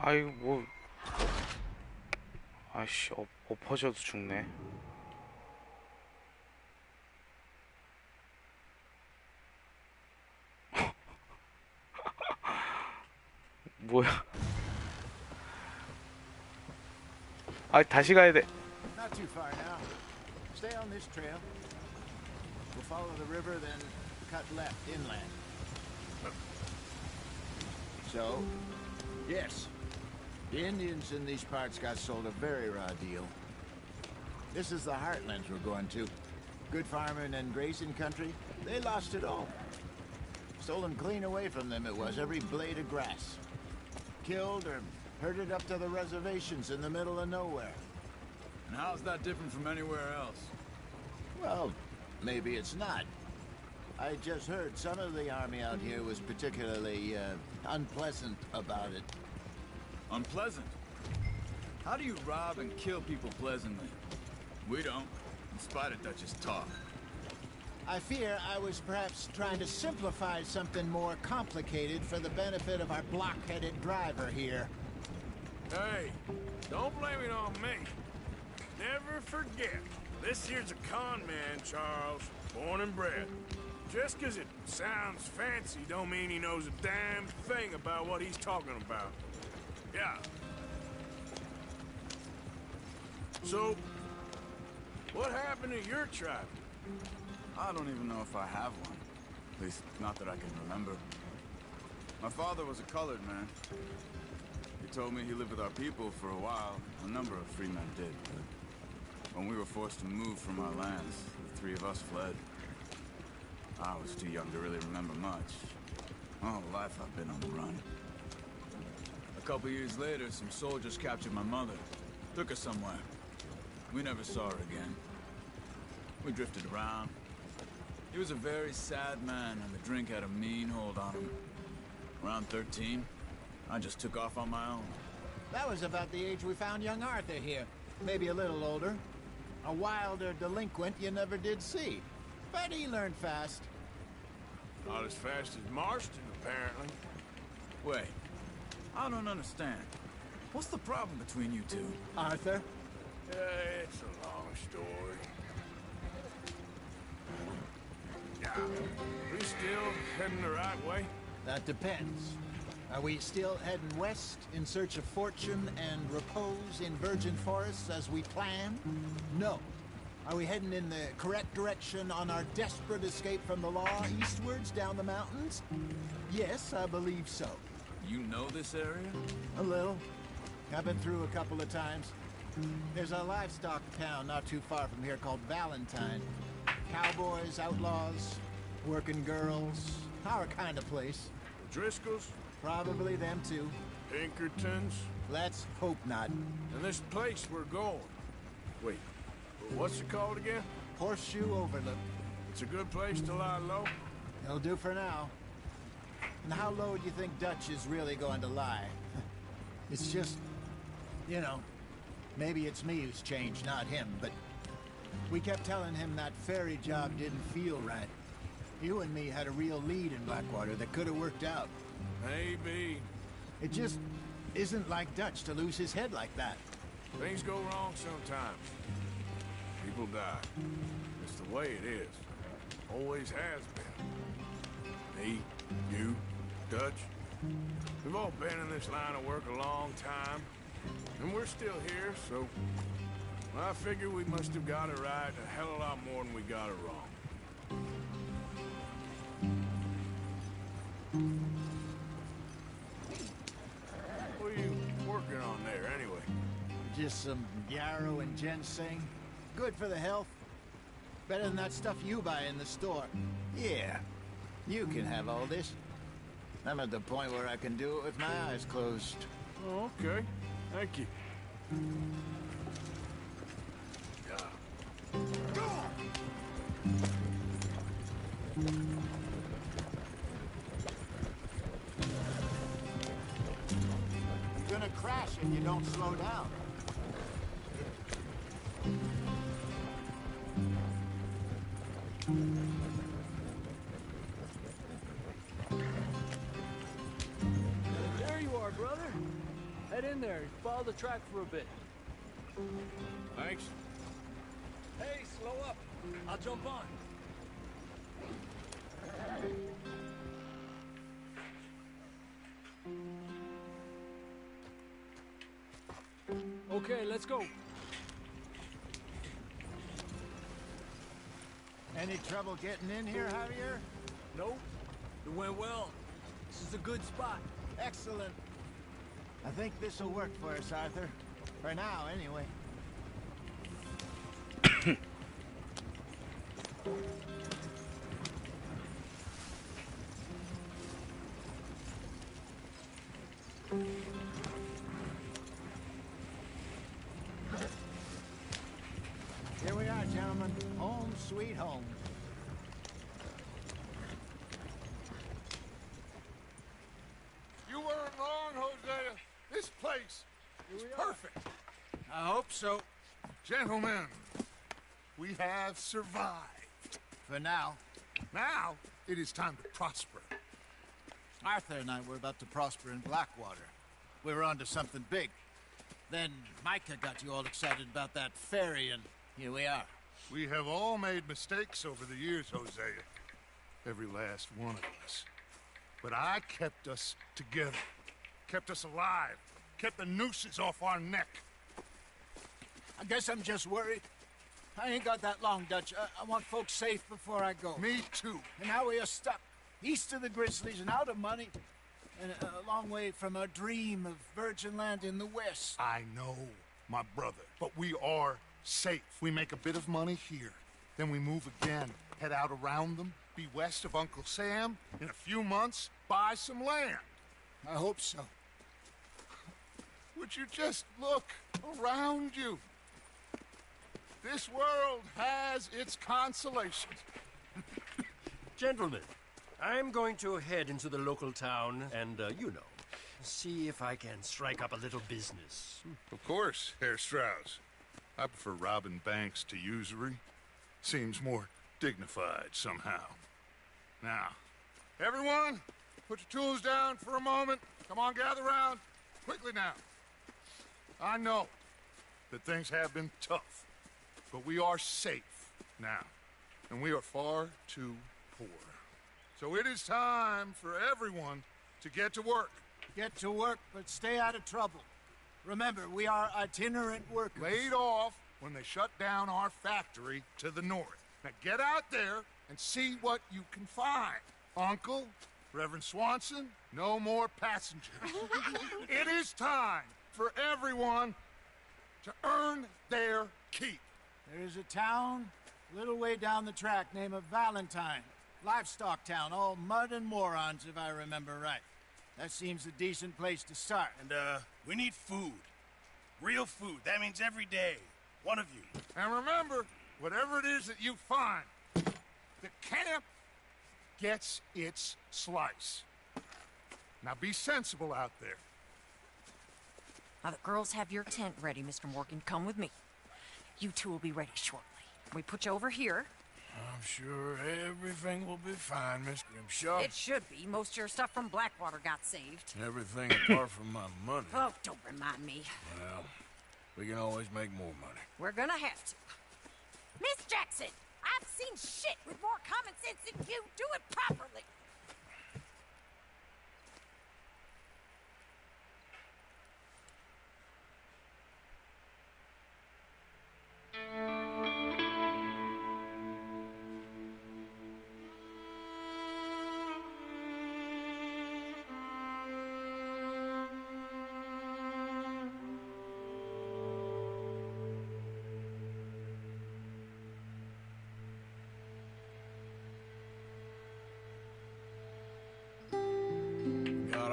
아이 뭐 아씨 엎어져도 죽네. 뭐야? 아 다시 가야 돼. Not too far now. Stay on this trail. We'll follow the river, then cut left inland. So, Yes. The Indians in these parts got sold a very raw deal. This is the heartlands we're going to. Good farming and grazing country. They lost it all. Stolen clean away from them it was, every blade of grass. Killed or herded up to the reservations in the middle of nowhere. And how's that different from anywhere else? Well, maybe it's not. I just heard some of the army out here was particularly, unpleasant about it. Unpleasant? How do you rob and kill people pleasantly? We don't, in spite of Dutch's talk. I fear I was perhaps trying to simplify something more complicated for the benefit of our block-headed driver here. Hey, don't blame it on me. Never forget, this here's a con man, Charles, born and bred. Just 'cause it sounds fancy don't mean he knows a damn thing about what he's talking about. Yeah. So, what happened to your tribe? I don't even know if I have one. At least, not that I can remember. My father was a colored man. He told me he lived with our people for a while. A number of free men did, but when we were forced to move from our lands, the three of us fled. I was too young to really remember much. My whole life I've been on the run. A couple years later, some soldiers captured my mother. Took her somewhere. We never saw her again. We drifted around. He was a very sad man, and the drink had a mean hold on him. Around 13, I just took off on my own. That was about the age we found young Arthur here. Maybe a little older. A wilder delinquent you never did see. But he learned fast. Not as fast as Marston, apparently. Wait, I don't understand. What's the problem between you two? Arthur? It's a long story. Yeah, we still heading the right way? That depends. Are we still heading west in search of fortune and repose in virgin forests as we planned? No. Are we heading in the correct direction on our desperate escape from the law eastwards down the mountains? Yes, I believe so. You know this area? A little. I've been through a couple of times. There's a livestock town not too far from here called Valentine. Cowboys, outlaws, working girls, our kind of place. The Driscolls? Probably them too. Pinkertons? Let's hope not. And this place we're going. Wait, what's it called again? Horseshoe Overlook. It's a good place to lie low? It'll do for now. And how low do you think Dutch is really going to lie? It's just, you know, maybe it's me who's changed, not him, but we kept telling him that ferry job didn't feel right. You and me had a real lead in Blackwater that could have worked out. Maybe. It just isn't like Dutch to lose his head like that. Things go wrong sometimes. People die. It's the way it is. Always has been. Me, you, Dutch. We've all been in this line of work a long time. And we're still here, so I figure we must have got it right a hell of a lot more than we got it wrong. What are you working on there, anyway? Just some yarrow and ginseng. Good for the health. Better than that stuff you buy in the store. Yeah, you can have all this. I'm at the point where I can do it with my eyes closed. Oh, okay. Thank you. You're gonna crash if you don't slow down. There you are, brother. Head in there. Follow the track for a bit. Thanks. Hey, slow up. I'll jump on. Okay, let's go. Any trouble getting in here, Javier? Nope. It went well. This is a good spot. Excellent. I think this'll work for us, Arthur. For now, anyway. Here we are, gentlemen. Home sweet home. You weren't wrong, Hosea. This place is perfect. I hope so. Gentlemen, we have survived. For now. Now, it is time to prosper. Arthur and I were about to prosper in Blackwater. We were onto something big. Then Micah got you all excited about that ferry, and here we are. We have all made mistakes over the years, Hosea. Every last one of us. But I kept us together. Kept us alive. Kept the nooses off our neck. I guess I'm just worried. I ain't got that long, Dutch. I want folks safe before I go. Me too. And now we are stuck. East of the Grizzlies and out of money. And a long way from a dream of virgin land in the west. I know, my brother. But we are safe. We make a bit of money here. Then we move again. Head out around them. Be west of Uncle Sam. In a few months, buy some land. I hope so. Would you just look around you? This world has its consolations. Gentlemen, I'm going to head into the local town and, see if I can strike up a little business. Of course, Herr Strauss. I prefer robbing banks to usury. Seems more dignified somehow. Now, everyone, put your tools down for a moment. Come on, gather round. Quickly now. I know that things have been tough, but we are safe now, and we are far too poor. So it is time for everyone to get to work. Get to work, but stay out of trouble. Remember, we are itinerant workers. Laid off when they shut down our factory to the north. Now get out there and see what you can find. Uncle, Reverend Swanson, no more passengers. It is time for everyone to earn their keep. There is a town a little way down the track named Valentine. Livestock town, all mud and morons, if I remember right. That seems a decent place to start. And, we need food. Real food. That means every day. One of you. And remember, whatever it is that you find, the camp gets its slice. Now be sensible out there. Now the girls have your tent ready, Mr. Morgan. Come with me. You two will be ready shortly. We put you over here. I'm sure everything will be fine, Miss Grimshaw. It should be. Most of your stuff from Blackwater got saved. Everything apart from my money. Oh, don't remind me. Well, we can always make more money. We're gonna have to. Miss Jackson, I've seen shit with more common sense than you. Do it properly.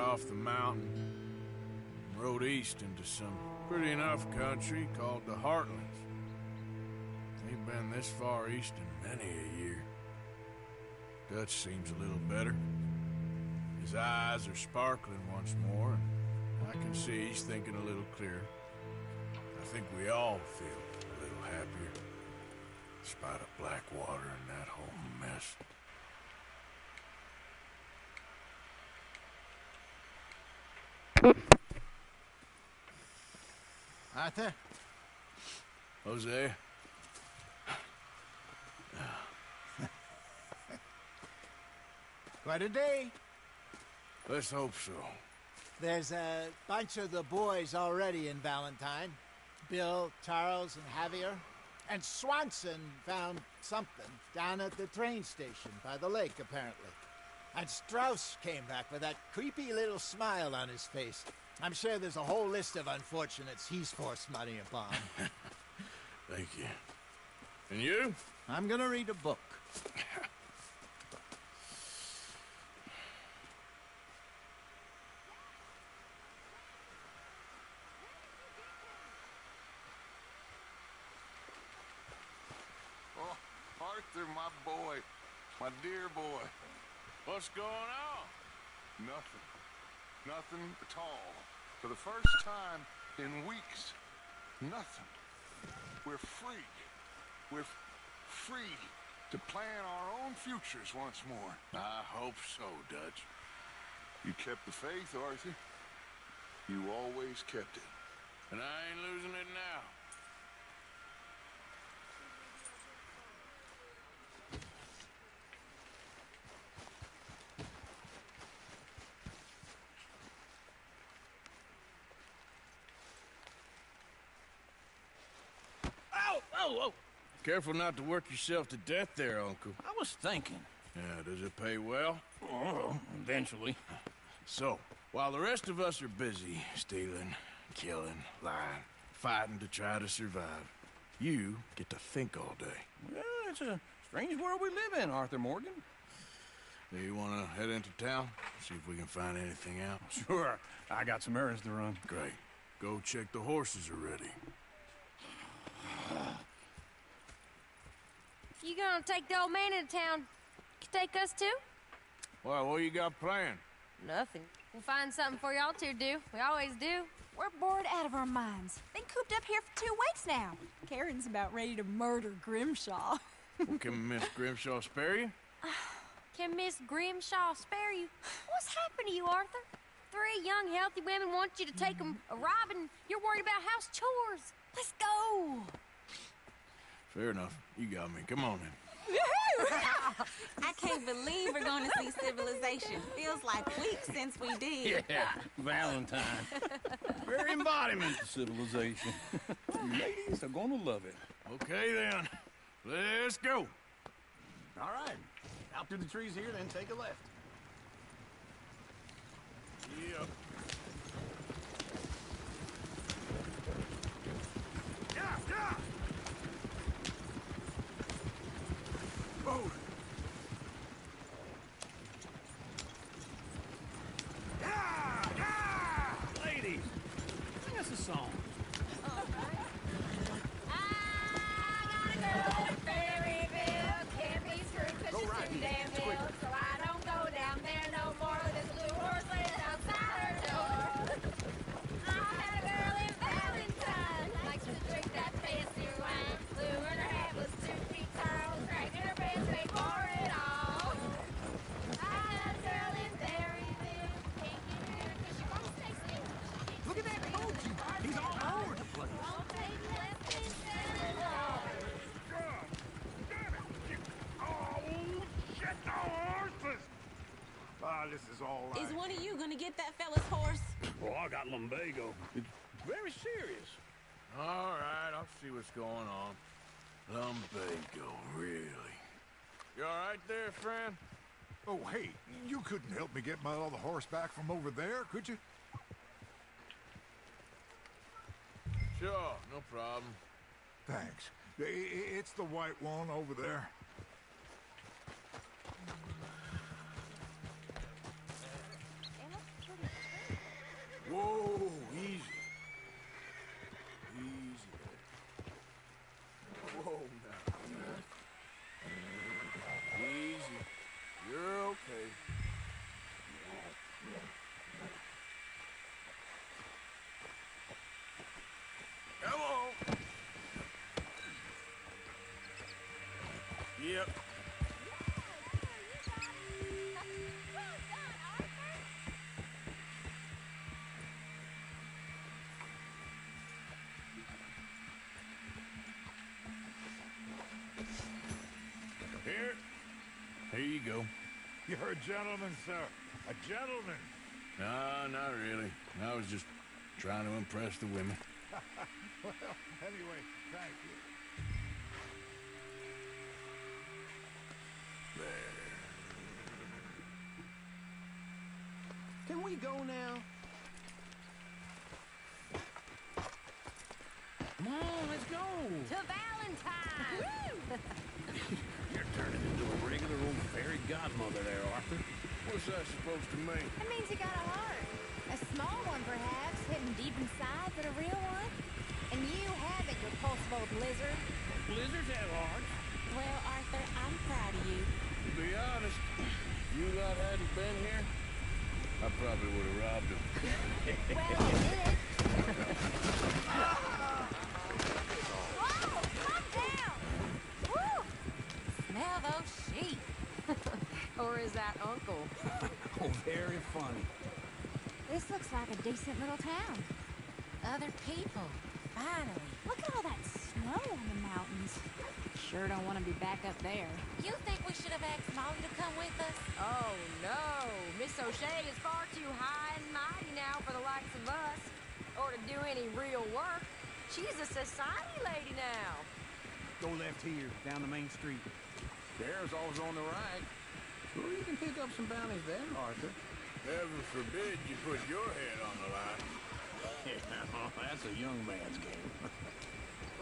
Off the mountain, rode east into some pretty enough country called the Heartlands. Ain't been this far east in many a year. Dutch seems a little better. His eyes are sparkling once more, and I can see he's thinking a little clearer. I think we all feel a little happier, in spite of Blackwater and that whole mess. Arthur? Jose? Quite a day. Let's hope so. There's a bunch of the boys already in Valentine. Bill, Charles, and Javier. And Swanson found something down at the train station by the lake, apparently. And Strauss came back with that creepy little smile on his face. I'm sure there's a whole list of unfortunates he's forced money upon. Thank you. And you? I'm gonna read a book. Oh, Arthur, my boy. My dear boy. What's going on? Nothing. Nothing at all. For the first time in weeks. Nothing. We're free. We're free to plan our own futures once more. I hope so, Dutch. You kept the faith, Arthur. You always kept it. And I ain't losing it now. Oh! Careful not to work yourself to death there, Uncle. I was thinking. Yeah, does it pay well? Oh, eventually. So, while the rest of us are busy stealing, killing, lying, fighting to try to survive, you get to think all day. Well, it's a strange world we live in, Arthur Morgan. Do you want to head into town? See if we can find anything out? Sure. I got some errands to run. Great. Go check the horses are ready. You gonna take the old man into town? You take us too? Well, what you got planned? Nothing. We'll find something for y'all two to do. We always do. We're bored out of our minds. Been cooped up here for 2 weeks now. Karen's about ready to murder Grimshaw. Well, can Miss Grimshaw spare you? Can Miss Grimshaw spare you? What's happened to you, Arthur? 3 young, healthy women want you to take them a robbing. You're worried about house chores. Let's go. Fair enough. You got me. Come on then. I can't believe we're going to see civilization. Feels like weeks since we did. Yeah, Valentine. Very embodiment of civilization. You ladies are gonna love it. Okay then. Let's go. All right. Out through the trees here, then take a left. Yep. Yeah! Move! Yeah! Ladies, sing us a song. Go right here. Damn hill, so I don't go down there no more with this blue horse laying outside her door. I had a girl in Valentine, likes to drink that fancy wine. Blue in her hat was 2 feet tall, cracking her pants, paid for it all. I had a girl in Berryville, can't get her 'cause she won't stay still. Look at that coach. He's all over the place. Won't take less than $7. This is all right. Is one of you gonna get that fella's horse? Oh, I got lumbago. It's very serious. All right, I'll see what's going on. Lumbago, really? You all right there, friend? Oh, hey, you couldn't help me get my other horse back from over there, could you? Sure, no problem. Thanks. It's the white one over there. Whoa, easy. Easy there. Whoa, now. Easy. You're okay. Come on. Yep. Here you go. You're a gentleman, sir. A gentleman. No, not really. I was just trying to impress the women. Well, anyway, thank you. Can we go now? on, let's go. To Valentine! You're turning into a regular old fairy godmother there, Arthur. What's that supposed to mean? It means you got a heart. A small one, perhaps, hidden deep inside, but a real one. And you have it, you repulsive old lizard. Lizards have hearts. Well, Arthur, I'm proud of you. To be honest, if you lot hadn't been here, I probably would have robbed him. Well, I did. Whoa! Calm down! Woo! Smell those sheep. Or is that Uncle? Oh, very funny. This looks like a decent little town. Other people. Finally. Look at all that snow on the mountains. Sure don't want to be back up there. You think we should have asked Molly to come with us? Oh, no. Miss O'Shea is far too high and mighty now for the likes of us. Or to do any real work. She's a society lady now. Go left here, down the main street. There's always on the right. Sure, you can pick up some bounties there, Arthur. Heaven forbid you put your head on the line. Yeah, that's a young man's game.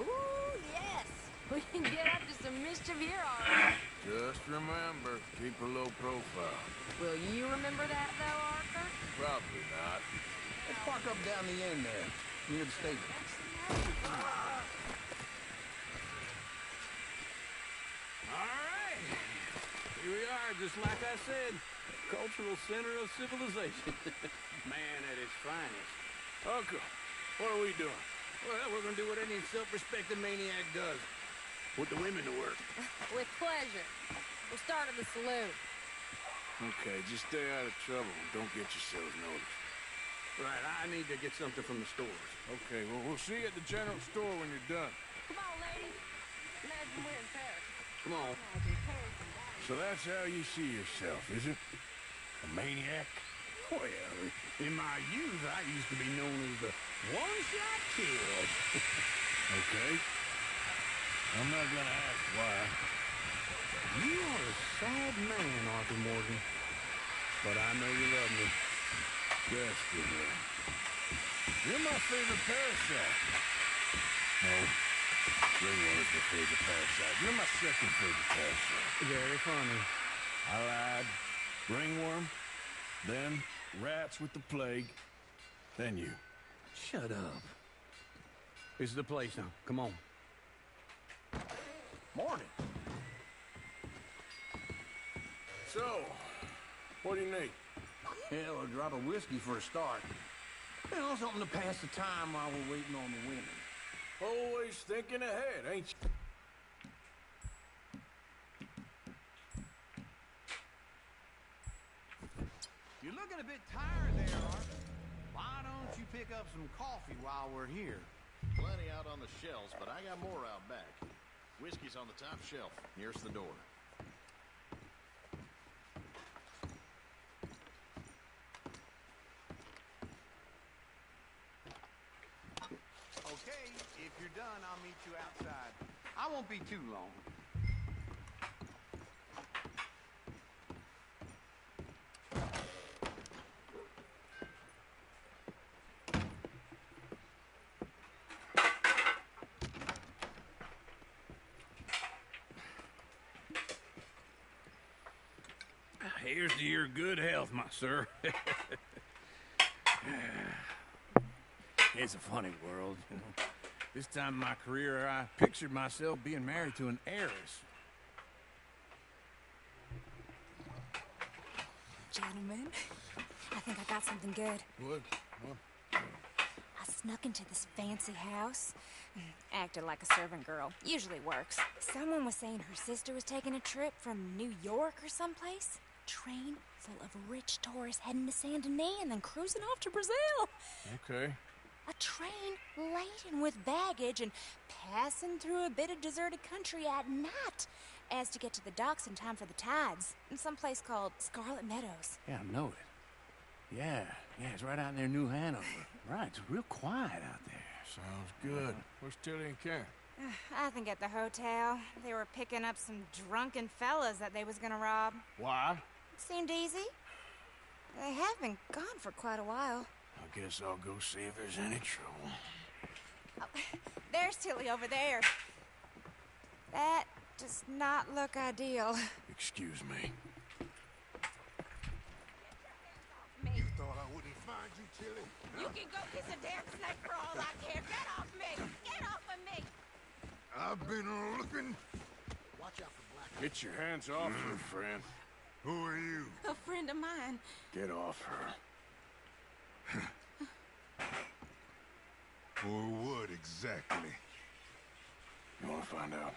Ooh, yes. We can get up to some mischief here, all right. Just remember, keep a low profile. Will you remember that, though, Arthur? Probably not. Let's park up down the end there, near the stable. All right. Here we are, just like I said. Cultural center of civilization. Man at its finest. Uncle, what are we doing? Well, we're gonna do what any self-respecting maniac does. Put the women to work. With pleasure. We'll start at the saloon. Okay, just stay out of trouble and don't get yourselves noticed. Right, I need to get something from the stores. Okay, well, we'll see you at the general store when you're done. Come on, ladies. Imagine we're in Paris. Come on. Imagine Paris and So that's how you see yourself, is it? A maniac? Well, in my youth, I used to be known as the one-shot kid. Okay. I'm not gonna ask why. You are a sad man, Arthur Morgan. But I know you love me. Yes, dear. You're my favorite parasite. No, Ringworm is my favorite parasite. You're my second favorite parasite. Very funny. I lied. Ringworm, then rats with the plague, then you. Shut up. This is the place now. Come on. Morning. So, what do you need? Hell, a drop of whiskey for a start. You know, something to pass the time while we're waiting on the women. Always thinking ahead, ain't you? You're looking a bit tired there, Arthur. Why don't you pick up some coffee while we're here? Plenty out on the shelves, but I got more out back. Whiskey's on the top shelf, nearest the door. Okay, if you're done, I'll meet you outside. I won't be too long. Here's to your good health, my sir. It's a funny world, you know. This time in my career, I pictured myself being married to an heiress. Gentlemen, I think I got something good. What? I snuck into this fancy house. Acted like a servant girl. Usually works. Someone was saying her sister was taking a trip from New York or someplace. Train full of rich tourists heading to Saint Denis and then cruising off to Brazil. Okay. A train laden with baggage and passing through a bit of deserted country at night as to get to the docks in time for the tides in some place called Scarlet Meadows. Yeah, I know it. Yeah, it's right out near New Hanover. Right, it's real quiet out there. Sounds good. Where's Tilly and Karen? I think at the hotel. They were picking up some drunken fellas that they was gonna rob. Why? Seemed easy. They have been gone for quite a while. I guess I'll go see if there's any trouble. There's Tilly over there. That does not look ideal. Excuse me. Me. Thought I wouldn't find you, Tilly. You can go kiss a damn snake for all I care. Get off me! Get off of me! I've been looking. Watch out for Black. Get your hands off her, friend. Who are you? A friend of mine. Get off her. For what exactly? You want to find out?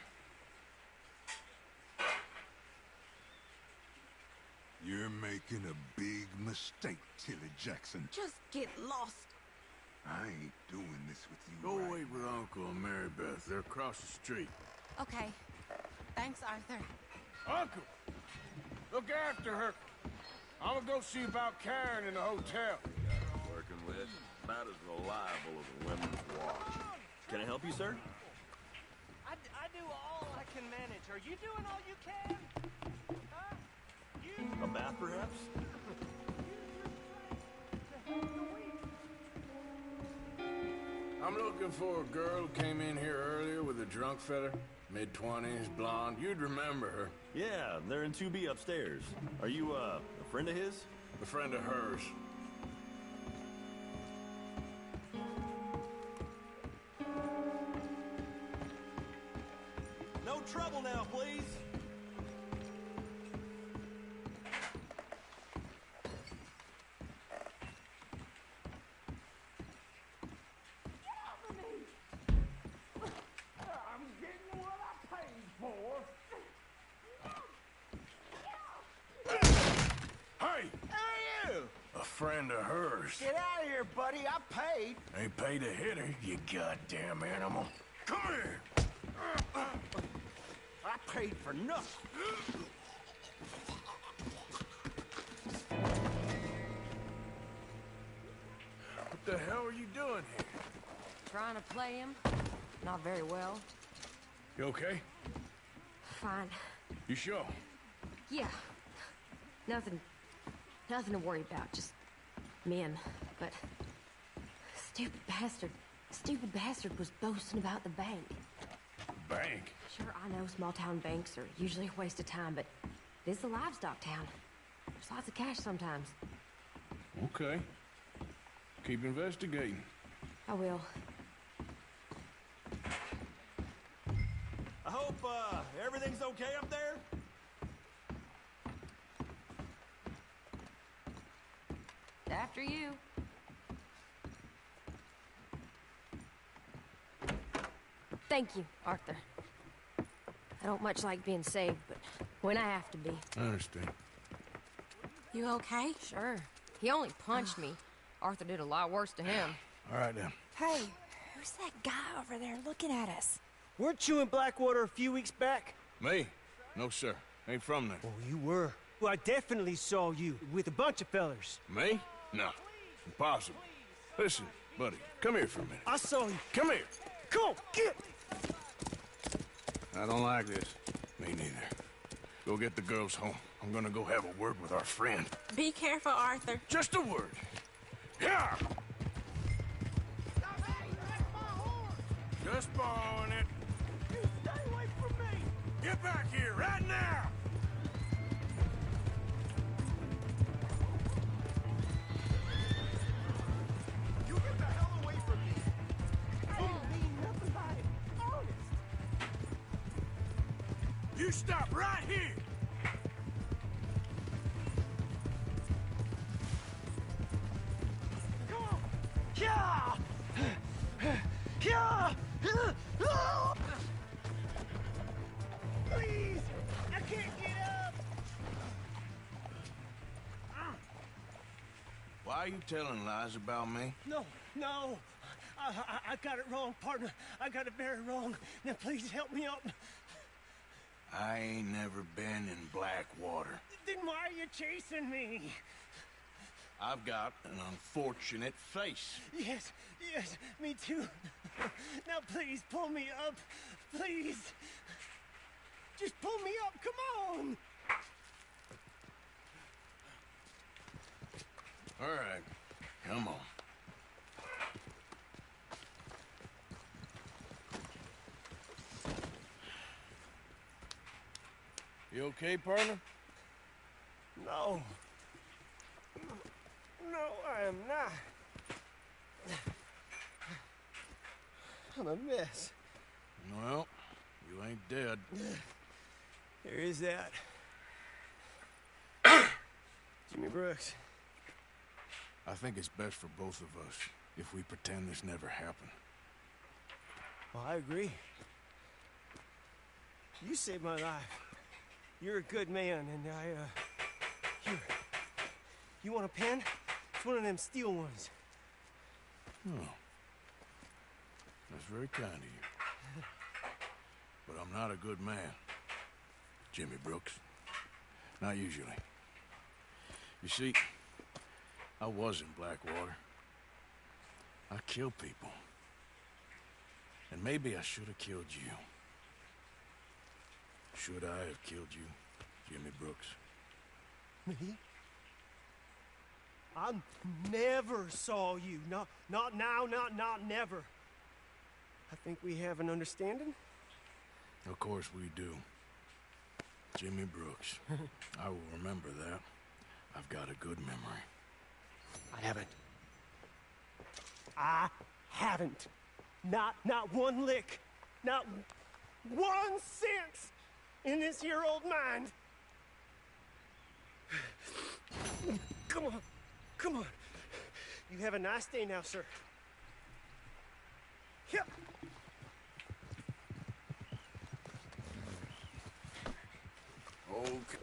You're making a big mistake, Tilly Jackson. Just get lost. I ain't doing this with you. Go right wait with Uncle and Mary Beth. They're across the street. Okay. Thanks, Arthur. Uncle! Look after her. I'm gonna go see about Karen in the hotel. Working with about as reliable as a women's watch. Can I help you, sir? I do all I can manage. Are you doing all you can? Huh? A bath, perhaps? I'm looking for a girl who came in here earlier with a drunk fella. Mid-20s, blonde. You'd remember her. Yeah, they're in 2B upstairs. Are you, a friend of his? A friend of hers. No trouble now, please. Friend of hers. Get out of here, buddy. I paid. Ain't paid to hit her, you goddamn animal. Come here! I paid for nothing. What the hell are you doing here? Trying to play him. Not very well. You okay? Fine. You sure? Yeah. Nothing to worry about. Just men. But stupid bastard was boasting about the bank. Bank? Sure, I know small town banks are usually a waste of time, but this is a livestock town. There's lots of cash sometimes. Okay. Keep investigating. I will. I hope, everything's okay up there? After you. Thank you, Arthur. I don't much like being saved, but when I have to be. I understand. You okay? Sure. He only punched me. Arthur did a lot worse to him. All right, then. Hey, who's that guy over there looking at us? Weren't you in Blackwater a few weeks back? Me? No, sir. Ain't from there. Oh, you were. Well, I definitely saw you with a bunch of fellers. Me? No. Impossible. Listen, buddy, come here for a minute. I saw you. Come here. Come on, get! I don't like this. Me neither. Go get the girls home. I'm gonna go have a word with our friend. Be careful, Arthur. Just a word. Yeah! Just borrowing it. You stay away from me! Get back here right now! You get the hell away from me! I didn't mean nothing by it. Honest! You stop right here! Come on! Yeah! Yeah! Please! I can't get up! Why are you telling lies about me? No! I got it wrong, partner. I got it very wrong. Now please help me up. I ain't never been in Blackwater. Then why are you chasing me? I've got an unfortunate face. Yes, me too. Now please pull me up. Please. Just pull me up, come on. All right, come on. You okay, partner? No. No, I am not. I'm a mess. Well, you ain't dead. There is that. Jimmy Brooks. I think it's best for both of us if we pretend this never happened. Well, I agree. You saved my life. You're a good man, and here. You want a pen? It's one of them steel ones. Oh. That's very kind of you. But I'm not a good man, Jimmy Brooks. Not usually. You see, I was in Blackwater. I killed people. And maybe I should have killed you. Should I have killed you, Jimmy Brooks? Me? I never saw you. Not now, not never. I think we have an understanding? Of course we do. Jimmy Brooks. I will remember that. I've got a good memory. I haven't. Not one lick. Not 1 cent in this here old mind. Come on. You have a nice day now, sir. Yep. Okay.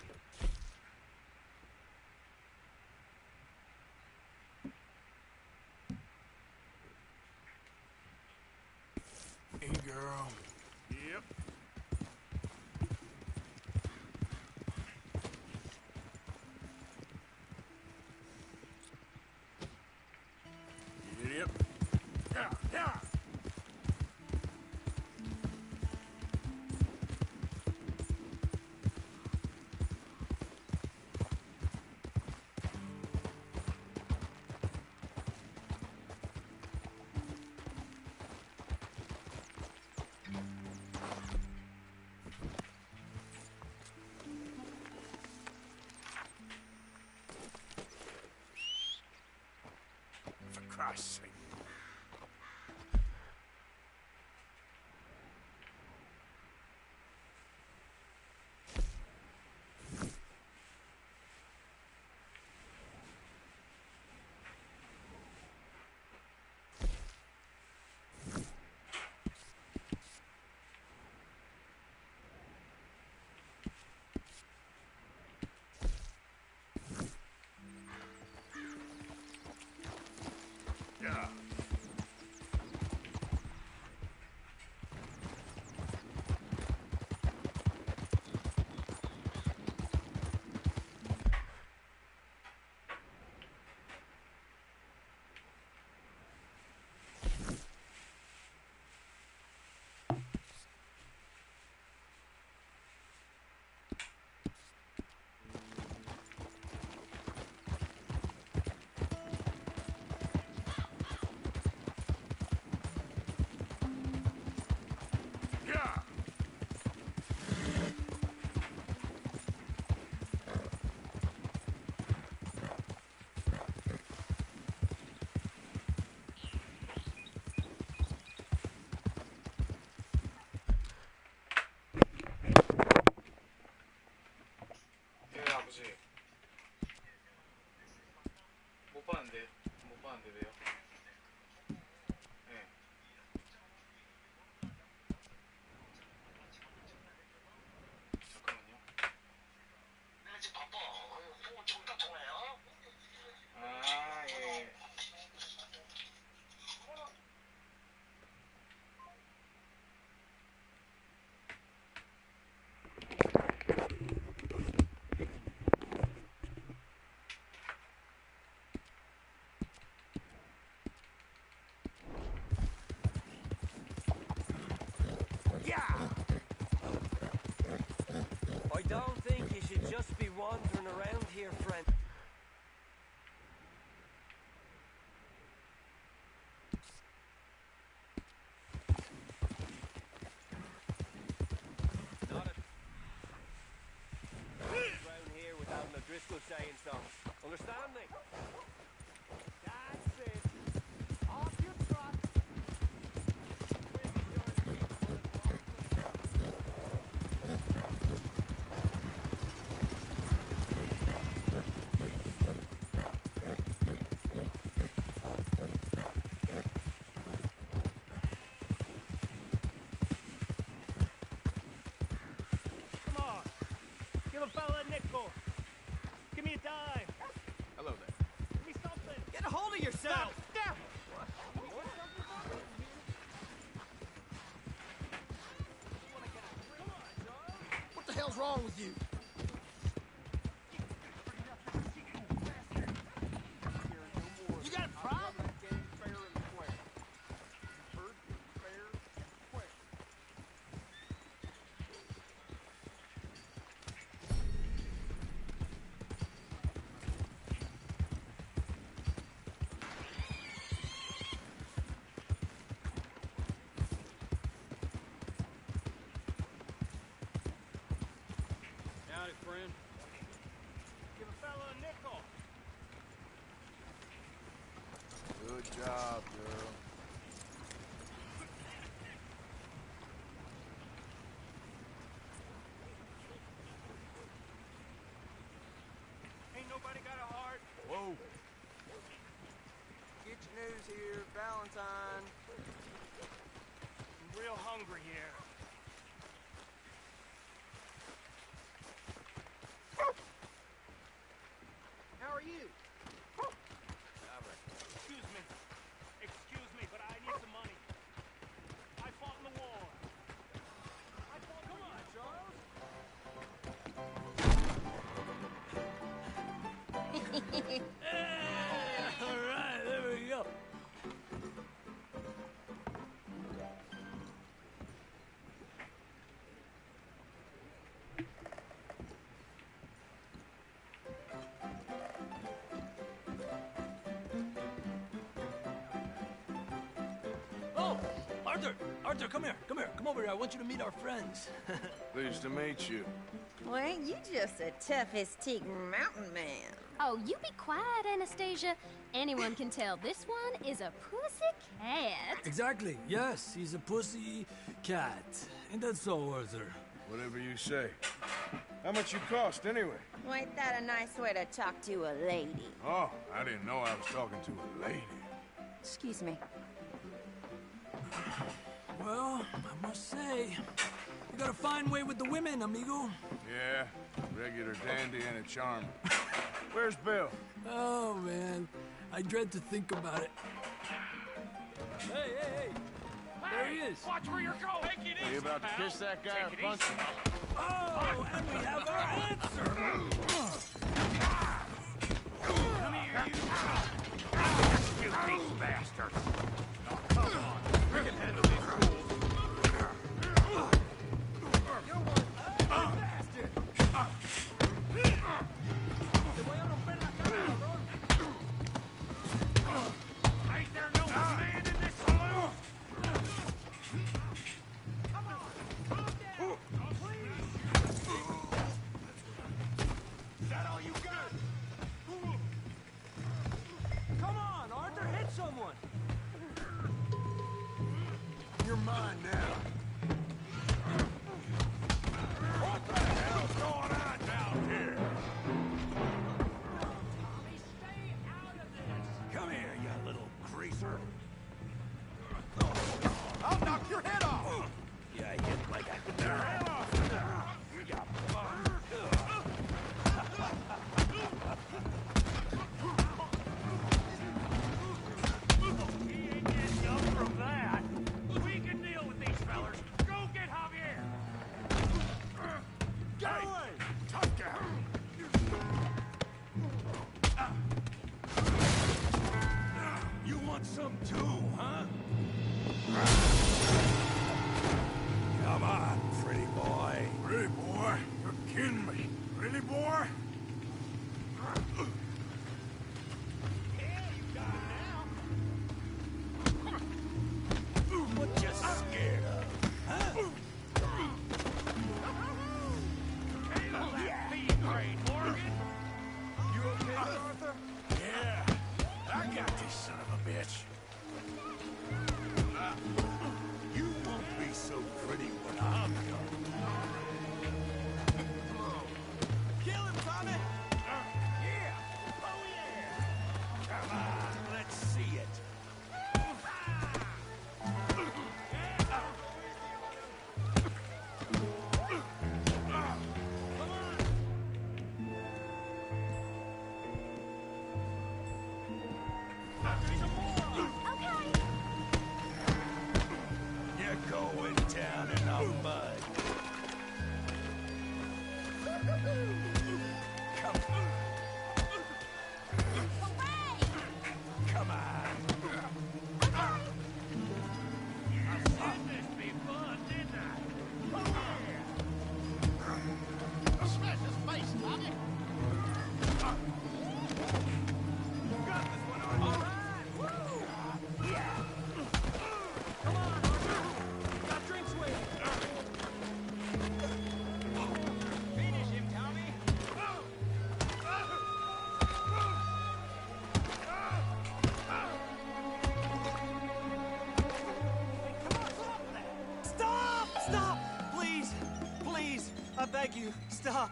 Hey, girl. Yep. Yep. Yeah. For Christ's sake. Yeah. 네, 아버지. 못 봤는데 왜요? 네. 잠깐만요. 아, 예. I don't think you should just be wandering around here, friend. dime. Hello there. Give me something. Get a hold of yourself. Stop. What the hell's wrong with you? You got a problem? Howdy, friend. Give a fella a nickel. Good job, girl. Ain't nobody got a heart. Whoa. Get your news here, Valentine. I'm real hungry here. How are you? Excuse me, but I need some money. I fought in the war. Come on, Charles. All right, there we go. Oh, Arthur! Arthur, come here, come here. Come over here. I want you to meet our friends. Pleased to meet you. Well, ain't you just a tough as teak mountain man? Oh, you be quiet, Anastasia. Anyone can tell this one is a pussy cat. Exactly. Yes, he's a pussy cat. Ain't that so, Arthur? Whatever you say. How much you cost, anyway? Well, ain't that a nice way to talk to a lady? Oh, I didn't know I was talking to a lady. Excuse me. Well, I must say, you got a fine way with the women, amigo. Yeah, regular dandy and a charmer. Where's Bill? Oh, man. I dread to think about it. Hey! There he is. Watch where you're going. Take it easy, Are you about to kiss that guy or punch him? Oh, and we have our answer. Come here, you. You piece bastard. Oh, come on. We can handle these fools. You're one bastard. Te voy a romper la cara, cabrón. Ain't there no man in this saloon? Come on, calm down, please. Is that all you got? Come on, Arthur, hit someone. You're mine now. What the hell's going on down here? Stay out of this. Come here, you little greaser. I'll knock your head off. You hit like a head off. You bum. He ain't getting up from that. We can deal with these fellers. Go get Javier. Get away. Tough guy. You want some too, huh? Come on, pretty boy. Pretty boy? You're kidding me. Pretty boy? What you scared of, huh? Handle that feed grade, Morgan. You okay, Arthur? Yeah, I got this son of a bitch. You won't be so pretty when I'm done. Kill him, Tommy. Yeah. Oh, yeah. Come on, let's see it. you. Stop.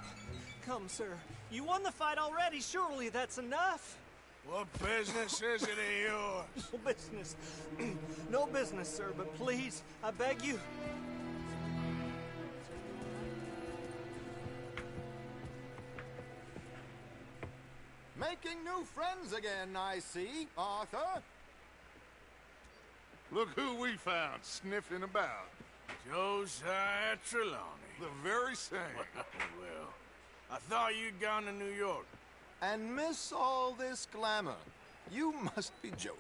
Come, sir. You won the fight already. Surely that's enough. What business is it of yours? No business. No business, sir, but please, I beg you. Making new friends again, I see, Arthur. Look who we found sniffing about. Josiah Trelawney. The very same. Well, I thought you'd gone to New York. And miss all this glamour. You must be joking.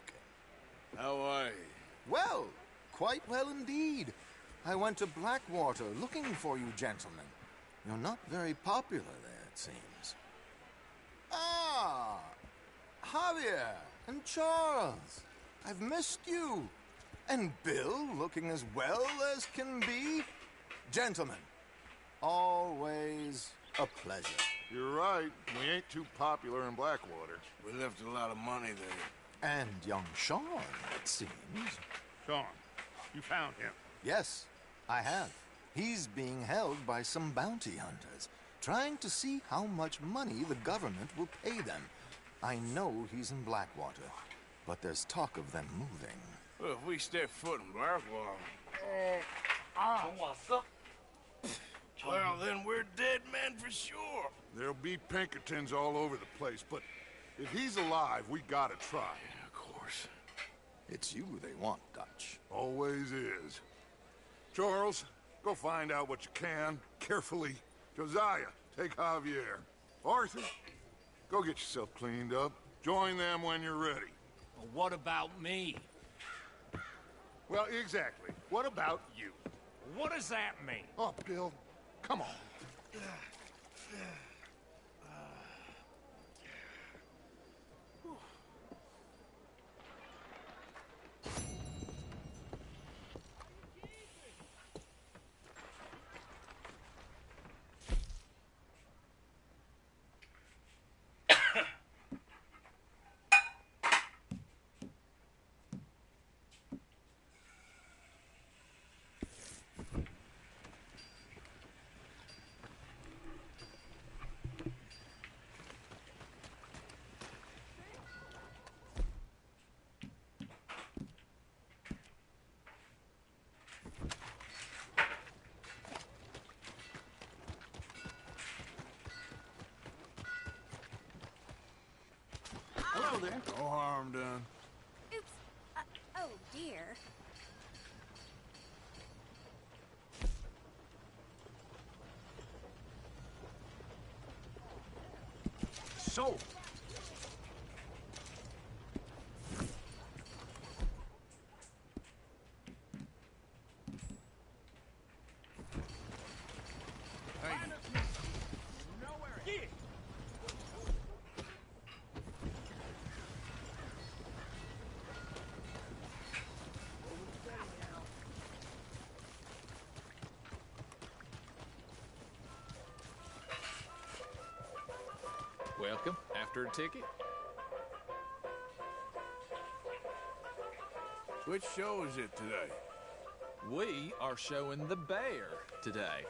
How are you? Well, quite well indeed. I went to Blackwater looking for you gentlemen. You're not very popular there, it seems. Ah! Javier and Charles. I've missed you. And Bill looking as well as can be. Gentlemen, always a pleasure. You're right. We ain't too popular in Blackwater. We left a lot of money there. And young Sean, it seems. Sean, you found him? Yes, I have. He's being held by some bounty hunters, trying to see how much money the government will pay them. I know he's in Blackwater, but there's talk of them moving. Well, if we step foot in Blackwater... Well, then we're dead men for sure. There'll be Pinkertons all over the place, but if he's alive, we gotta try. Yeah, of course. It's you they want, Dutch. Always is. Charles, go find out what you can, carefully. Josiah, take Javier. Arthur, go get yourself cleaned up. Join them when you're ready. Well, what about me? Well, exactly. What about you? What does that mean? Oh, Bill, come on. Hello there. No harm done. Oops. Oh, dear. So, Welcome. After a ticket? Which show is it today? We are showing the bear today.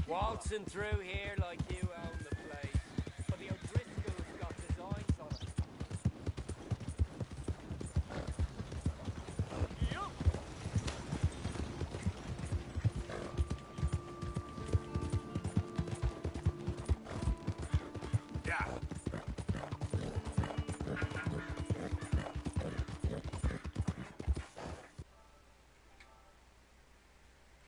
Waltzing through here like you